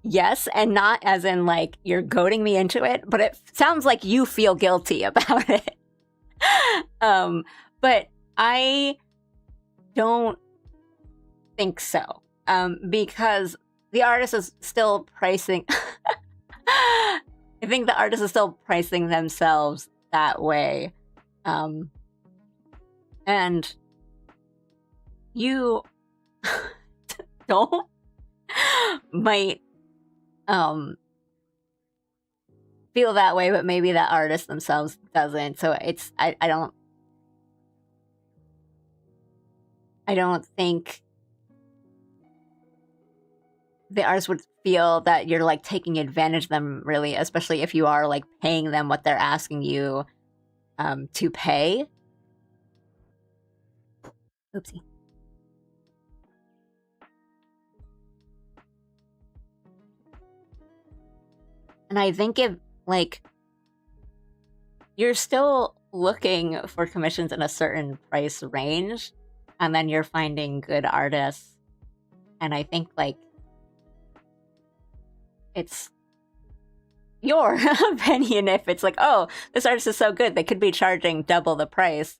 yes, and not as in like you're goading me into it, but it sounds like you feel guilty about it. But I don't think so, because the artist is still pricing. I think the artist is still pricing themselves that way. And you might feel that way, but maybe that artist themselves doesn't. So it's I don't think the artist would feel that you're like taking advantage of them, really, especially if you are like paying them what they're asking you to pay. Oopsie. And I think if, like, you're still looking for commissions in a certain price range, and then you're finding good artists, and I think, like, it's your opinion if it's like, oh, this artist is so good, they could be charging double the price.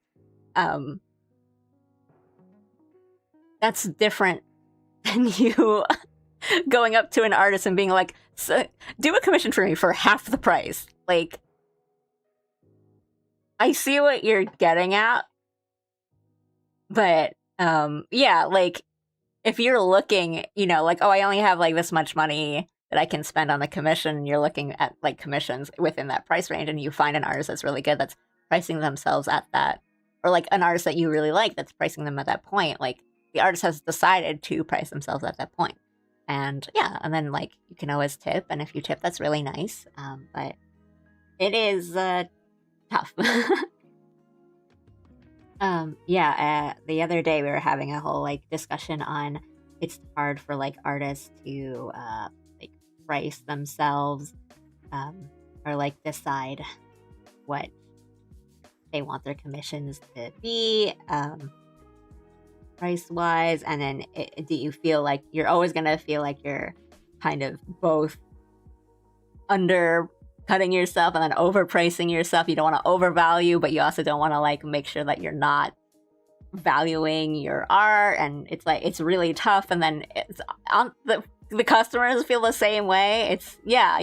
That's different than you going up to an artist and being like, do a commission for me for half the price. Like, I see what you're getting at, but yeah, like, if you're looking, like, oh, I only have like this much money that I can spend on the commission, and you're looking at like commissions within that price range, and you find an artist that's really good that's pricing themselves at that, or like an artist that you really like that's pricing them at that point, like, the artist has decided to price themselves at that point. And yeah, and then like you can always tip, and if you tip, that's really nice. But it is tough. Yeah, the other day we were having a whole like discussion on it's hard for like artists to like price themselves, or like decide what they want their commissions to be, price wise, and then do you feel like you're always gonna feel like you're kind of both undercutting yourself and then overpricing yourself? You don't want to overvalue, but you also don't want to like make sure that you're not valuing your art, and it's like it's really tough. And then it's on the customers feel the same way. It's yeah.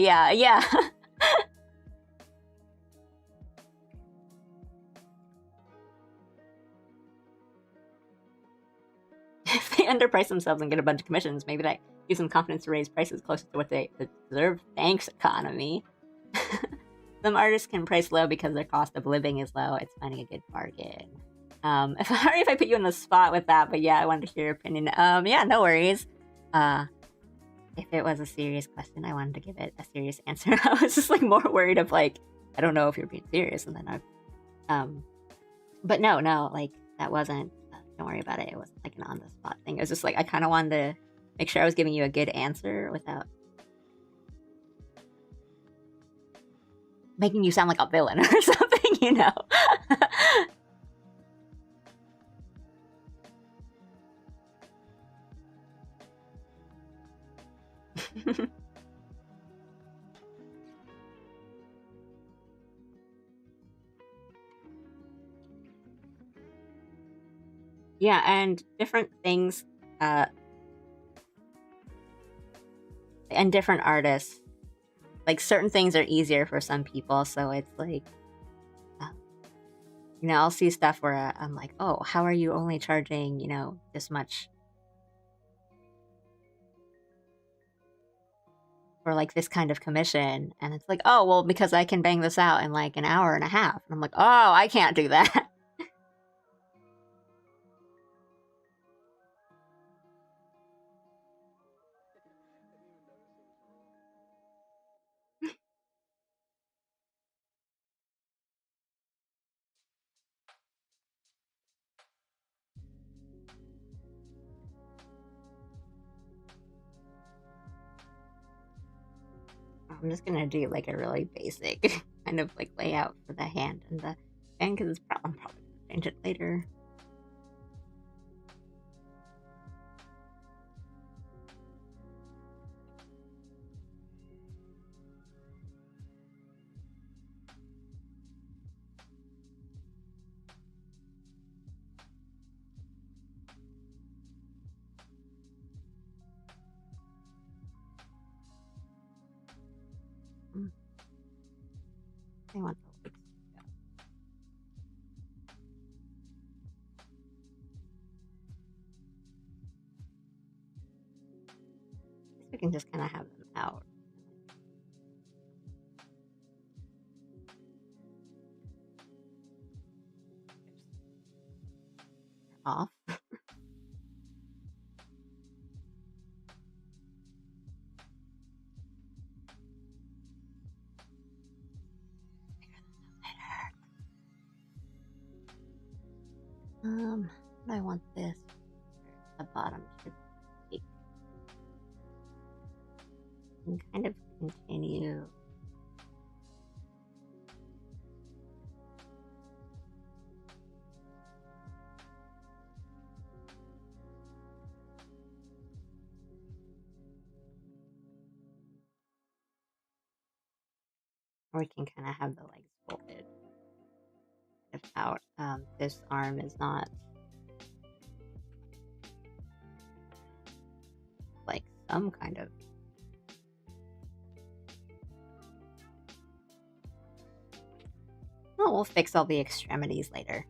If they underprice themselves and get a bunch of commissions, maybe that gives them confidence to raise prices closer to what they deserve. Thanks, economy. Some artists can price low because their cost of living is low. It's finding a good bargain. Sorry if I put you on the spot with that, but yeah, I wanted to hear your opinion. Yeah, no worries. If it was a serious question, I wanted to give it a serious answer. I was just like more worried of like, I don't know if you're being serious, and then but no, like that wasn't. Don't worry about it. It wasn't like an on the spot thing. It was just like I kind of wanted to make sure I was giving you a good answer without making you sound like a villain or something, Yeah, and different things, uh, and different artists. Like certain things are easier for some people, so it's like, uh, I'll see stuff where I'm like, oh, how are you only charging, this much for like this kind of commission? And it's like, oh, well, because I can bang this out in like an hour and a half. And I'm like, oh, I can't do that. I'm just gonna do like a really basic kind of like layout for the hand and the thing because I'm probably gonna change it later. I want the legs. We can just kind of have them out. Off. I want this. The bottom should be. And kind of continue. Or we can kind of have the legs folded out. This arm is not like some kind of. Oh, we'll fix all the extremities later.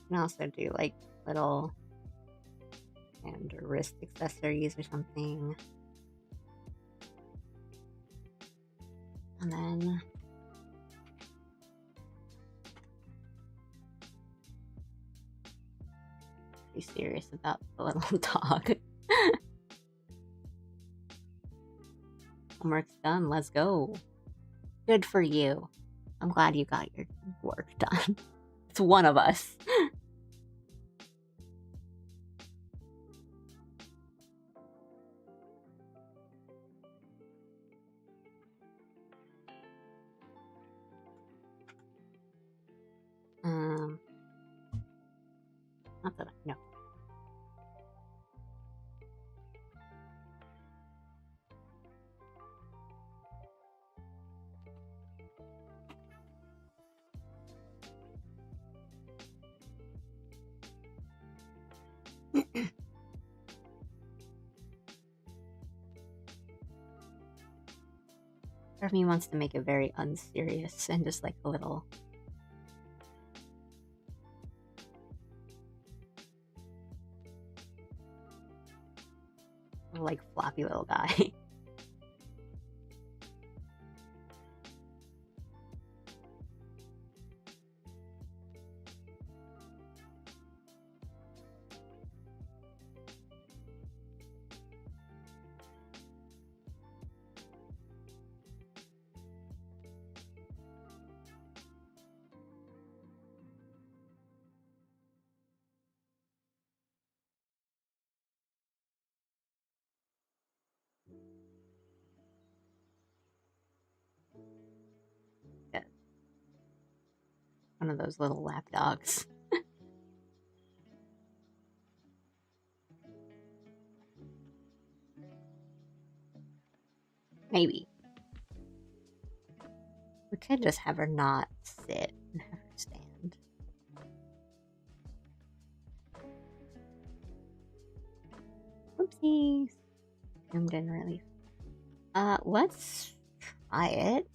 You can also do like little hand or wrist accessories or something. And then be serious about the little dog. Homework's done. Let's go. Good for you. I'm glad you got your work done. It's one of us. Not that I know. Part of me wants to make it very unserious and just like a little like floppy little guy. one of those little lap dogs. Maybe. We could just have her not sit and have her stand. Oopsies. Zoomed in really. Let's try it.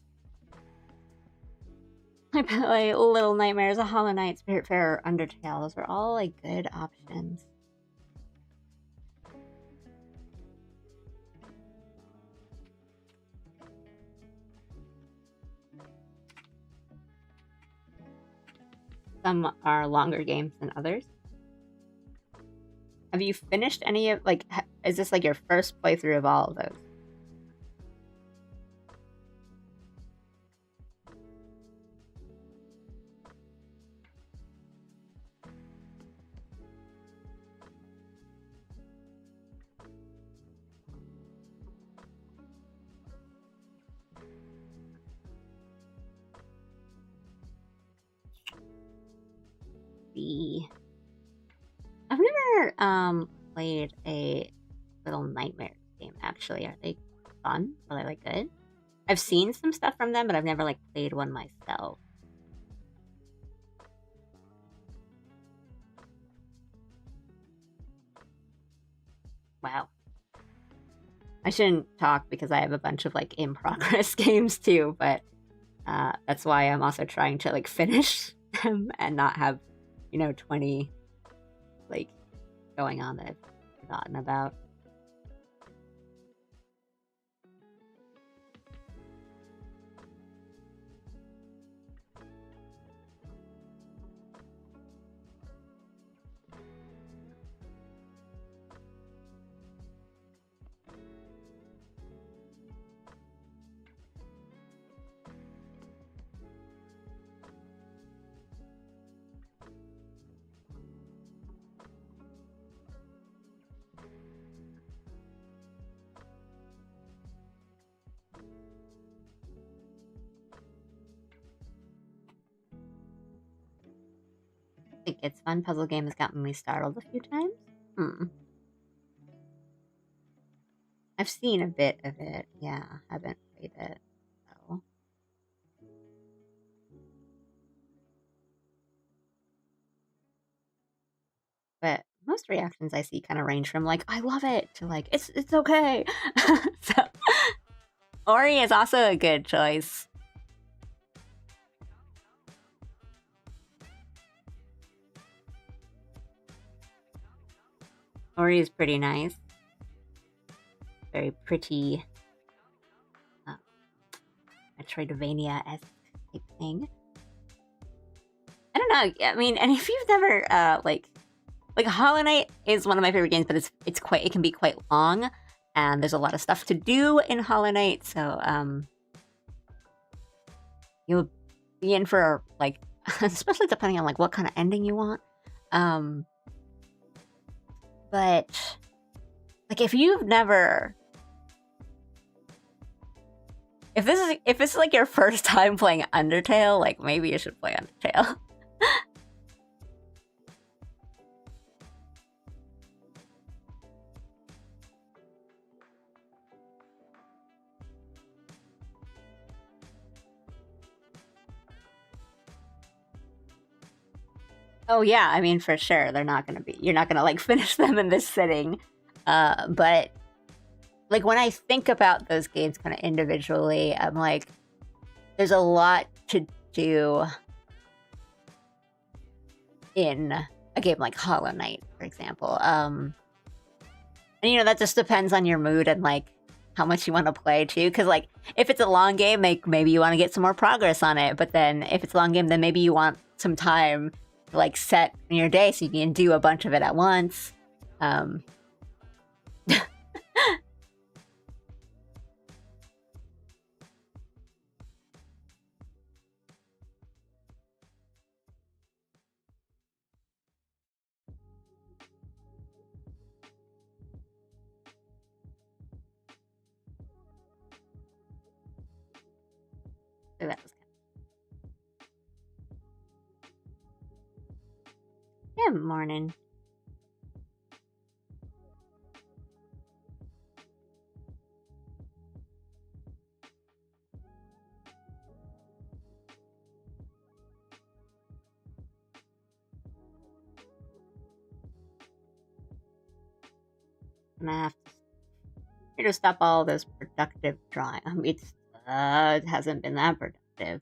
I play Little Nightmares, A Hollow Knight, Spiritfarer, Undertale. Those are all like good options. Some are longer games than others. Have you finished any of, like, is this like your first playthrough of all of those? I've never played a Little Nightmares game actually. Are they fun? Are they like good? I've seen some stuff from them, but I've never like played one myself. Wow. I shouldn't talk because I have a bunch of like in progress games too, but that's why I'm also trying to like finish them and not have, 20 like going on that I've forgotten about. I think it's fun. Puzzle game has gotten me startled a few times. I've seen a bit of it. Yeah, haven't played it though. But most reactions I see kind of range from like, I love it to like, it's okay. So Ori is also a good choice. Ori is pretty nice. Very pretty Metroidvania-esque type thing. I don't know. I mean, and if you've never like Hollow Knight is one of my favorite games, but it can be quite long, and there's a lot of stuff to do in Hollow Knight, so you'll be in for like especially depending on like what kind of ending you want. But like if you've never if this is like your first time playing Undertale, like maybe you should play Undertale. Oh yeah, I mean for sure you're not gonna like finish them in this sitting. But like when I think about those games kind of individually, I'm like, there's a lot to do in a game like Hollow Knight, for example. And that just depends on your mood and like how much you want to play too. Because like if it's a long game, like maybe you want to get some more progress on it. But then if it's a long game, then maybe you want some time to like set in your day so you can do a bunch of it at once. So that was Good morning. I'm gonna have to stop all this productive drawing. It hasn't been that productive.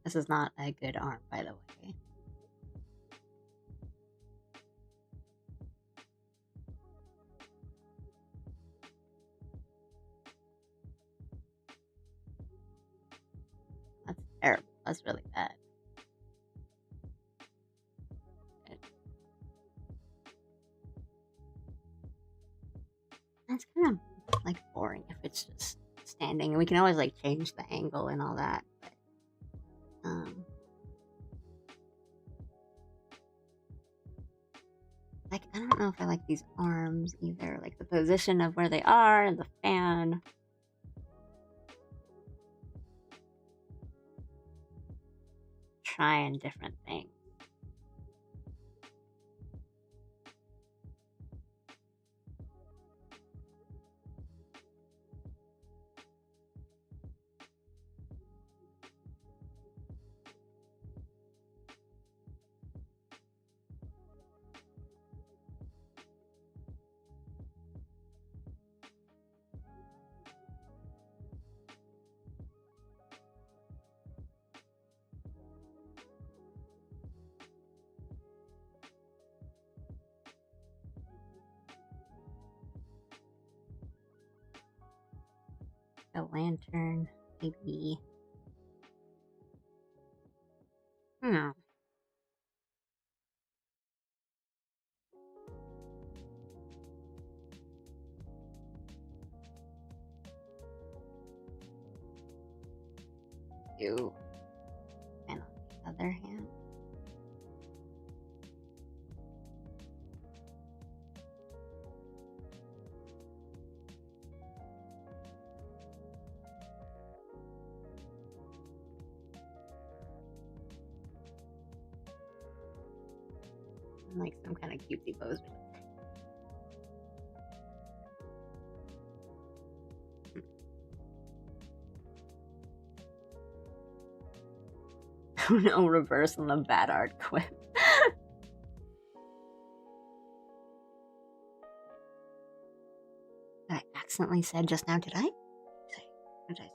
This is not a good arm, by the way. That's terrible. That's really bad. That's kind of like boring if it's just standing, and we can always like change the angle and all that. But, like I don't know if I like these arms either. Like the position of where they are and the fan. Trying different things. A lantern, maybe. Hmm. You. And on the other hand. Like some kind of cutesy pose. No reverse on the bad art quip. I accidentally said just now, did I? What did I say?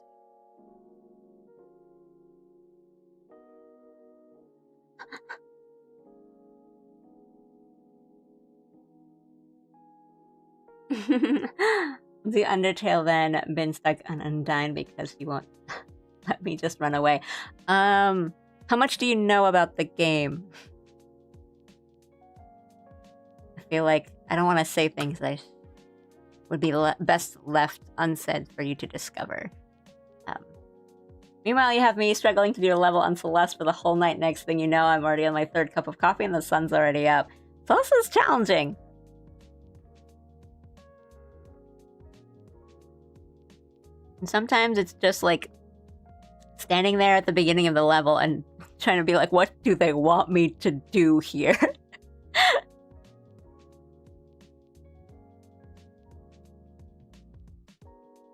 The Undertale then been stuck on Undyne because he won't let me just run away. How much do you know about the game? I feel like I don't want to say things that would be best left unsaid for you to discover. Meanwhile, you have me struggling to do a level on Celeste for the whole night. Next thing you know, I'm already on my 3rd cup of coffee and the sun's already up. So this is challenging. And sometimes it's just like standing there at the beginning of the level and trying to be like, what do they want me to do here?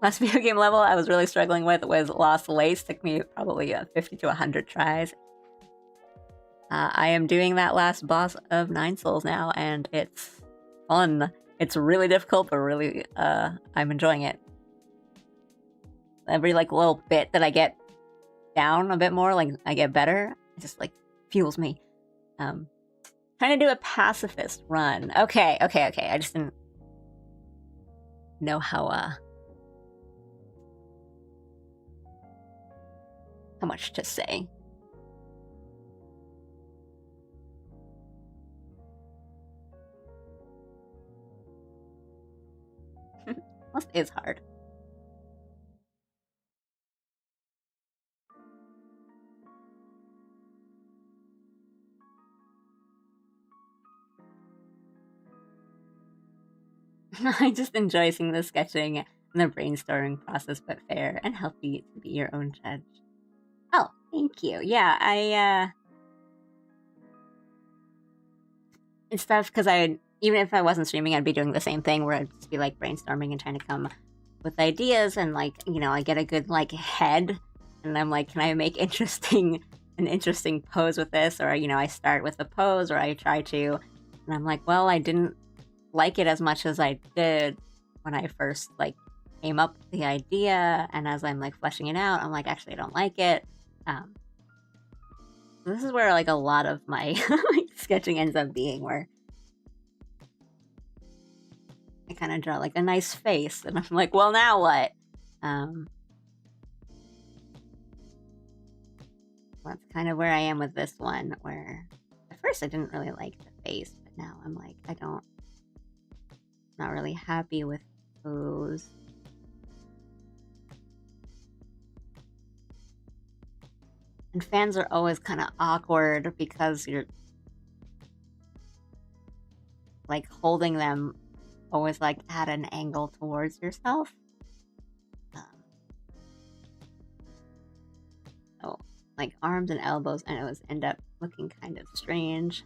Last video game level I was really struggling with was Lost Lace. Took me probably 50 to 100 tries. I am doing that last boss of 9 Souls now, and it's fun. It's really difficult, but really, I'm enjoying it. Every like little bit that I get down a bit more, like I get better, it just like fuels me. Trying to do a pacifist run. Okay. I just didn't know how much to say. This is hard. I just enjoy seeing the sketching and the brainstorming process, but fair and healthy to be your own judge. Oh, Thank you. Yeah, it's tough because even if I wasn't streaming, I'd be doing the same thing where I'd just be like brainstorming and trying to come with ideas, and like, I get a good like head, and I'm like, can I make an interesting pose with this? Or I start with a pose, or I try to, and I'm like, well, I didn't like it as much as I did when I first like came up with the idea, and as I'm like fleshing it out, I'm like, actually, I don't like it. Um, this is where like a lot of my like, sketching ends up being, where I kind of draw like a nice face, and I'm like, well, now what? Um, that's kind of where I am with this one, where at first I didn't really like the face, but now I'm like, not really happy with those. And fans are always kind of awkward because you're like holding them always like at an angle towards yourself. Um, so like arms and elbows, I know, end up looking kind of strange.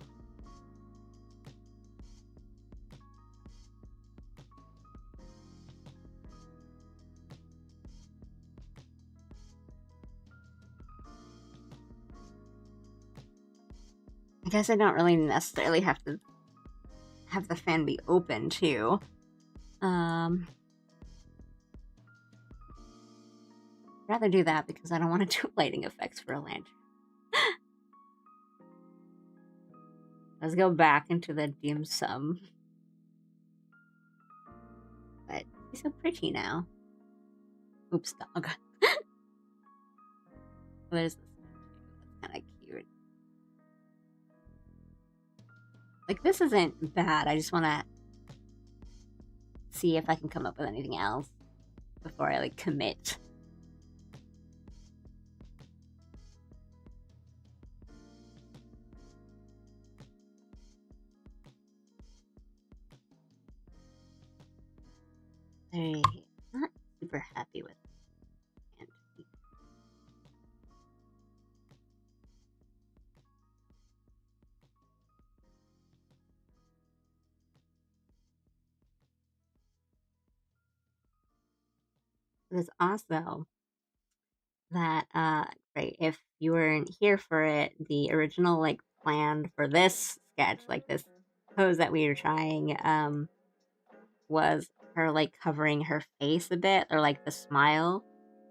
I guess I don't really necessarily have to have the fan be open too. Rather do that because I don't want to do lighting effects for a lantern. Let's go back into the dim sum. But he's so pretty now. Oops, dog. There's this one too. That's kind of cute. Like, this isn't bad. I just want to see if I can come up with anything else before I like commit. I'm not super happy with it. There's also that right, if you weren't here for it, the original like plan for this sketch, like this pose that we were trying, was her like covering her face a bit, or like the smile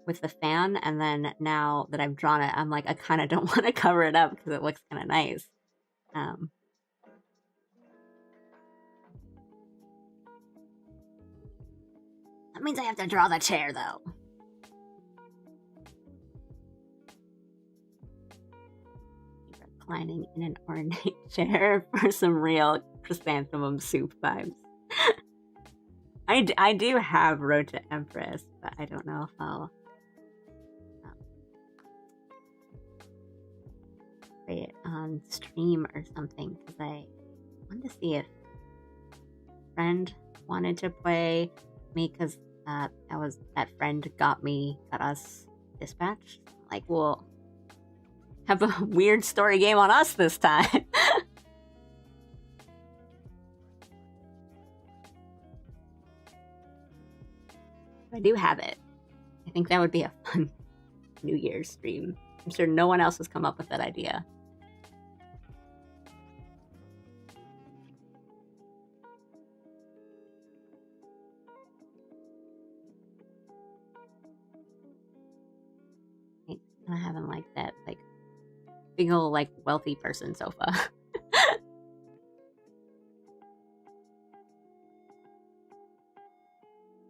with the fan, and then now that I've drawn it, I'm like, I kind of don't want to cover it up because it looks kind of nice. That means I have to draw the chair though. Reclining in an ornate chair for some real chrysanthemum soup vibes. I do have Road to Empress, but I don't know if I'll play it on stream or something, because I wanted to see if a friend wanted to play me, because that friend got us Dispatch. Like, we'll have a weird story game on us this time. I do have it. I think that would be a fun New Year's stream. I'm sure no one else has come up with that idea. I haven't like that like big old like wealthy person sofa.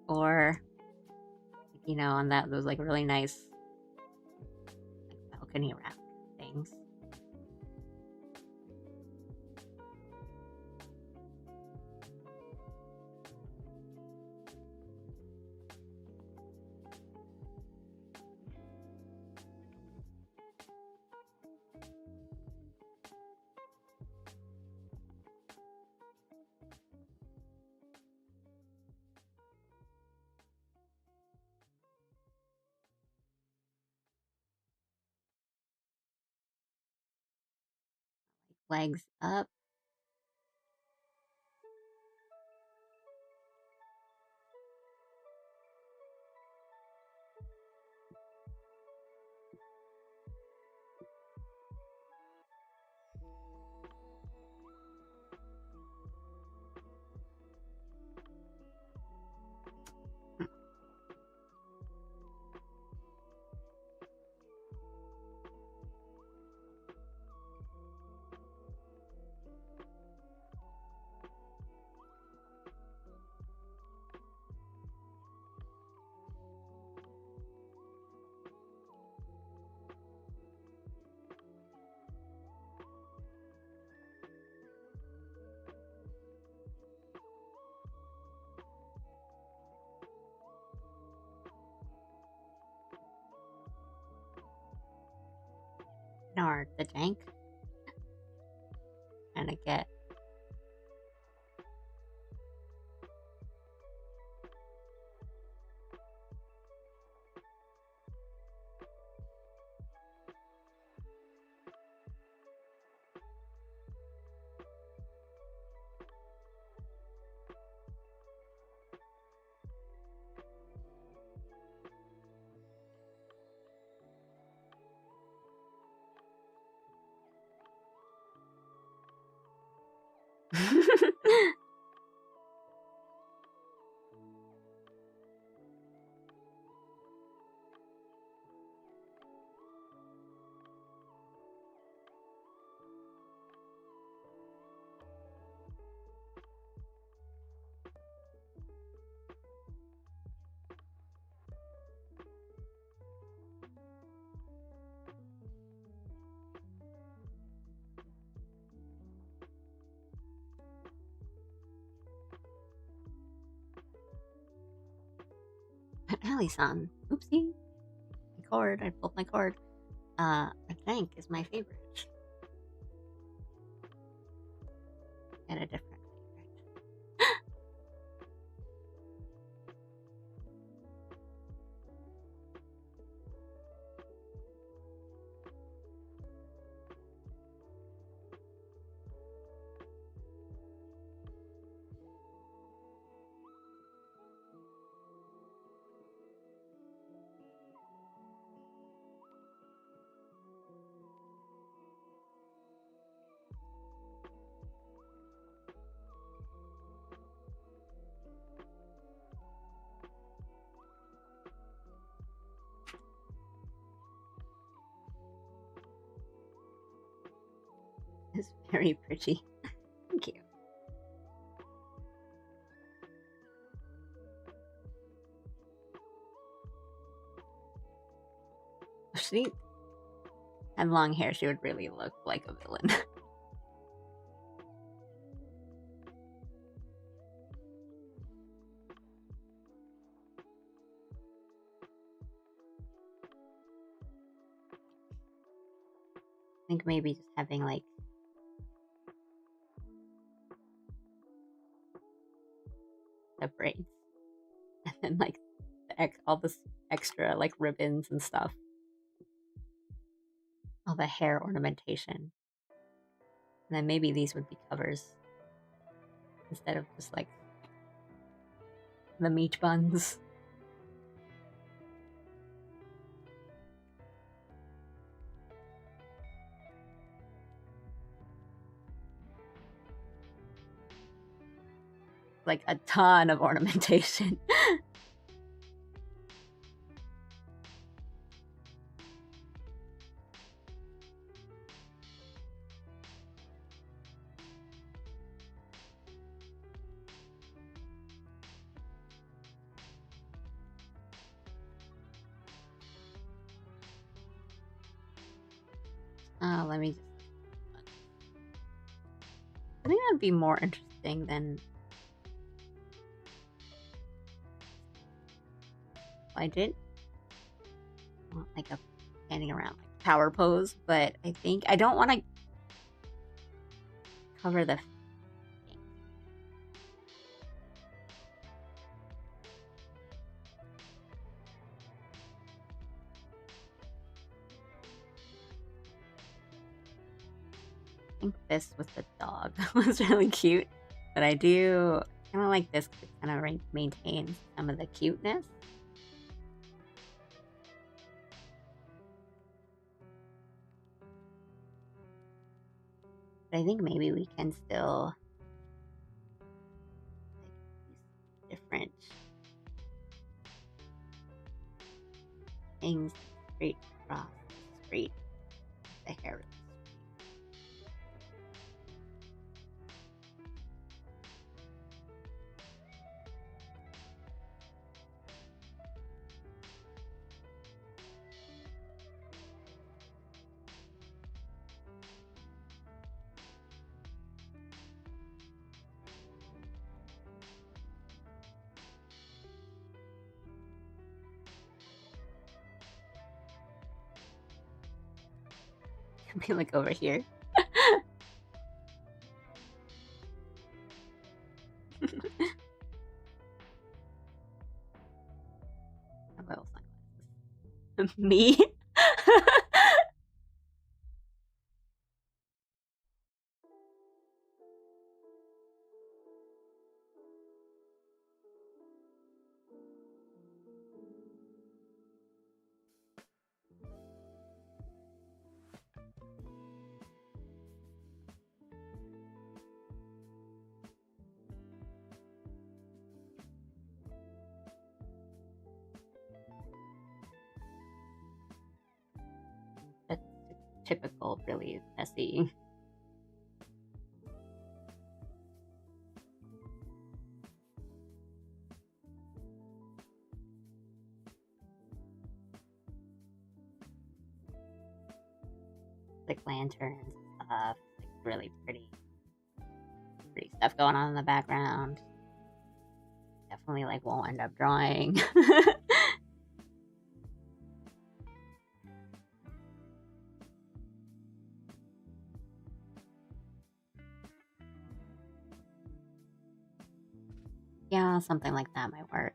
Or on those like really nice like balcony wrap things. legs up. Nard the jank. Trying to get Alison. Oopsie. My cord. I pulled my cord. The jank is my favorite. Get a different favorite. It's very pretty. Thank you. If she had long hair, she would really look like a villain. I think maybe just having like the braids and then like all this extra like ribbons and stuff, all the hair ornamentation, and then maybe these would be covers instead of just like the meat buns. Like a ton of ornamentation. Let me just. I think that would be more interesting than I did. Want like a standing around like power pose, but I think I don't want to cover the. think this with the dog was really cute, but I do kind of like this because it kind of maintains some of the cuteness. But I think maybe we can still like use different things straight across the street, the hair. Be like over here. Me? That's typical, really messy. Like lanterns and stuff, like really pretty stuff going on in the background. Definitely like won't end up drawing. Yeah, something like that might work.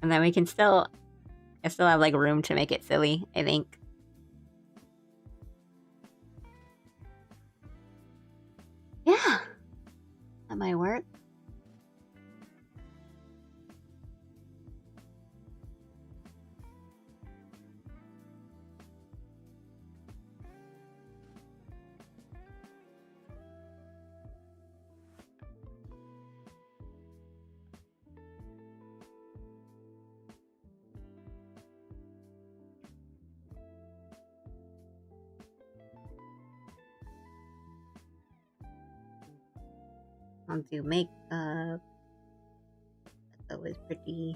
And then we can still, I still have like room to make it silly, I think. Yeah, that might work. I'll do makeup. That's always pretty.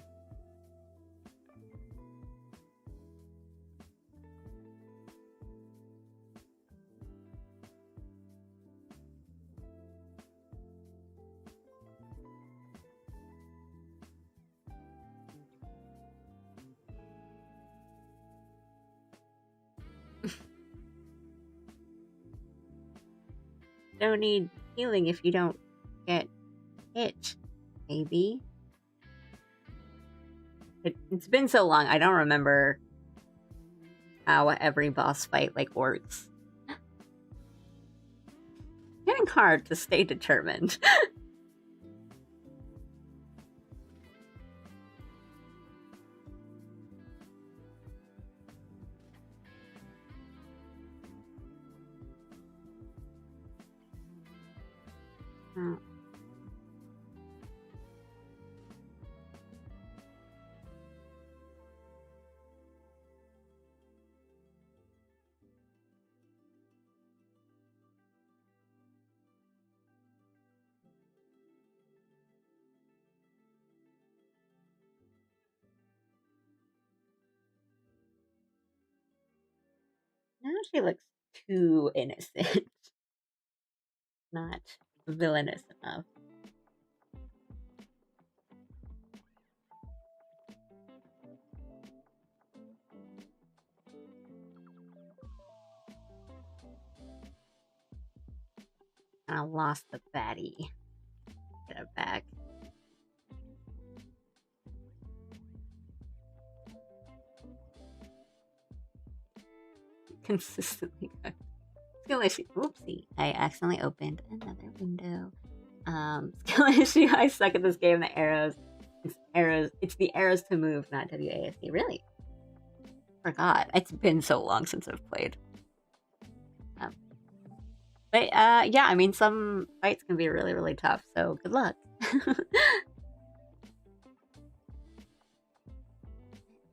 Don't need healing if you don't get hit, maybe. It's been so long, I don't remember how every boss fight like works. Getting hard to stay determined. Hmm. Now she looks too innocent. Not villainous enough. I lost the baddie. Get it back. Consistently good. skill issue. Oopsie. I accidentally opened another window. Skill issue. I suck at this game. The arrows. It's arrows. It's the arrows to move, not WASD. Really? Forgot. It's been so long since I've played. But yeah, I mean, some fights can be really, really tough. So good luck.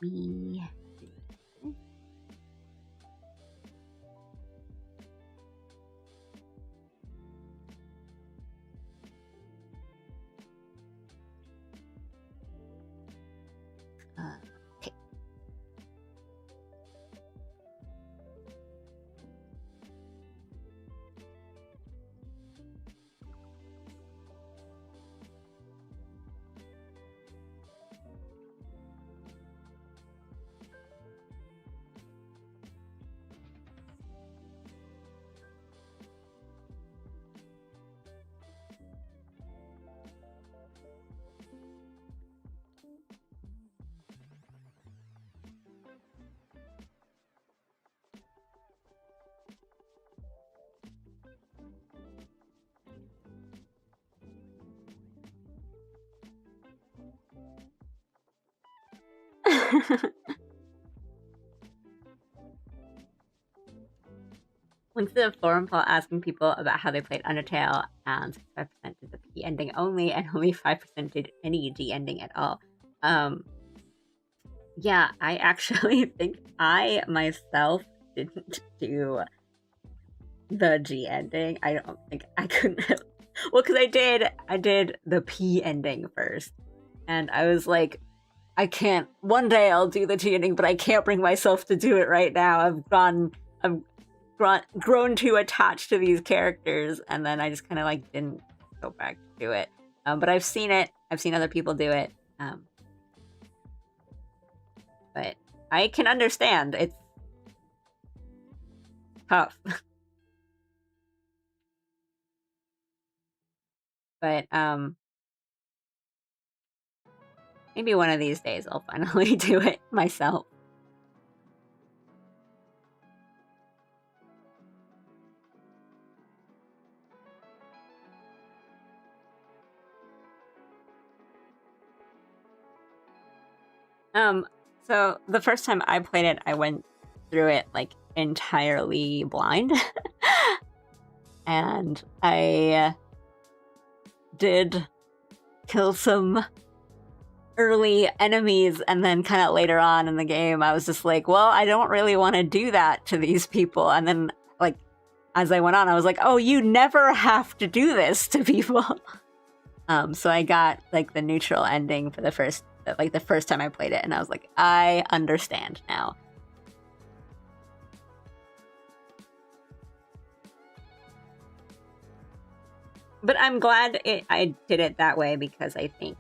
Me. Okay. Went to the forum poll asking people about how they played Undertale, and 65% did the P ending only, and only 5% did any G ending at all. Yeah, I actually think I myself didn't do the G ending. I don't think I couldn't. Well, because I did the P ending first, and I was like, I can't. One day I'll do the G ending, but I can't bring myself to do it right now. I've grown too attached to these characters, and then I just kind of like didn't go back to do it. But I've seen it. I've seen other people do it. But I can understand. It's tough. But maybe one of these days I'll finally do it myself. So the first time I played it, I went through it like entirely blind. And I did kill some early enemies, and then kind of later on in the game I was just like, well, I don't really want to do that to these people. And then like as I went on, I was like, oh, you never have to do this to people. So I got like the neutral ending for the first time I played it, and I was like, I understand now. But I'm glad I did it that way, because I think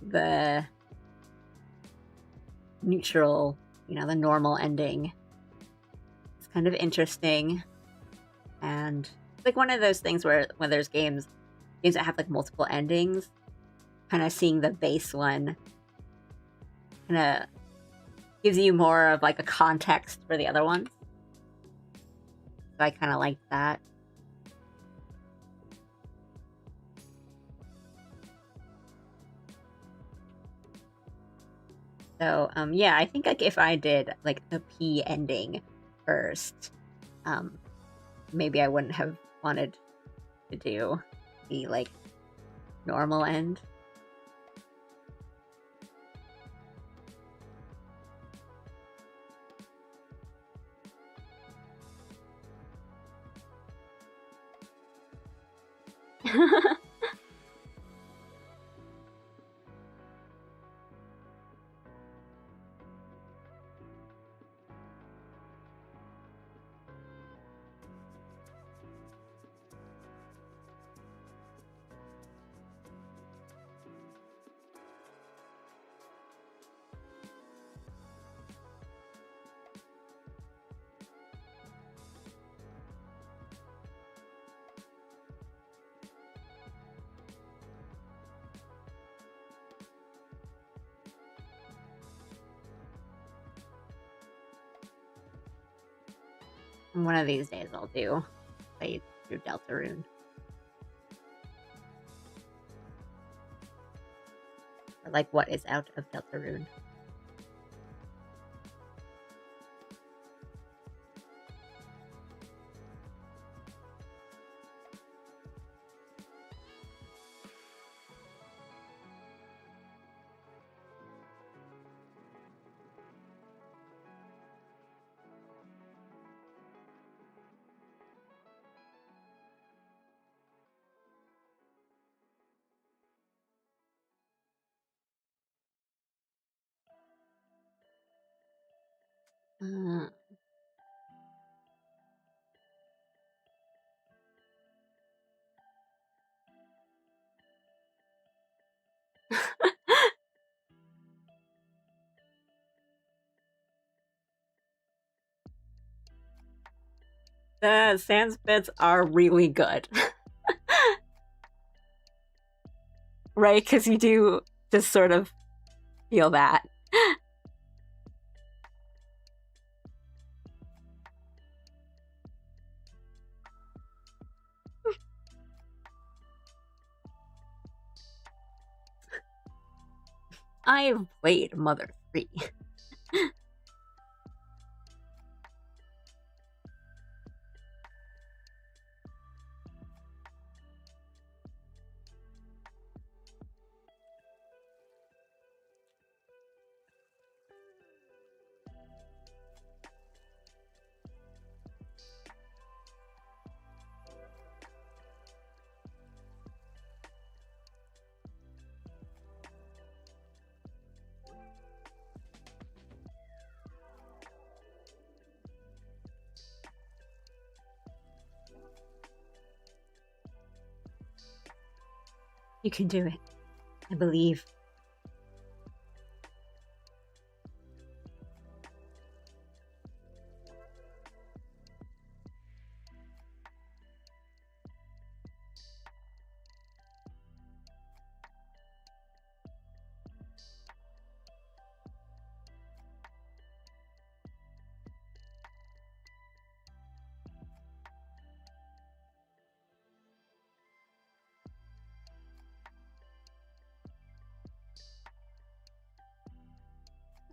the neutral, the normal ending is kind of interesting, and it's like one of those things where when there's games that have like multiple endings, kind of seeing the base one kind of gives you more of like a context for the other ones. So I kind of like that. So yeah, I think like if I did like the P ending first, maybe I wouldn't have wanted to do the like normal end. One of these days I'll do play through Deltarune. Or like what is out of Deltarune. The sans bits are really good. Right? Because you do just sort of feel that. I've played Mother 3. You can do it. I believe.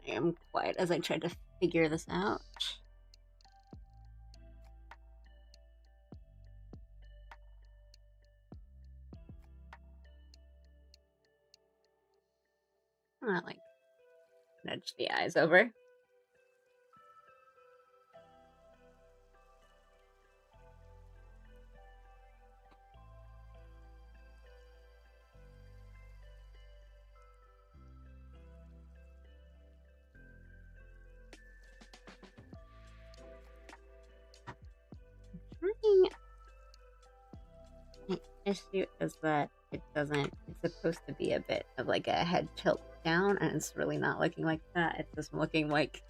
I am quiet as I try to figure this out. I like nudge the eyes over. My issue is that it doesn't, it's supposed to be a bit of like a head tilt down, and it's really not looking like that. It's just looking like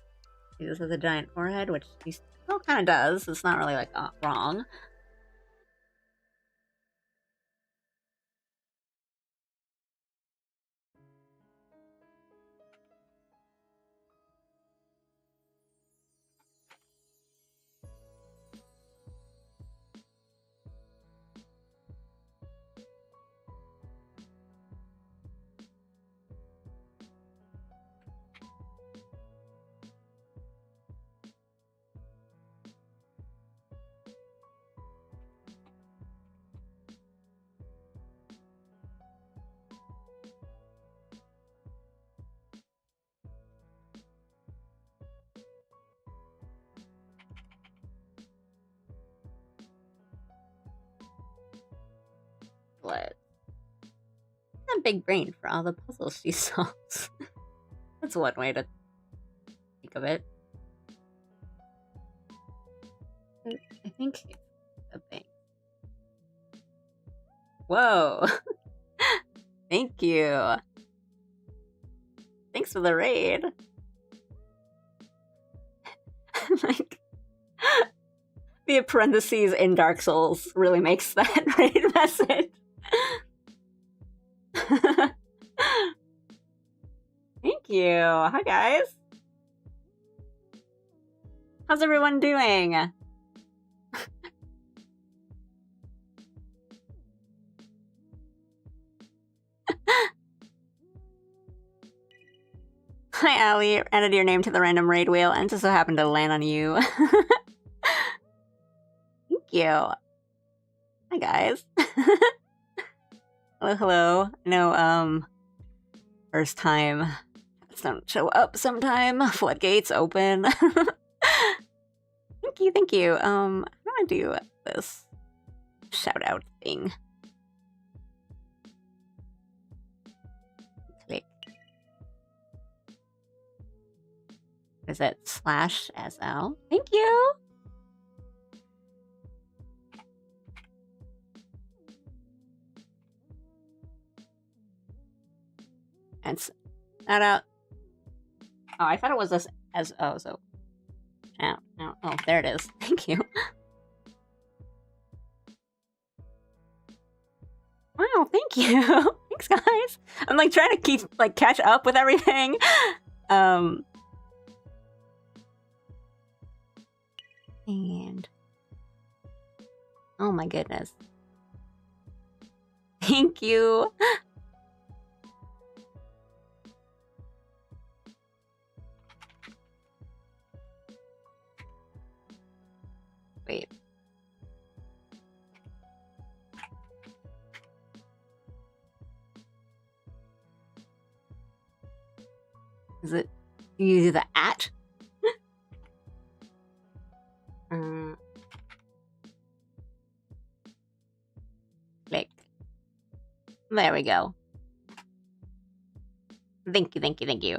he just has a giant forehead, which he still kind of does. It's not really like wrong. What? A big brain for all the puzzles she solves. That's one way to think of it. I think it's a thing. Whoa! Thank you. Thanks for the raid. Like, the parentheses in Dark Souls really makes that raid message. Thank you. Hi, guys. How's everyone doing? Hi, Allie. Added your name to the random raid wheel and just so happened to land on you. Thank you. Hi, guys. Hello, hello. No, first time. Don't show up sometime. Floodgates open. Thank you. I'm gonna do this shout out thing. Click. Is it /SL? Thank you. And shout out. Oh, I thought it was this as oh, so. Oh, there it is. Thank you. Wow, thank you. Thanks, guys. I'm like trying to keep catch up with everything. And oh my goodness. Thank you. Wait. Is it you do the at? Click. There we go. Thank you.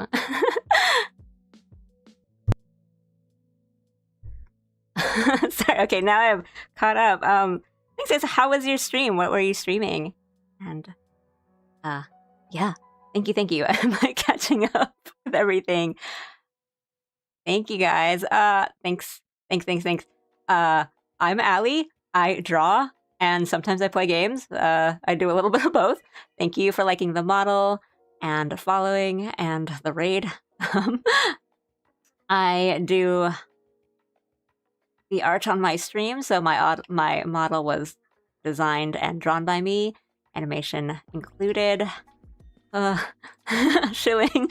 Sorry, okay, now I've caught up. Thanks, guys. How was your stream? What were you streaming? And yeah. Thank you. I'm catching up with everything. Thank you, guys. Thanks. I'm Allie. I draw and sometimes I play games. I do a little bit of both. Thank you for liking the model and following and the raid. I do the art on my stream, so my model was designed and drawn by me. Animation included. Shilling.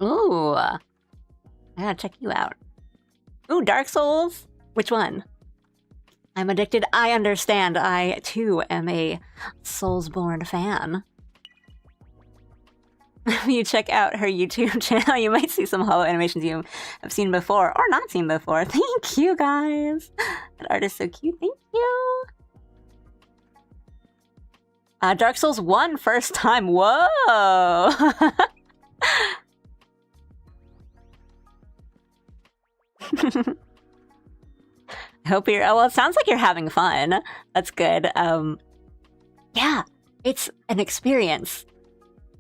Ooh. I gotta check you out. Ooh, Dark Souls? Which one? I'm addicted. I understand. I, too, am a Soulsborne fan. If you check out her YouTube channel, you might see some holo animations you have seen before or not seen before. Thank you, guys. That art is so cute. Thank you. Dark Souls 1 first time. Whoa! I hope you're... well, it sounds like you're having fun. That's good. Yeah, it's an experience.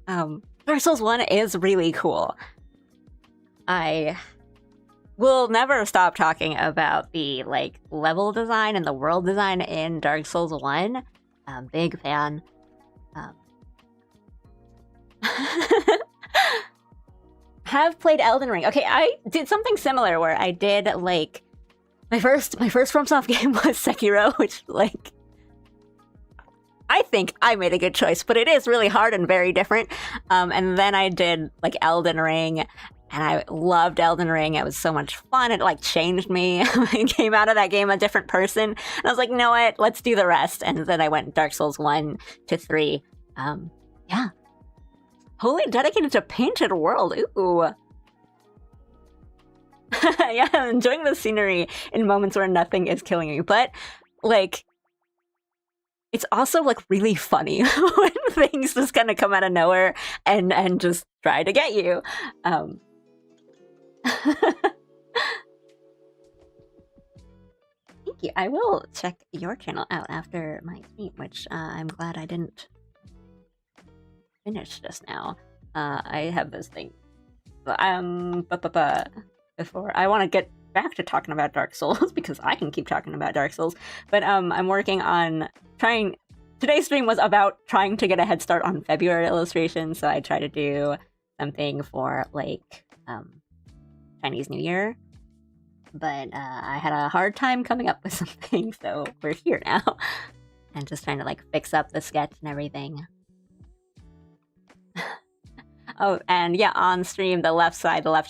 Dark Souls 1 is really cool. I will never stop talking about the, level design and the world design in Dark Souls 1. Big fan. Have played Elden Ring. Okay, I did something similar where I did my first FromSoft game was Sekiro, which I think I made a good choice, but it is really hard and very different. And then I did Elden Ring, and I loved Elden Ring. It was so much fun. It changed me. I came out of that game a different person. And I was like, you know what? Let's do the rest. And then I went Dark Souls 1 to 3. Yeah. Wholly dedicated to Painted World. Ooh. Yeah, I'm enjoying the scenery in moments where nothing is killing me. But, it's also, really funny when things just kind of come out of nowhere and just try to get you. Thank you. I will check your channel out after my stream, which I'm glad I didn't finish just now. I have this thing. Before I want to get back to talking about Dark Souls because I can keep talking about Dark Souls, but I'm working on trying. Today's stream was about trying to get a head start on February illustrations, so I try to do something for Chinese New Year, but I had a hard time coming up with something, so we're here now. and just trying to like fix up the sketch and everything. Oh, and yeah, on stream, the left side, that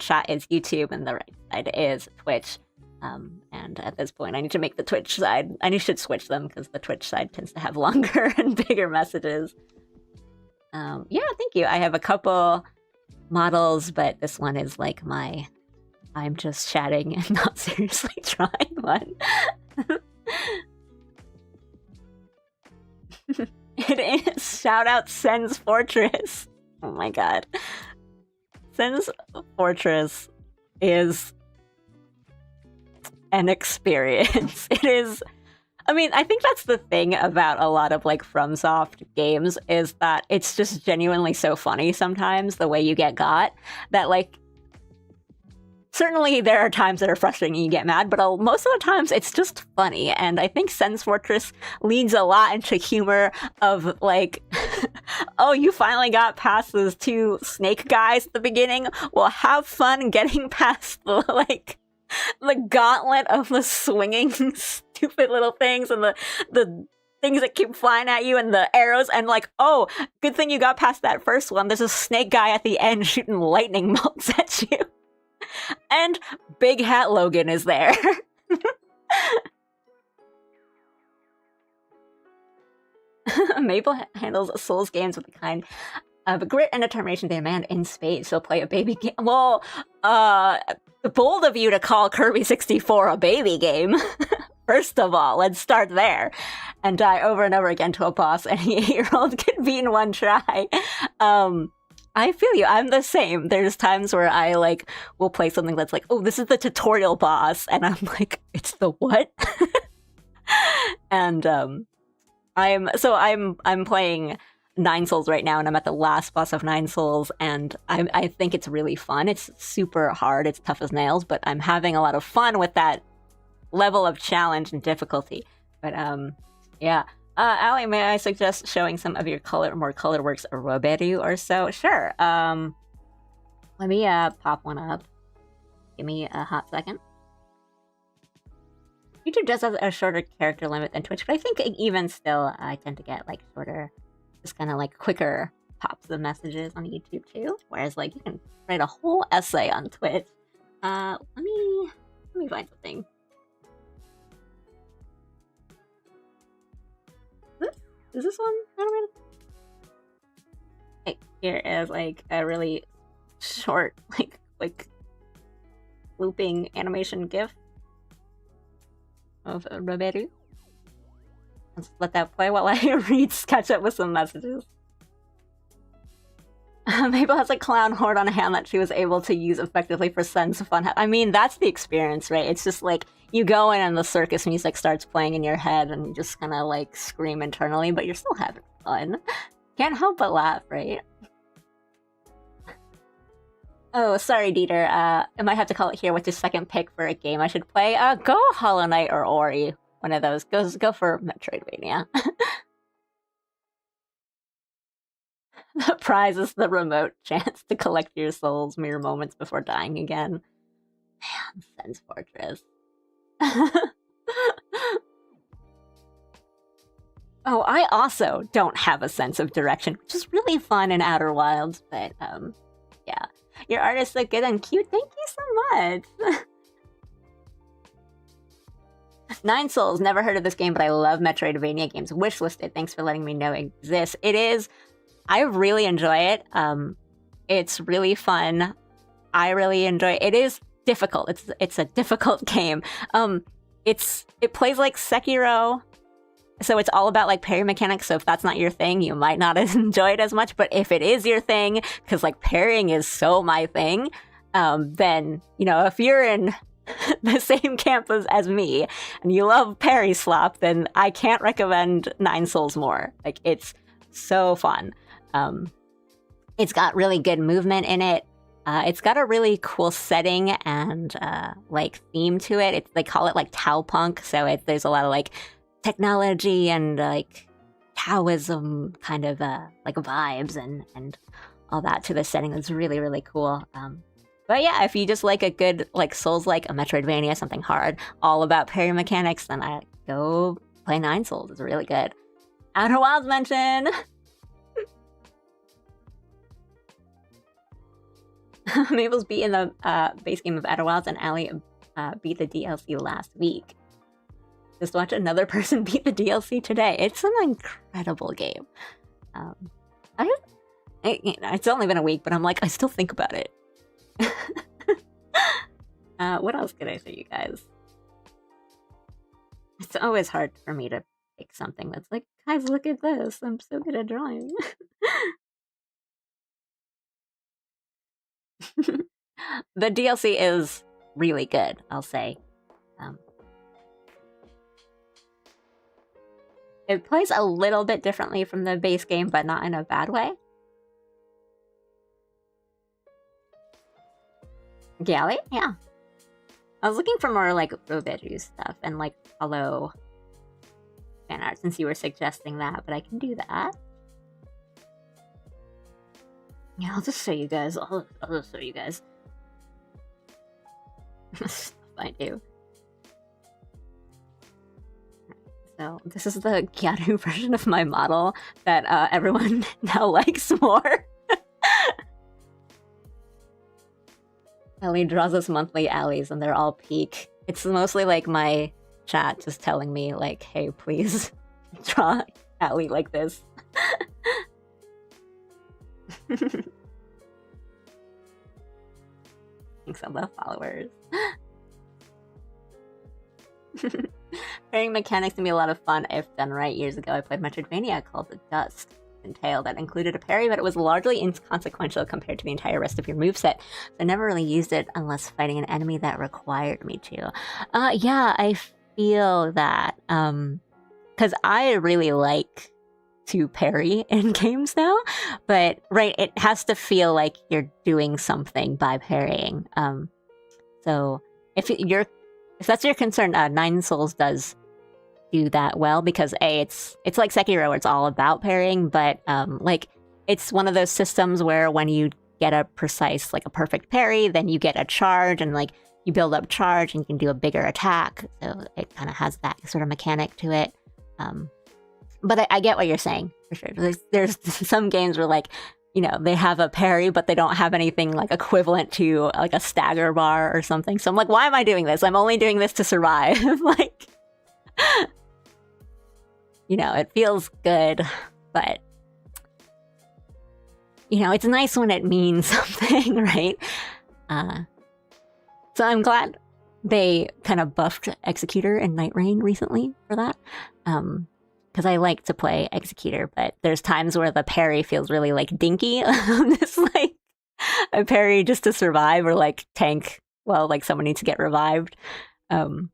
shot is YouTube, and the right side is Twitch. And at this point, I need to make the Twitch side. I should switch them because the Twitch side tends to have longer and bigger messages. Yeah, thank you. I have a couple models, but this one is like my I'm just chatting and not seriously trying one. It is. Shout out Sen's Fortress. Oh my god. Sen's Fortress is an experience. It is. I mean, I think that's the thing about a lot of like FromSoft games is that it's just genuinely so funny sometimes the way you get got that like certainly there are times that are frustrating and you get mad, but most of the times it's just funny. And I think Sen's Fortress leads a lot into humor of like, oh, you finally got past those two snake guys at the beginning? Well, have fun getting past the like the gauntlet of the swinging stupid little things and the things that keep flying at you and the arrows and like, oh, good thing you got past that first one. There's a snake guy at the end shooting lightning bolts at you. And Big Hat Logan is there. Maple handles Souls games with the kind of grit and determination they demand in spades. So play a baby game. Well, bold of you to call Kirby 64 a baby game. First of all, let's start there. And die over and over again to a boss any 8-year-old can beat in one try. I feel you. I'm the same. There's times where I like will play something that's like, oh, this is the tutorial boss, and I'm like, it's the what? And I'm playing 9 Souls right now, and I'm at the last boss of 9 Souls, and I think it's really fun. It's super hard. It's tough as nails, but I'm having a lot of fun with that level of challenge and difficulty. But yeah. Ali, may I suggest showing some of your more colored works, Roberu or so? Sure. Let me pop one up. Give me a hot second. YouTube does have a shorter character limit than Twitch, but I think even still, I tend to get like shorter, just kind of like quicker pops of messages on YouTube too. Whereas like you can write a whole essay on Twitch. Let me find something. Is this one animated? Okay, here is like a really short, like looping animation GIF of Roberu. Let's let that play while I catch up with some messages. Mabel has a clown horde on a hand that she was able to use effectively for Sen's fun. I mean, that's the experience, right? It's just like you go in and the circus music starts playing in your head and you just kind of like scream internally, but you're still having fun. Can't help but laugh, right? Oh, sorry, Dieter. I might have to call it here. What's your second pick for a game I should play? Go Hollow Knight or Ori. One of those. Go for Metroidvania. The prize is the remote chance to collect your souls mere moments before dying again. Man, Sen's Fortress. Oh, I also don't have a sense of direction, which is really fun in Outer Wilds, but yeah. Your art is so good and cute. Thank you so much. 9 Souls, never heard of this game, but I love Metroidvania games. Wishlisted, thanks for letting me know it exists. It is, I really enjoy it. It's really fun. I really enjoy it. It is difficult. It's a difficult game. It plays like Sekiro, so it's all about like parry mechanics. So if that's not your thing, you might not enjoy it as much. But if it is your thing, because like parrying is so my thing, then you know if you're in the same camp as me and you love parry slap, then I can't recommend 9 Souls more. Like it's so fun. It's got really good movement in it. It's got a really cool setting and like theme to it. They call it like Tao Punk, so there's a lot of like technology and like Taoism kind of like vibes and all that to the setting. It's really, really cool. But yeah, if you just like a good like Souls-like, a Metroidvania, something hard, all about parry mechanics, then I go play Nine Souls. It's really good. Outer Wilds mention! Mabel's beat in the base game of Outer Wilds, and Allie beat the DLC last week. Just watch another person beat the DLC today. It's an incredible game. It's only been a week, but I'm like, I still think about it. What else could I show you guys? It's always hard for me to pick something that's like, guys, look at this. I'm so good at drawing. The DLC is really good, I'll say. It plays a little bit differently from the base game, but not in a bad way. Galley? Yeah. I was looking for more like Robeju stuff and like Hollow fan art since you were suggesting that, but I can do that. Yeah, I'll just show you guys. I'll just show you guys. Stuff I do. So this is the Gyaru version of my model that everyone now likes more. Ellie draws us monthly alleys and they're all peak. It's mostly like my chat just telling me like, hey, please draw Allie like this. Thanks on the followers. Pairing mechanics can be a lot of fun if done right. Years ago, I played Metroidvania called The Dust Entail that included a parry, but it was largely inconsequential compared to the entire rest of your moveset. So I never really used it unless fighting an enemy that required me to. Yeah, I feel that. Because I really like to parry in games now, but right, it has to feel like you're doing something by parrying. So if that's your concern, Nine Souls does do that well because it's like Sekiro where it's all about parrying, but like it's one of those systems where when you get a precise, like a perfect parry, then you get a charge and like you build up charge and you can do a bigger attack. So it kind of has that sort of mechanic to it. But I get what you're saying for sure. There's some games where like, you know, they have a parry, but they don't have anything like equivalent to like a stagger bar or something. So I'm like, why am I doing this? I'm only doing this to survive. Like, you know, it feels good, but you know, it's nice when it means something, right? So I'm glad they kind of buffed Executor and Night Rain recently for that. Because I like to play Executor, but there's times where the parry feels really like dinky. Just like a parry just to survive or like tank, well, like someone needs to get revived. But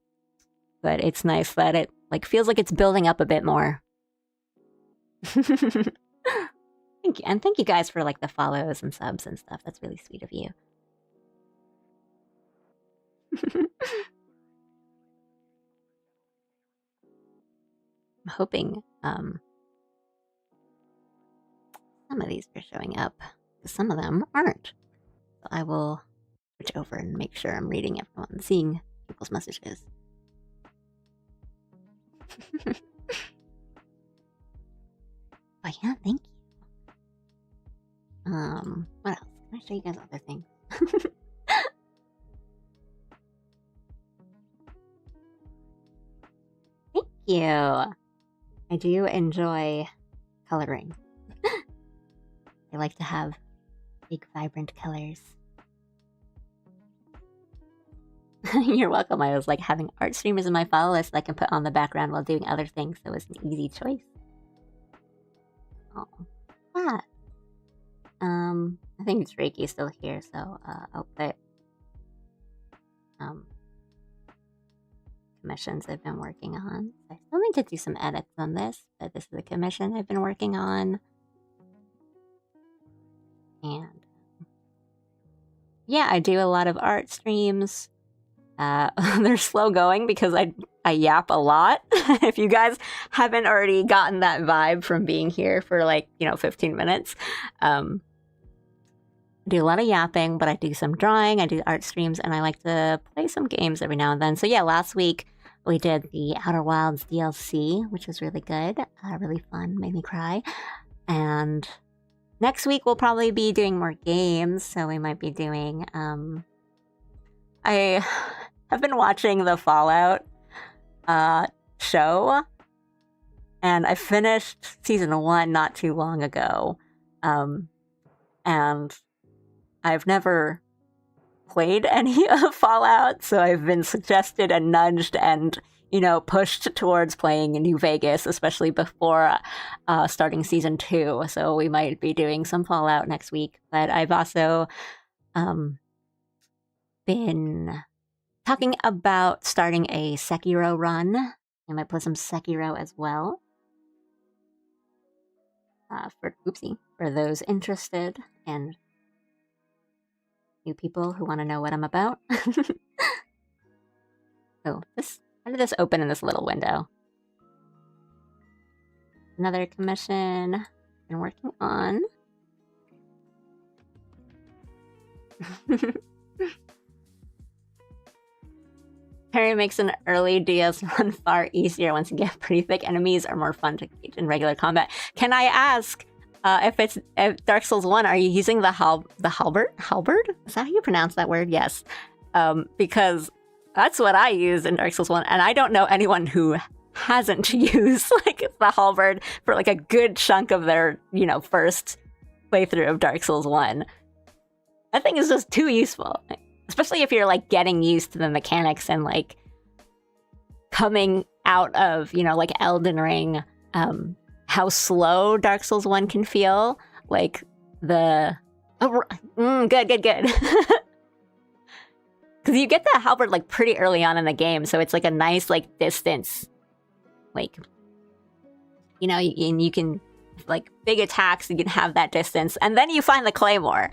it's nice that it like feels like it's building up a bit more. Thank you. And thank you guys for like the follows and subs and stuff. That's really sweet of you. I'm hoping some of these are showing up. Some of them aren't. So I will switch over and make sure I'm reading everyone, seeing people's messages. Oh yeah, thank you. What else? Can I show you guys other things? Thank you. I do enjoy coloring. I like to have big, vibrant colors. You're welcome. I was like having art streamers in my follow list that I can put on the background while doing other things, so it's an easy choice. Oh, what? I think it's Reiki's still here, so I'll put commissions I've been working on. I still need to do some edits on this, but this is a commission I've been working on. And yeah, I do a lot of art streams. They're slow going because I yap a lot. If you guys haven't already gotten that vibe from being here for like, 15 minutes. I do a lot of yapping, but I do some drawing, I do art streams, and I like to play some games every now and then. So yeah, last week We did the Outer Wilds DLC, which was really good, really fun, made me cry. And next week we'll probably be doing more games, so we might be doing. I have been watching the Fallout show, and I finished season 1 not too long ago, and I've never played any of Fallout, so I've been suggested and nudged and, pushed towards playing New Vegas, especially before starting season 2. So we might be doing some Fallout next week. But I've also been talking about starting a Sekiro run. I might play some Sekiro as well. For those interested and new people who want to know what I'm about. How did this open in this little window? Another commission I've been working on. Harry makes an early DS run far easier once you get pretty thick enemies are more fun to engage in regular combat. Can I ask if Dark Souls 1, are you using the halberd? Halberd? Is that how you pronounce that word? Yes. Because that's what I use in Dark Souls 1, and I don't know anyone who hasn't used the halberd for a good chunk of their, first playthrough of Dark Souls 1. That thing is just too useful. Especially if you're getting used to the mechanics and coming out of, Elden Ring, how slow Dark Souls 1 can feel. Good. Because you get the halberd pretty early on in the game, so it's a nice distance. You can big attacks, you can have that distance, and then you find the claymore.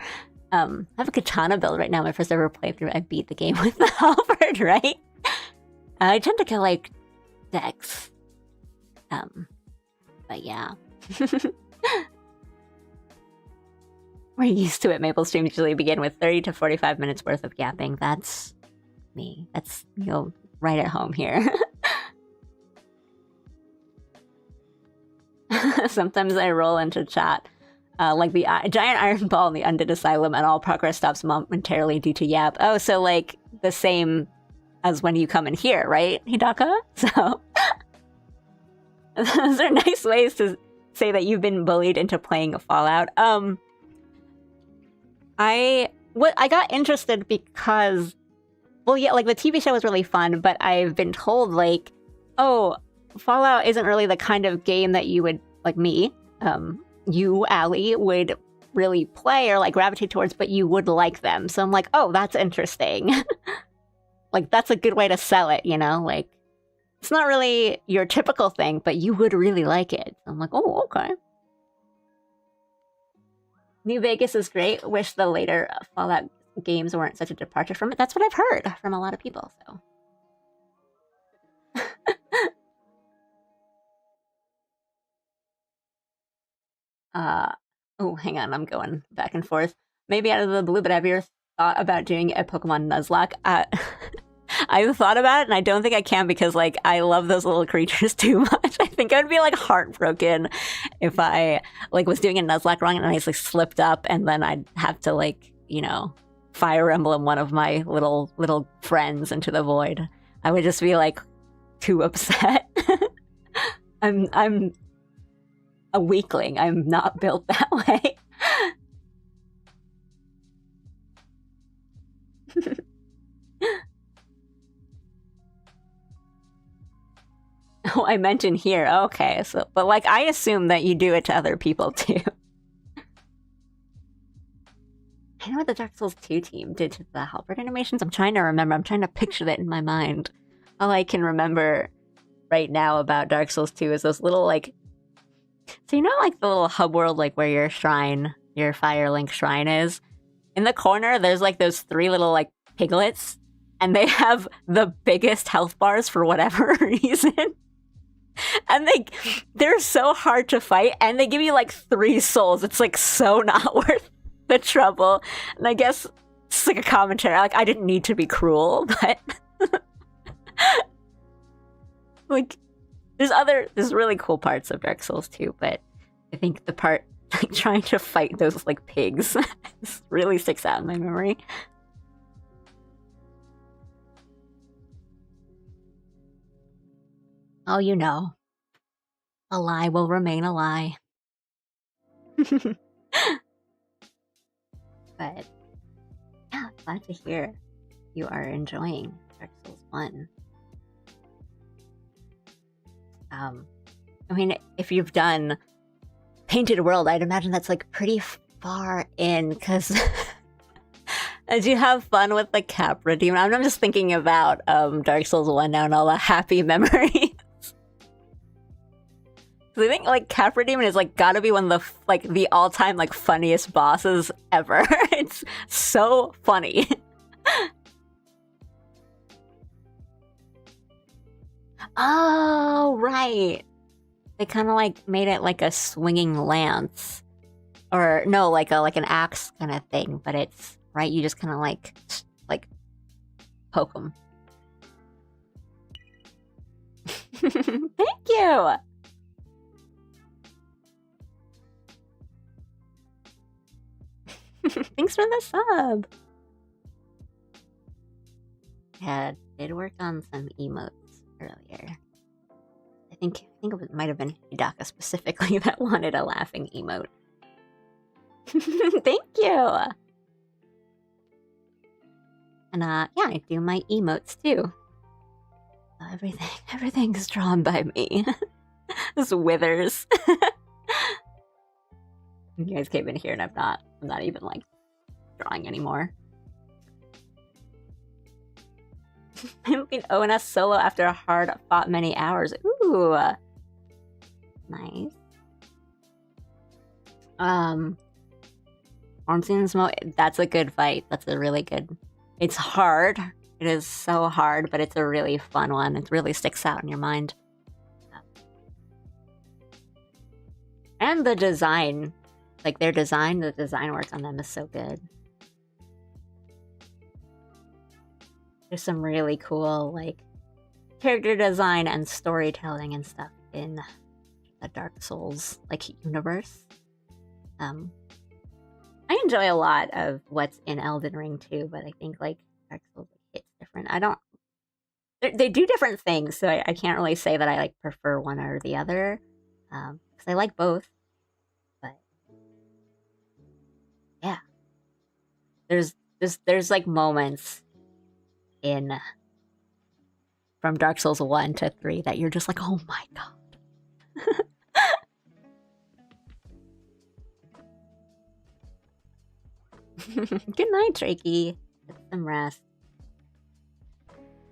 I have a katana build right now. My first ever playthrough, I beat the game with the halberd, right? I tend to go Dex. But yeah. We're used to it. Maple streams usually begin with 30 to 45 minutes worth of yapping. That's me. That's, right at home here. Sometimes I roll into chat. The giant iron ball in the Undead Asylum, and all progress stops momentarily due to yap. Oh, so the same as when you come in here, right, Hidaka? So those are nice ways to say that you've been bullied into playing Fallout. I got interested because, well, yeah, the TV show was really fun, but I've been told oh, Fallout isn't really the kind of game that you would me. You, Allie, would really play or gravitate towards, but you would like them. So I'm oh, that's interesting. That's a good way to sell it, it's not really your typical thing, but you would really like it. I'm oh, okay. New Vegas is great. Wish the later Fallout games weren't such a departure from it. That's what I've heard from a lot of people, so. Oh, hang on, I'm going back and forth. Maybe out of the blue, but have you ever thought about doing a Pokemon Nuzlocke? I've thought about it, and I don't think I can because, I love those little creatures too much. I think I would be, heartbroken if I, was doing a Nuzlocke wrong and I just, slipped up, and then I'd have to, Fire Emblem one of my little friends into the void. I would just be, too upset. I'm a weakling. I'm not built that way. Oh, I mentioned here. Okay, so but I assume that you do it to other people too. I know what the Dark Souls 2 team did to the halberd animations. I'm trying to remember. I'm trying to picture that in my mind. All I can remember right now about Dark Souls 2 is those little so the little hub world where your shrine, your Firelink shrine is? In the corner, there's those 3 little piglets, and they have the biggest health bars for whatever reason. And they're so hard to fight, and they give you 3 souls. It's so not worth the trouble. And I guess it's a commentary. I didn't need to be cruel, but Like, there's really cool parts of Dark Souls too, but I think the part like trying to fight those like pigs really sticks out in my memory. Oh, you know, a lie will remain a lie. But yeah, glad to hear you are enjoying Dark Souls 1. I mean, if you've done Painted World, I'd imagine that's like pretty far in, because as you have fun with the Capra Demon, I'm just thinking about Dark Souls 1 now and all the happy memories. Because I think like Capra Demon is like gotta be one of the all-time like funniest bosses ever. It's so funny. Oh, right. They kind of like made it like a swinging lance, or no, like an axe kind of thing. But it's right. You just kind of like poke them. Thank you. Thanks for the sub. Yeah, did work on some emotes earlier. I think it might have been Hidaka specifically that wanted a laughing emote. Thank you! And yeah, I do my emotes too. Everything's drawn by me. This withers. You guys came in here and I'm not even like drawing anymore. I'm looking ONS solo after a hard fought many hours. Ooh. Nice. Ornstein Smoke, that's a good fight. That's a really good. It's hard. It is so hard, but it's a really fun one. It really sticks out in your mind. And the design. Like their design, the design work on them is so good. There's some really cool like character design and storytelling and stuff in the Dark Souls like universe. I enjoy a lot of what's in Elden Ring too, but I think like Dark Souls hits different. They do different things, so I can't really say that I like prefer one or the other, because I like both. But yeah, there's like moments in from Dark Souls 1 to 3 that you're just like, oh my god. Good night, Trakey. Get some rest.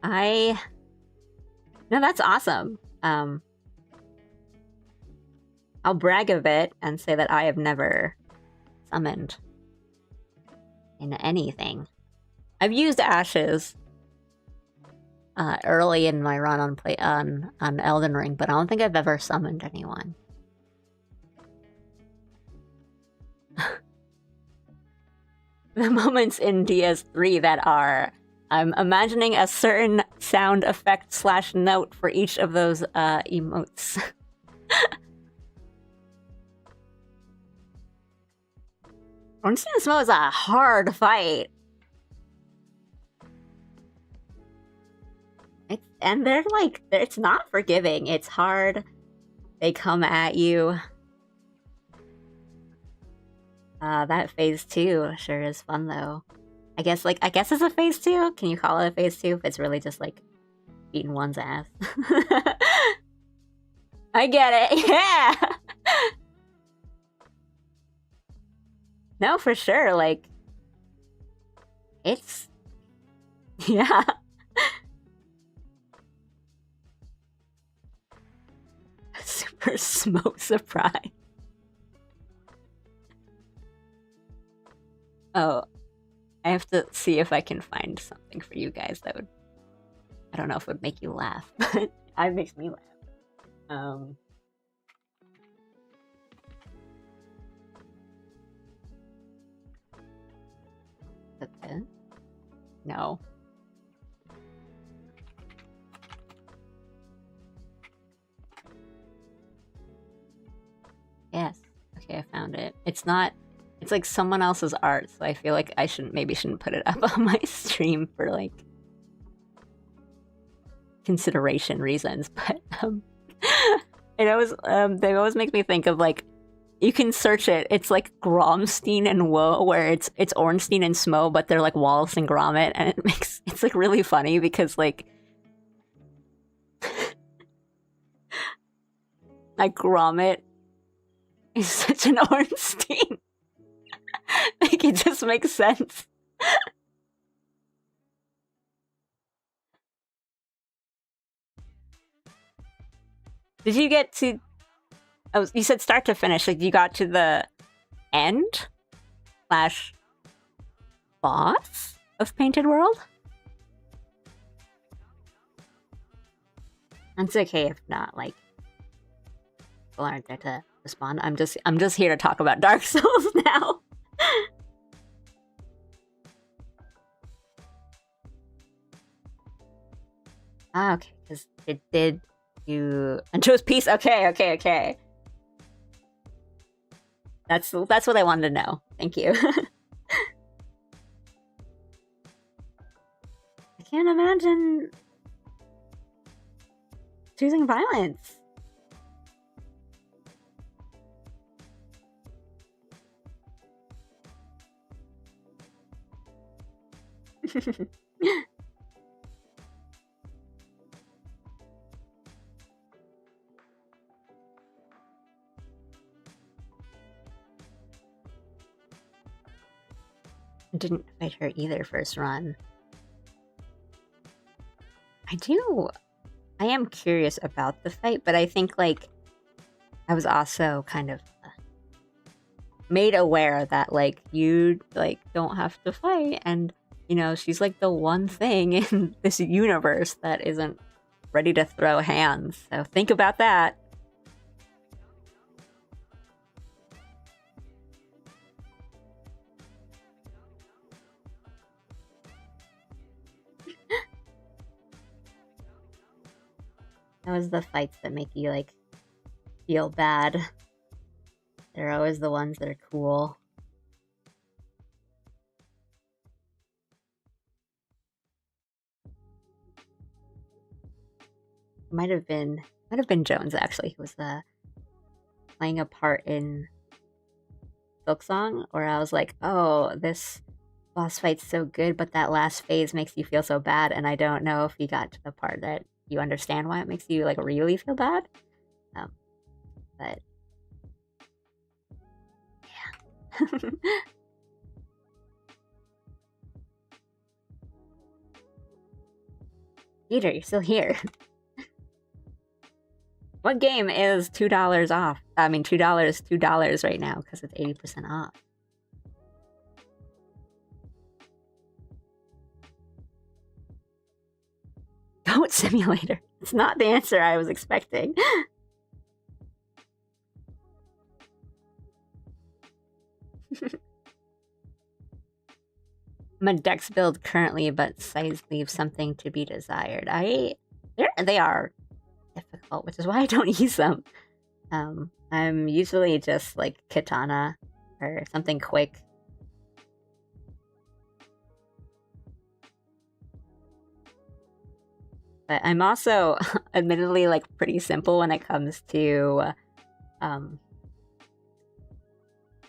No, that's awesome. I'll brag a bit and say that I have never summoned in anything. I've used ashes early in my run on Elden Ring, but I don't think I've ever summoned anyone. The moments in DS3 that are, I'm imagining a certain sound effect / note for each of those emotes. Ornstein Smoke is a hard fight. And they're like, it's not forgiving. It's hard. They come at you. That phase 2 sure is fun though. I guess it's a phase 2. Can you call it a phase 2 if it's really just like beating one's ass? I get it. Yeah. No, for sure. Like, it's yeah. Super smoke surprise. Oh, I have to see if I can find something for you guys that would, I don't know if it would make you laugh, but it makes me laugh. Okay. No. Okay, I found it. It's not. It's like someone else's art, so I feel like I shouldn't put it up on my stream for like consideration reasons. But they always make me think of like, you can search it. It's like Gromstein and Woe, where it's Ornstein and Smo, but they're like Wallace and Gromit, and it's like really funny because like Gromit is such an Ornstein. Like it just makes sense. Did you get to? Oh, you said start to finish. Like you got to the end slash boss of Painted World? It's okay if not. Like people aren't there to respond. I'm just here to talk about Dark Souls now. Ah, okay, because it did you and chose peace. Okay. That's what I wanted to know. Thank you. I can't imagine choosing violence. I didn't fight her either first run. I am curious about the fight, but I think like I was also kind of made aware that like you like don't have to fight, and you know she's like the one thing in this universe that isn't ready to throw hands. So think about that. That was the fights that make you like feel bad. They're always the ones that are cool. Might have been Jones actually, who was playing a part in Silksong, where I was like, oh, this boss fight's so good, but that last phase makes you feel so bad, and I don't know if you got to the part that you understand why it makes you like really feel bad. But yeah. Peter, you're still here. What game is $2 off? I mean, $2 right now because it's 80% off. Goat Simulator. It's not the answer I was expecting. I'm a Dex build currently, but size leaves something to be desired. They are difficult, which is why I don't use them. I'm usually just like Katana or something quick. But I'm also admittedly like pretty simple when it comes to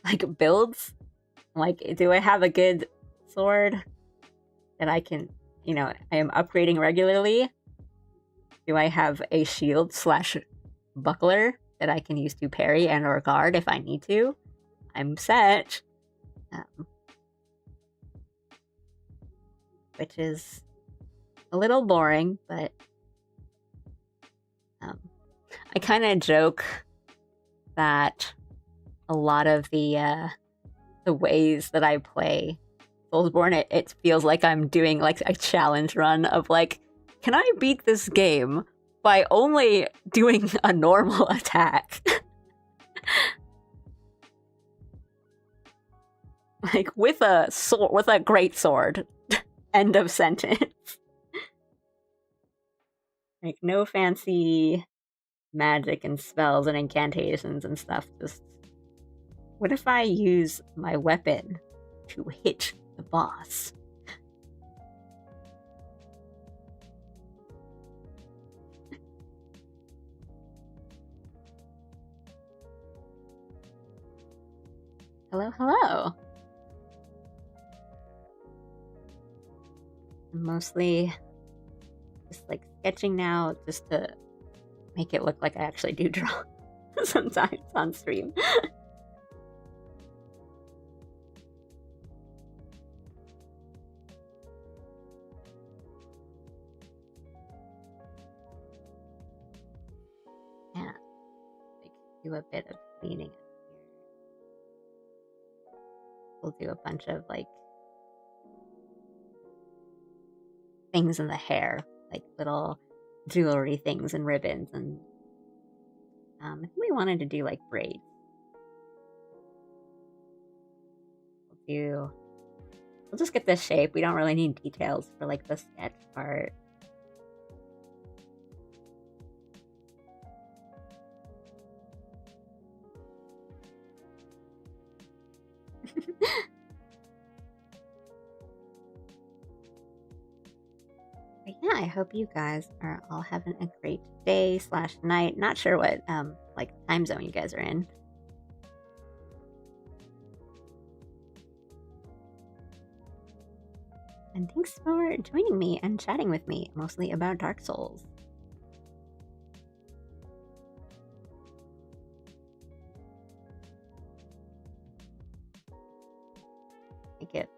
like builds. Like, do I have a good sword that I can, you know, I am upgrading regularly? Do I have a shield slash buckler that I can use to parry and or guard if I need to? I'm set. Which is a little boring, but I kind of joke that a lot of the ways that I play Soulsborne, it feels like I'm doing like a challenge run of like, can I beat this game by only doing a normal attack? Like with a sword, with a great sword. End of sentence. Like no fancy magic and spells and incantations and stuff. Just What if I use my weapon to hit the boss? Hello, hello. I'm mostly just like sketching now just to make it look like I actually do draw sometimes on stream. Yeah, like do a bit of cleaning up here. We'll do a bunch of like things in the hair, like little jewelry things and ribbons, and I think we wanted to do like braids. We'll just get this shape. We don't really need details for like the sketch part. But yeah, I hope you guys are all having a great day / night. Not sure what like time zone you guys are in. And thanks for joining me and chatting with me, mostly about Dark Souls. Make it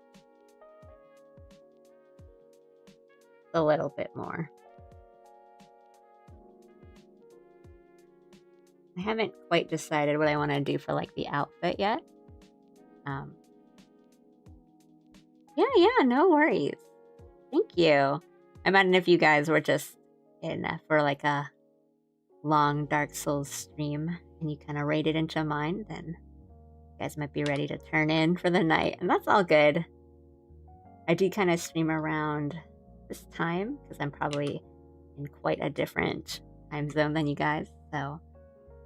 a little bit more. I haven't quite decided what I want to do for like the outfit yet. Yeah, no worries. Thank you. I imagine if you guys were just in for like a long Dark Souls stream and you kind of raided into mine, then you guys might be ready to turn in for the night, and that's all good. I do kind of stream around this time because I'm probably in quite a different time zone than you guys, so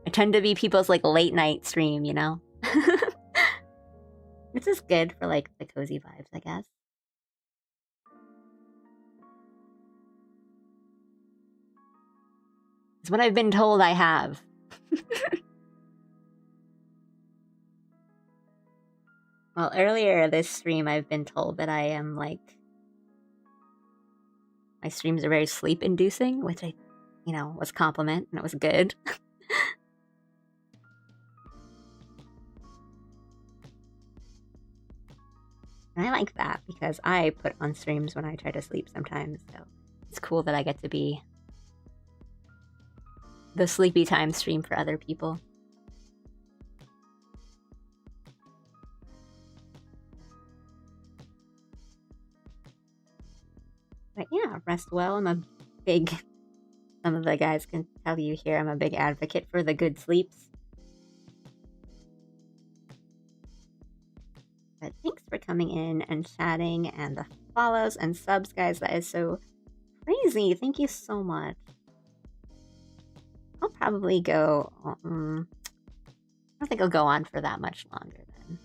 I tend to be people's like late night stream, you know? Which is good for like the cozy vibes, I guess. It's what I've been told I have. Well, earlier this stream, I've been told that I am like... My streams are very sleep-inducing, which I, was a compliment, and it was good. And I like that, because I put on streams when I try to sleep sometimes, so it's cool that I get to be the sleepy time stream for other people. But yeah, rest well. I'm a big... Some of the guys can tell you here I'm a big advocate for the good sleeps. But thanks for coming in and chatting, and the follows and subs, guys. That is so crazy. Thank you so much. I'll probably go... I don't think I'll go on for that much longer then.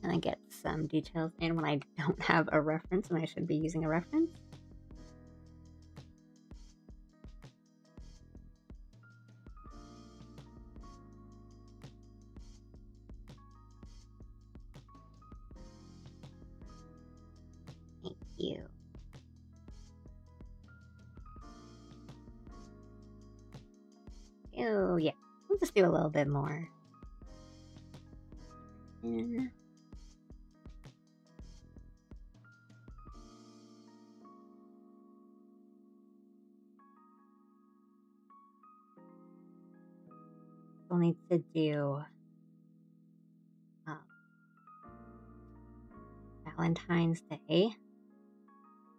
And I get some details in when I don't have a reference, and I should be using a reference. Thank you. Oh, yeah. We'll just do a little bit more. And... we'll need to do Valentine's Day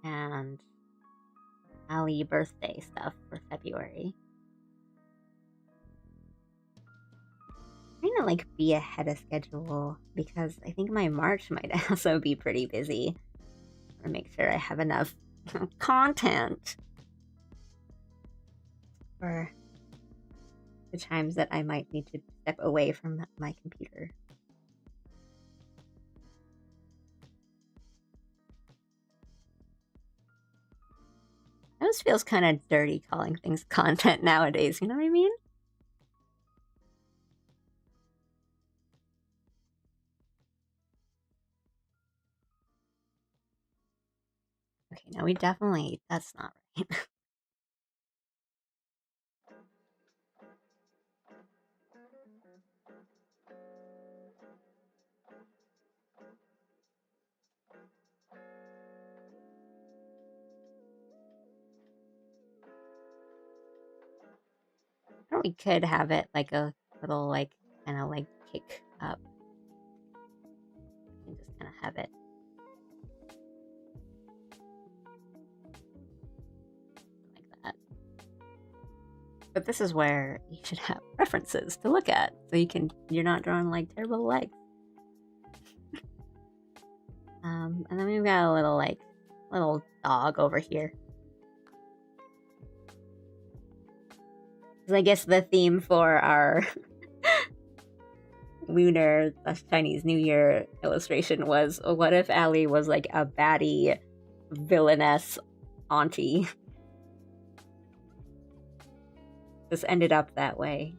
and Ali birthday stuff for February. trying to like be ahead of schedule because I think my March might also be pretty busy. I want to make sure I have enough content for the times that I might need to step away from my computer. It always feels kind of dirty calling things content nowadays, you know what I mean? Okay, no, we definitely, that's not right. Or we could have it like a little, like, kind of like kick up. And just kind of have it. Like that. But this is where you should have references to look at. So you're not drawing like terrible legs. And then we've got a little dog over here. I guess the theme for our lunar Chinese New Year illustration was, what if Allie was like a baddie, villainess auntie? This ended up that way.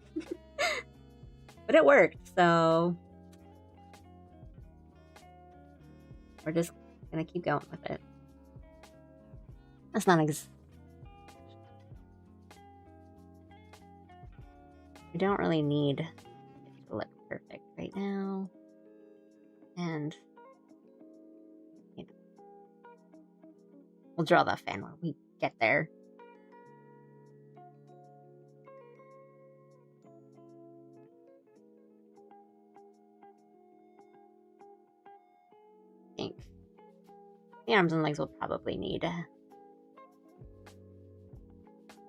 But it worked, so we're just gonna keep going with it. That's not we don't really need it to look perfect right now. And you know, we'll draw the fan when we get there. I think the arms and legs will probably need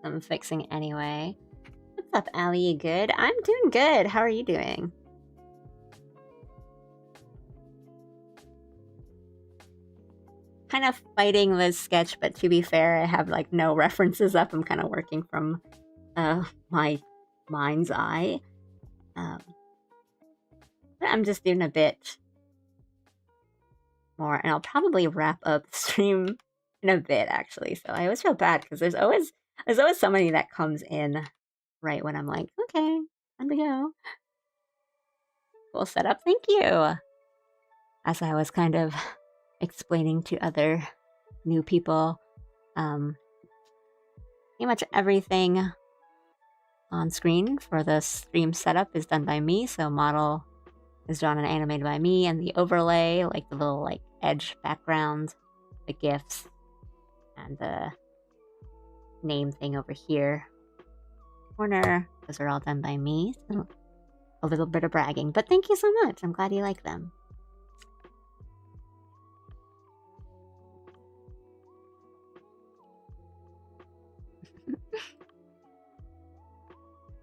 some fixing anyway. What's up, Allie? You good? I'm doing good. How are you doing? Kind of fighting this sketch, but to be fair, I have like no references up. I'm kind of working from my mind's eye. But I'm just doing a bit more, and I'll probably wrap up the stream in a bit, actually. So I always feel bad because there's always somebody that comes in right when I'm like, okay, time to go. Cool setup, thank you. As I was kind of explaining to other new people, pretty much everything on screen for the stream setup is done by me. So model is drawn and animated by me, and the overlay, like the little like edge background, the GIFs, and the name thing over here, corner, those are all done by me. So a little bit of bragging, but thank you so much. I'm glad you like them.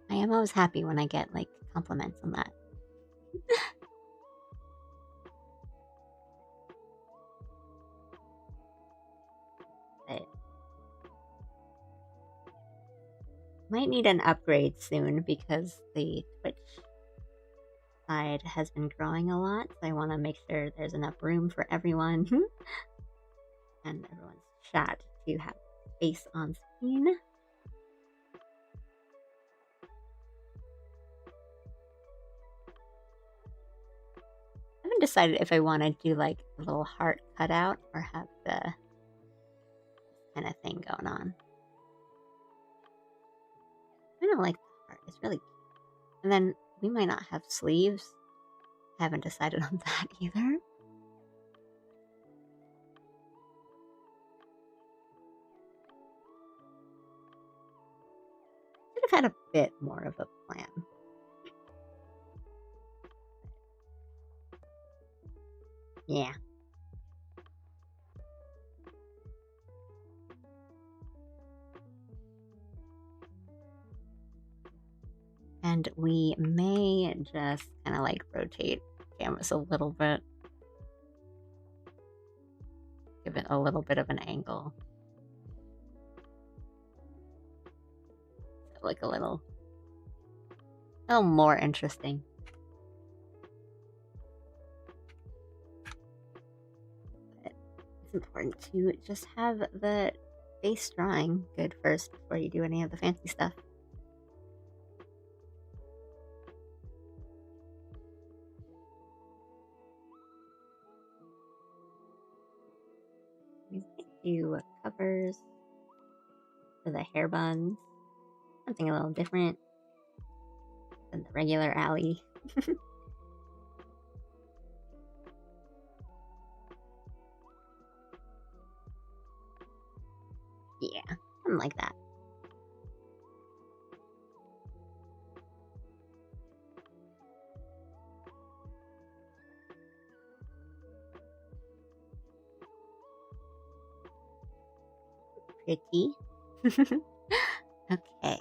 I am always happy when I get like compliments on that. But might need an upgrade soon because the Twitch side has been growing a lot. So I want to make sure there's enough room for everyone and everyone's chat to have space on screen. I haven't decided if I want to do like a little heart cutout or have the kind of thing going on. I don't like the heart. It's really cute. And then we might not have sleeves. I haven't decided on that either. Should have had a bit more of a plan. Yeah. And And we may just kind of like rotate canvas a little bit. Give it a little bit of an angle. So like a little more interesting. But it's important to just have the base drawing good first before you do any of the fancy stuff. We might do covers for the hair buns. Something a little different than the regular alley. Yeah, something like that. Pretty. Okay.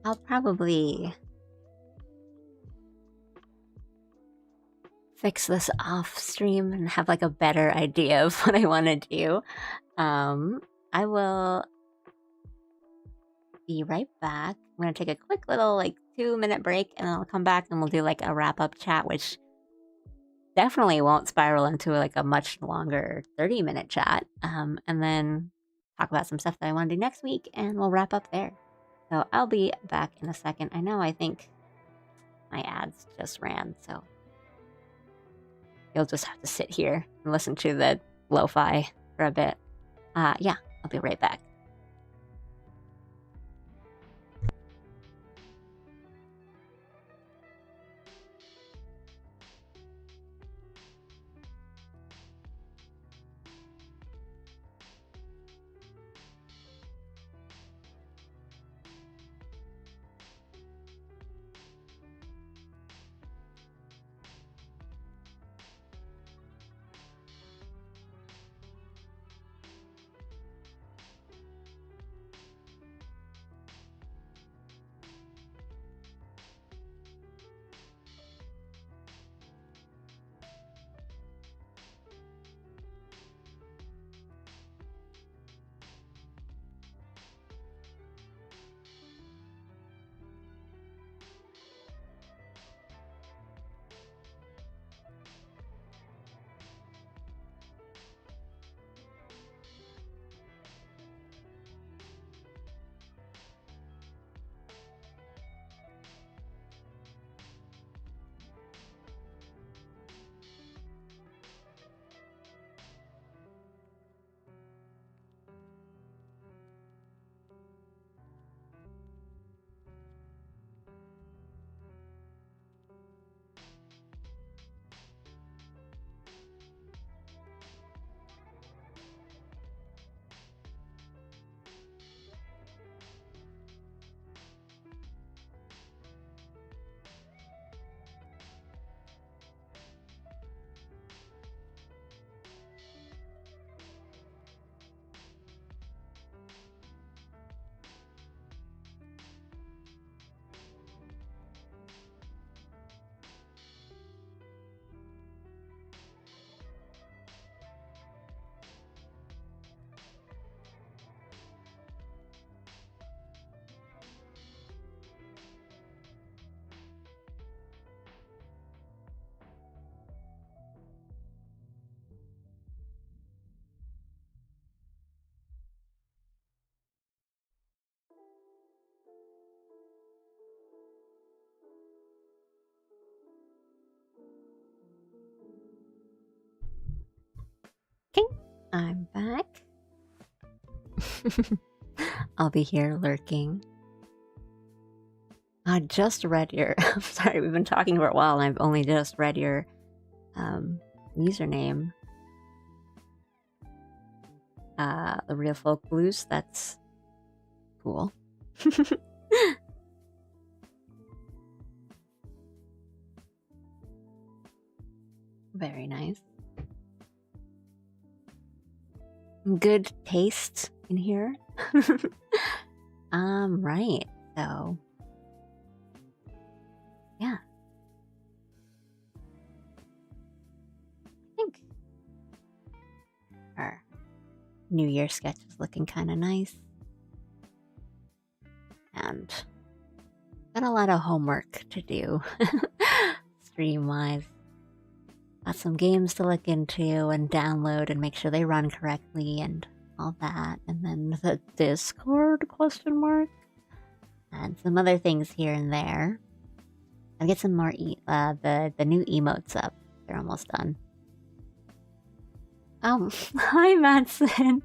I'll probably fix this off stream and have like a better idea of what I want to do. I will be right back. I'm gonna take a quick little like 2-minute break and then I'll come back and we'll do like a wrap-up chat, which definitely won't spiral into like a much longer 30-minute chat. And then talk about some stuff that I want to do next week and we'll wrap up there. So I'll be back in a second. I think my ads just ran, so you'll just have to sit here and listen to the lo-fi for a bit. Yeah, I'll be right back. Okay, I'm back. I'll be here lurking. I just read your... I'm sorry, we've been talking for a while and I've only just read your username. The Real Folk Blues, that's cool. Very nice. Good taste in here. Right. So, yeah. I think our New Year sketch is looking kind of nice. And got a lot of homework to do, stream-wise. Got some games to look into and download and make sure they run correctly and all that. And then the Discord question mark. And some other things here and there. I'll get some more the new emotes up. They're almost done. Hi Madsen.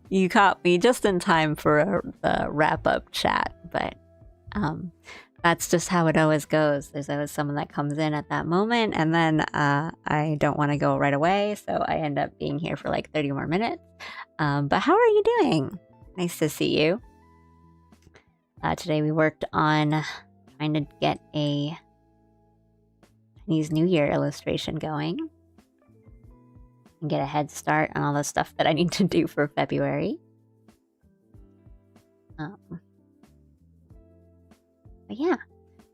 You caught me just in time for the wrap-up chat, but that's just how it always goes. There's always someone that comes in at that moment, and then I don't want to go right away, so I end up being here for like 30 more minutes. But how are you doing? Nice to see you. Today we worked on trying to get a Chinese New Year illustration going and get a head start on all the stuff that I need to do for February. But yeah,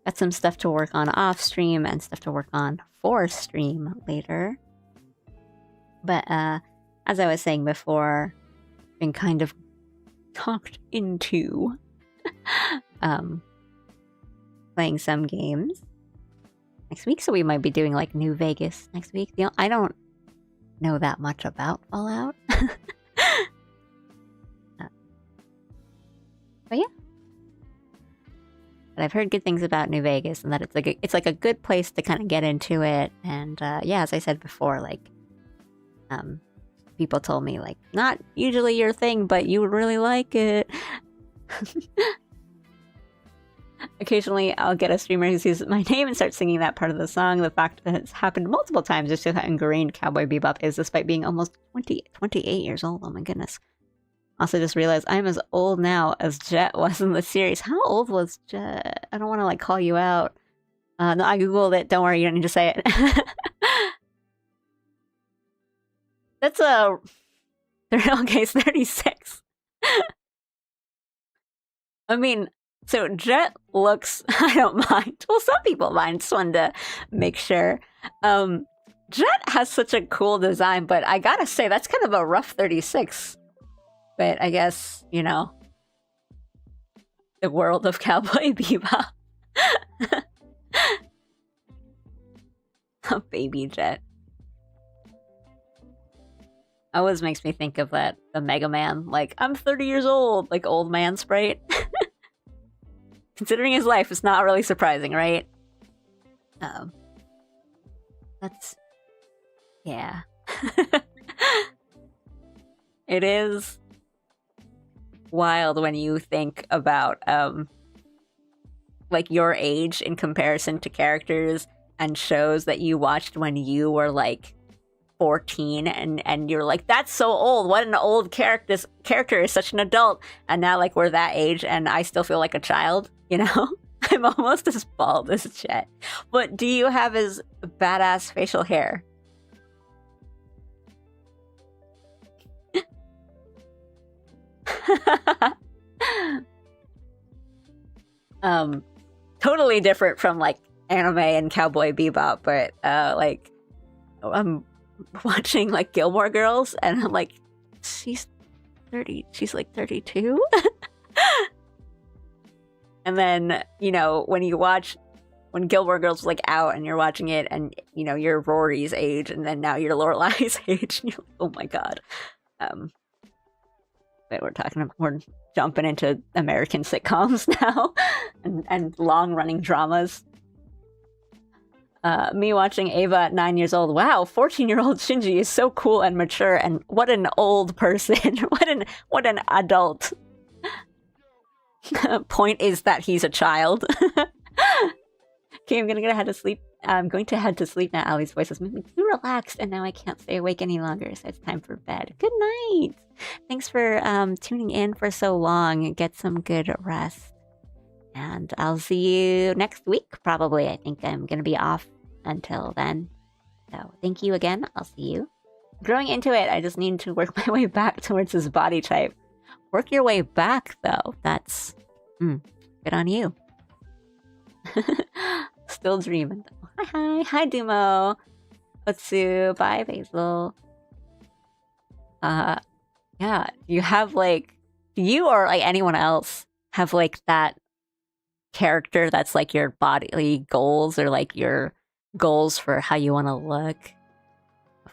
got some stuff to work on off stream and stuff to work on for stream later. But as I was saying before, been kind of talked into playing some games next week, so we might be doing like New Vegas next week. I don't know that much about Fallout. But yeah, but I've heard good things about New Vegas and that it's like a good place to kind of get into it. And yeah, as I said before, like people told me like not usually your thing, but you would really like it. Occasionally, I'll get a streamer who sees my name and starts singing that part of the song. The fact that it's happened multiple times just shows how ingrained Cowboy Bebop is, despite being almost 28 years old. Oh my goodness. Also just realized I'm as old now as Jet was in the series. How old was Jet? I don't want to like call you out. No, I googled it. Don't worry, you don't need to say it. That's a... Okay, it's 36. I mean... So Jet looks, I don't mind. Well, some people mind. Just wanted to make sure. Jet has such a cool design, but I gotta say, that's kind of a rough 36. But I guess, you know, the world of Cowboy Bebop. Oh, baby Jet. Always makes me think of the Mega Man, like, I'm 30 years old, like old man sprite. Considering his life, it's not really surprising, right? That's... yeah. It is wild when you think about, like, your age in comparison to characters and shows that you watched when you were, like, 14, and you're like, that's so old. What an old character is such an adult. And now, like, we're that age, and I still feel like a child. You know, I'm almost as bald as Jet. But do you have his badass facial hair? Totally different from like anime and Cowboy Bebop, but like I'm watching like Gilmore Girls and I'm like, she's 30, she's like 32. And then, you know, when Gilmore Girls was, like, out and you're watching it and, you know, you're Rory's age and then now you're Lorelai's age and you're like, oh my god. But we're jumping into American sitcoms now and long-running dramas. Me watching Ava at 9 years old. Wow, 14-year-old Shinji is so cool and mature and what an old person. What an adult. Point is that he's a child. Okay, I'm gonna head to sleep. I'm going to head to sleep now. Ali's voice has made me too relaxed, and now I can't stay awake any longer, so it's time for bed. Good night! Thanks for tuning in for so long. Get some good rest. And I'll see you next week, probably. I think I'm gonna be off until then. So, thank you again. I'll see you. Growing into it, I just need to work my way back towards his body type. Work your way back, though. That's good on you. Still dreaming. Hi, Dumo. Otsu, bye, Basil. Yeah, you have like you or like anyone else have like that character that's like your bodily goals or like your goals for how you want to look.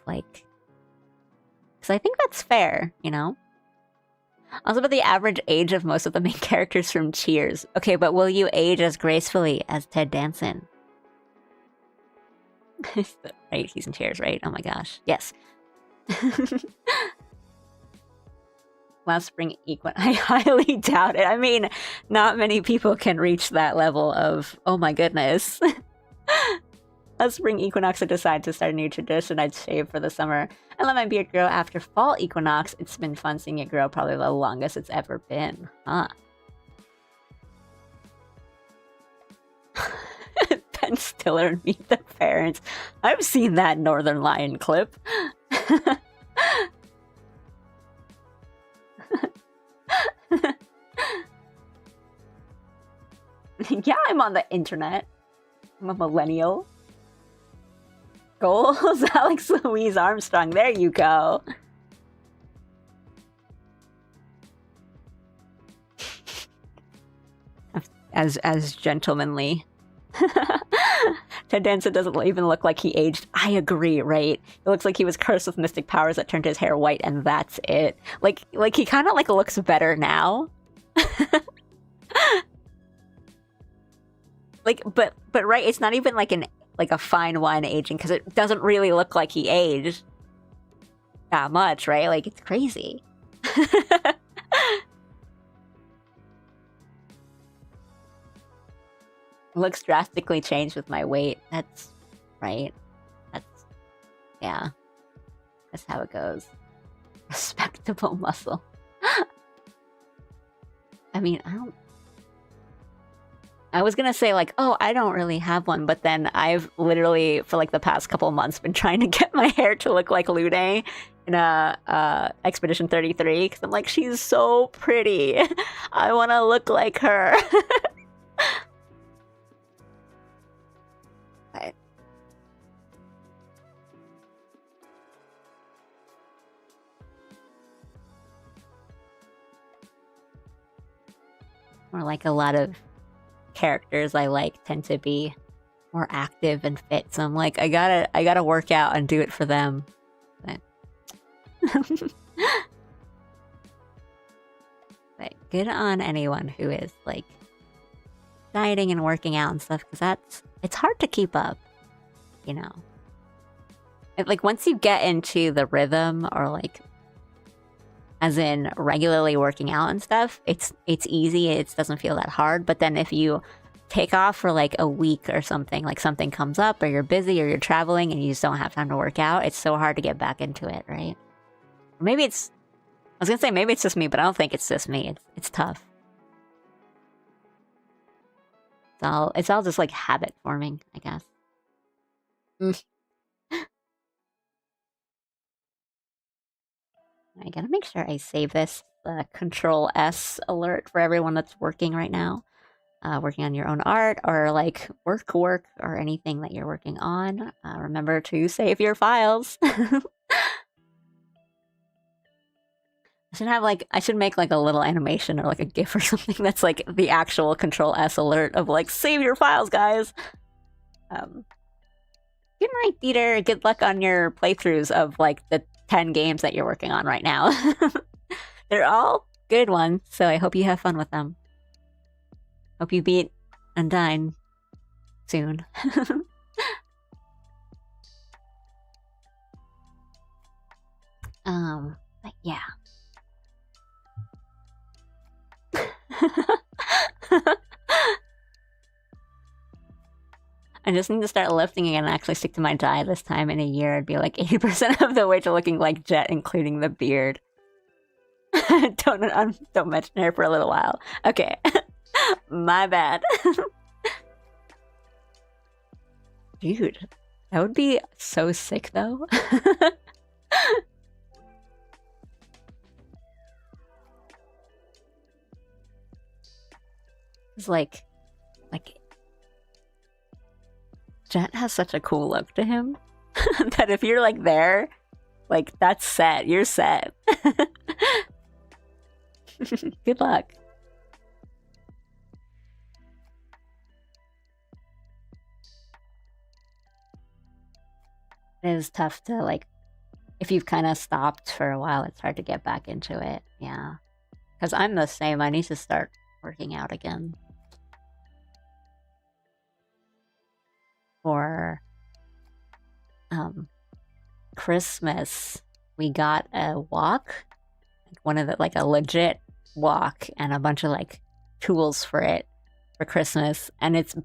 Like, because I think that's fair, you know. Also, about the average age of most of the main characters from Cheers. Okay, but will you age as gracefully as Ted Danson? Right, he's in Cheers, right? Oh my gosh, yes. Last spring equinox. I highly doubt it. I mean, not many people can reach that level of, oh my goodness. Last spring equinox, I decided to start a new tradition. I'd shave for the summer and let my beard grow after fall equinox. It's been fun seeing it grow, probably the longest it's ever been. Huh. Ben Stiller and Meet the Parents. I've seen that Northern Lion clip. Yeah, I'm on the internet. I'm a millennial. Goals? Alex Louise Armstrong. There you go. As gentlemanly. Ted Danson doesn't even look like he aged. I agree, right? It looks like he was cursed with mystic powers that turned his hair white, and that's it. Like he kind of like looks better now. Like, but right, it's not even like a fine wine aging because it doesn't really look like he aged that much, right? Like it's crazy. Looks drastically changed with my weight. That's right. Yeah. That's how it goes. Respectable muscle. I mean, I was gonna say like, oh, I don't really have one, but then I've literally for like the past couple of months been trying to get my hair to look like Lude in Expedition 33 because I'm like, she's so pretty. I want to look like her. But or like a lot of characters I like tend to be more active and fit, so I'm like, I gotta work out and do it for them. But but good on anyone who is like dieting and working out and stuff, because it's hard to keep up, you know. Like once you get into the rhythm, or like as in regularly working out and stuff, it's easy. It doesn't feel that hard. But then if you take off for like a week or something, like something comes up or you're busy or you're traveling and you just don't have time to work out, it's so hard to get back into it, right? Or maybe I was gonna say maybe it's just me, but I don't think it's just me. It's tough. It's all just like habit forming, I guess. I gotta make sure I save this Control S alert for everyone that's working right now. Working on your own art or like work or anything that you're working on. Remember to save your files. I should make like a little animation or like a GIF or something that's like the actual Control S alert of like, save your files, guys. Good night, Dieter. Good luck on your playthroughs of like the 10 games that you're working on right now. They're all good ones, so I hope you have fun with them. Hope you beat Undyne soon. But yeah. I just need to start lifting again and actually stick to my diet this time. In a year, I'd be like 80% of the way to looking like Jet, including the beard. Don't mention her for a little while. Okay. My bad. Dude, that would be so sick though. It's like Jet has such a cool look to him that if you're like there, like that's set. You're set. Good luck. It is tough to like, if you've kind of stopped for a while, it's hard to get back into it. Yeah. Because I'm the same. I need to start working out again. For Christmas, we got a walk. One of the, like a legit walk and a bunch of like tools for it for Christmas. And it's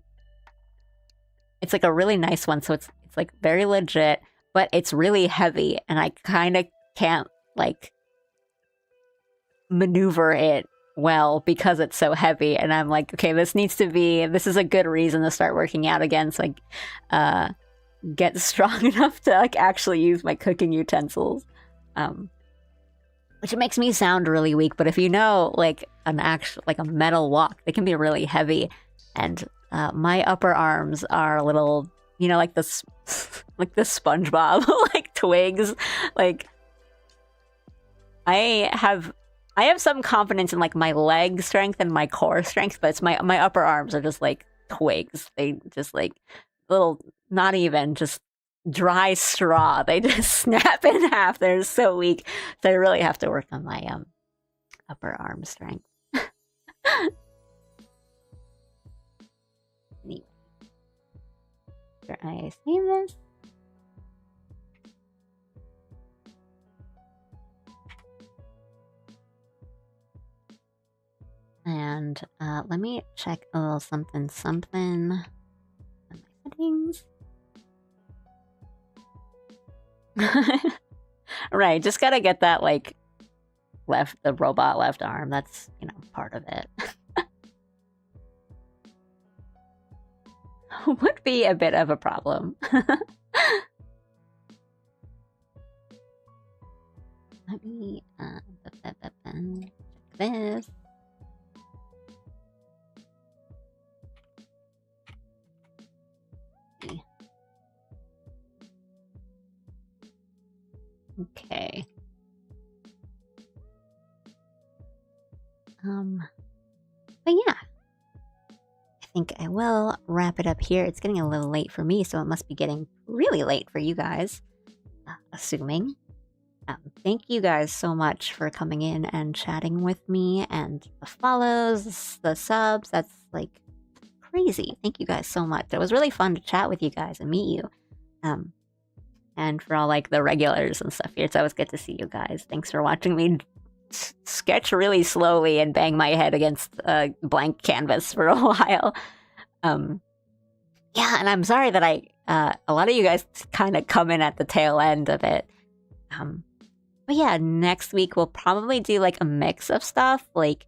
like a really nice one. So it's like very legit, but it's really heavy. And I kind of can't like maneuver it well because it's so heavy. And I'm like, okay, this is a good reason to start working out again. So I get strong enough to like actually use my cooking utensils. Which makes me sound really weak, but if you know like an actual like a metal wok, they can be really heavy. And my upper arms are a little, you know, like this like the SpongeBob like twigs. Like I have some confidence in like my leg strength and my core strength, but it's my upper arms are just like twigs. They just like little, not even just dry straw. They just snap in half. They're so weak. So I really have to work on my upper arm strength. Anyway, after I save this. And let me check a little something on my settings. Right, just gotta get that like the robot left arm. That's, you know, part of it. Would be a bit of a problem. Let me check this. Okay. But yeah, I think I will wrap it up here. It's getting a little late for me, so it must be getting really late for you guys, assuming. Thank you guys so much for coming in and chatting with me, and the follows, the subs. That's like crazy. Thank you guys so much. It was really fun to chat with you guys and meet you. And for all like the regulars and stuff here, it's always good to see you guys. Thanks for watching me sketch really slowly and bang my head against a blank canvas for a while. Yeah, and I'm sorry that a lot of you guys kind of come in at the tail end of it. But yeah, next week we'll probably do like a mix of stuff, like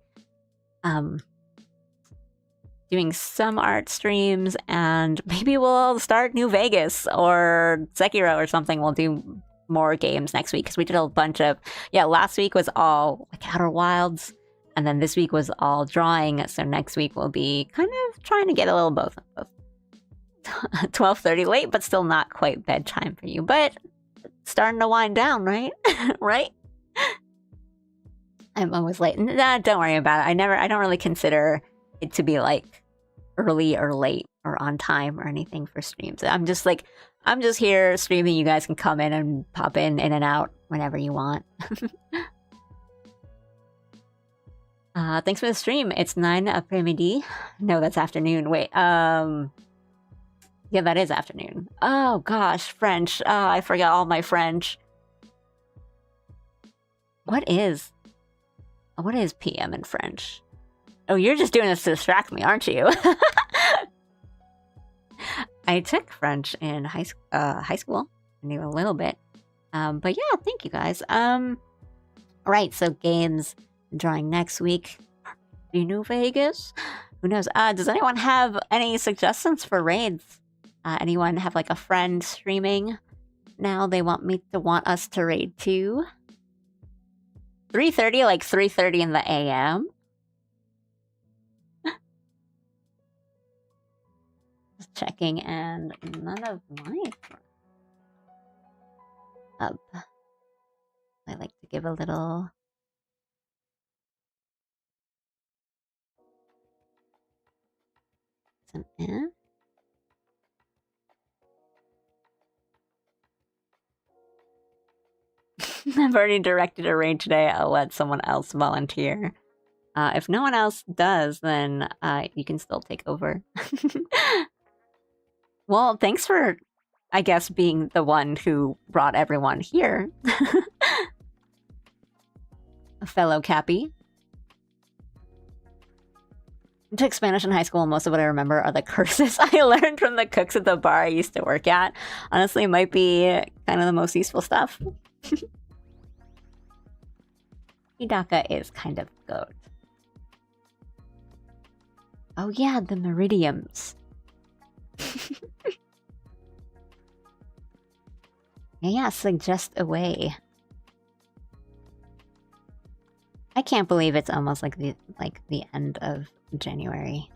doing some art streams, and maybe we'll start New Vegas or Sekiro or something. We'll do more games next week because we did a bunch of, last week was all like Outer Wilds, and then this week was all drawing. So next week we'll be kind of trying to get a little both. 12:30 late, but still not quite bedtime for you, but starting to wind down, right? Right? I'm always late. Nah, don't worry about it. I don't really consider it to be like early or late or on time or anything for streams. I'm just here streaming. You guys can come in and pop in and out whenever you want. Thanks for the stream. It's 9 après-midi. No, that's afternoon. Wait, yeah, that is afternoon. Oh gosh, French. Oh, I forgot all my French. What is PM in French? Oh, you're just doing this to distract me, aren't you? I took French in high school. I knew a little bit. But yeah, thank you guys. Right, so games drawing next week. New Vegas? Who knows? Does anyone have any suggestions for raids? Anyone have like a friend streaming now they want us to raid too? 3:30, like 3:30 in the AM? Just checking, and none of mine are up. I like to give a little some in. I've already directed a raid today. I'll let someone else volunteer. If no one else does, then you can still take over. Well, thanks for, I guess, being the one who brought everyone here. A fellow Cappy. I took Spanish in high school, and most of what I remember are the curses I learned from the cooks at the bar I used to work at. Honestly, it might be kind of the most useful stuff. Hidaka is kind of goat. Oh yeah, the meridiums. Yeah, suggest a way. I can't believe it's almost like the end of January.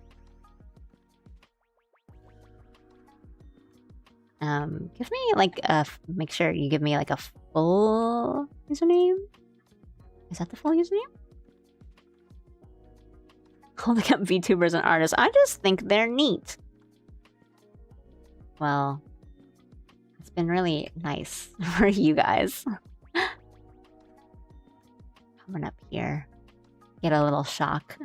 Give me like a make sure you give me like a full username. Is that the full username? Holding up VTubers and artists. I just think they're neat. Well, it's been really nice for you guys. Coming up here. Get a little shock.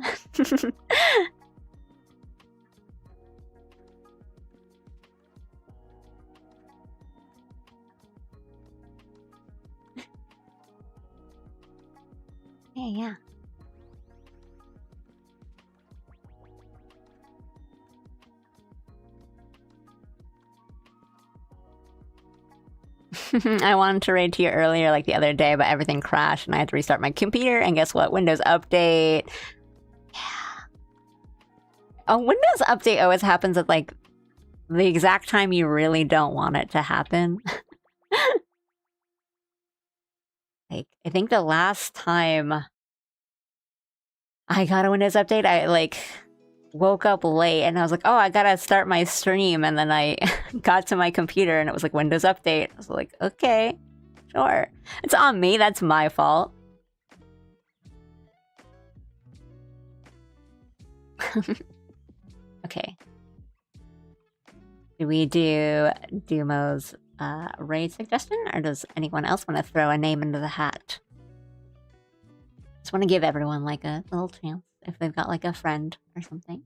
Yeah. I wanted to raid to you earlier, like the other day, but everything crashed and I had to restart my computer. And guess what? Windows Update. Yeah. A Windows Update always happens at like the exact time you really don't want it to happen. Like, I think the last time I got a Windows Update, I like woke up late and I was like, oh, I gotta start my stream. And then I got to my computer and it was like Windows Update. I was like, okay, sure. It's on me. That's my fault. Okay. Do we do Dumo's raid suggestion, or does anyone else want to throw a name into the hat? Just want to give everyone like a little chance if they've got like a friend or something.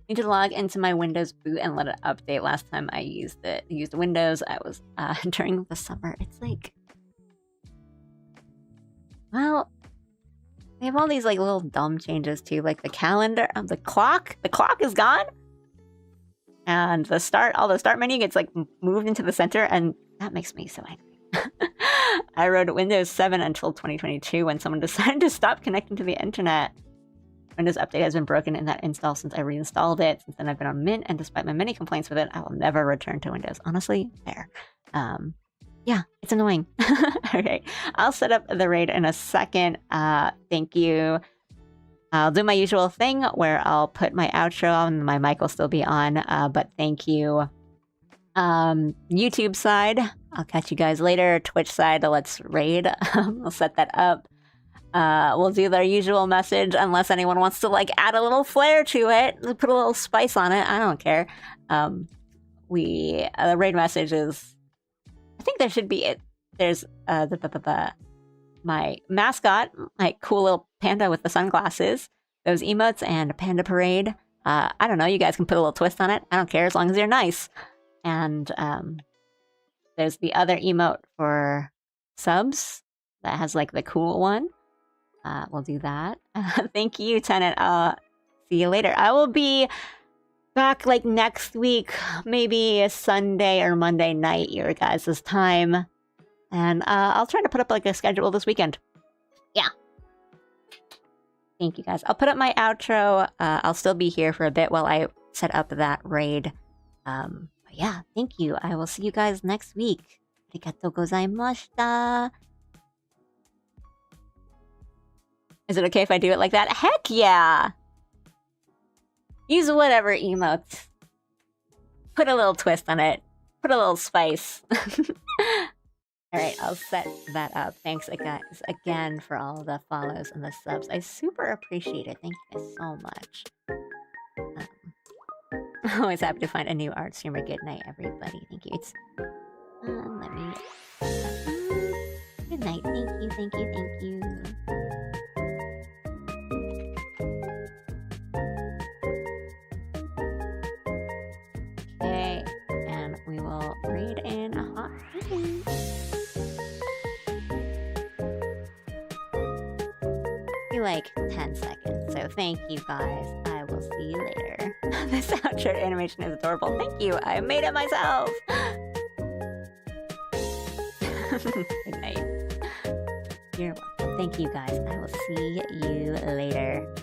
Need to log into my Windows boot and let it update. Last time I used Windows, I was during the summer. It's like, well, they have all these like little dumb changes too, like the calendar, the clock. The clock is gone, and all the start menu gets like moved into the center, and that makes me so angry. I wrote Windows 7 until 2022 when someone decided to stop connecting to the internet. Windows Update has been broken in that install since I reinstalled it. Since then, I've been on Mint, and despite my many complaints with it, I will never return to Windows. Honestly, fair. Yeah, it's annoying. Okay, I'll set up the raid in a second. Thank you. I'll do my usual thing where I'll put my outro on. My mic will still be on, but thank you. YouTube side, I'll catch you guys later. Twitch side, let's raid. I'll set that up. We'll do their usual message unless anyone wants to like add a little flair to it, put a little spice on it. I don't care. The raid message is, I think there should be it. There's my mascot, my cool little panda with the sunglasses, those emotes, and Panda Parade. I don't know. You guys can put a little twist on it. I don't care as long as you're nice. And there's the other emote for subs that has like the cool one. We'll do that. Thank you, Tenant. See you later. I will be back like next week, maybe a Sunday or Monday night, your guys' time. And I'll try to put up like a schedule this weekend. Yeah. Thank you, guys. I'll put up my outro. I'll still be here for a bit while I set up that raid. But yeah, thank you. I will see you guys next week. Arigatou gozaimashita. Is it okay if I do it like that? Heck yeah! Use whatever emotes. Put a little twist on it. Put a little spice. Alright, I'll set that up. Thanks guys again for all the follows and the subs. I super appreciate it. Thank you guys so much. Always happy to find a new art streamer. Good night, everybody. Thank you. It's let me. Good night. Thank you. Thank you. Thank you. Okay, and we will read in a hot minute. Like 10 seconds. So thank you guys. I will see you later. This outro animation is adorable. Thank you. I made it myself. Good night. You're welcome. Thank you guys. I will see you later.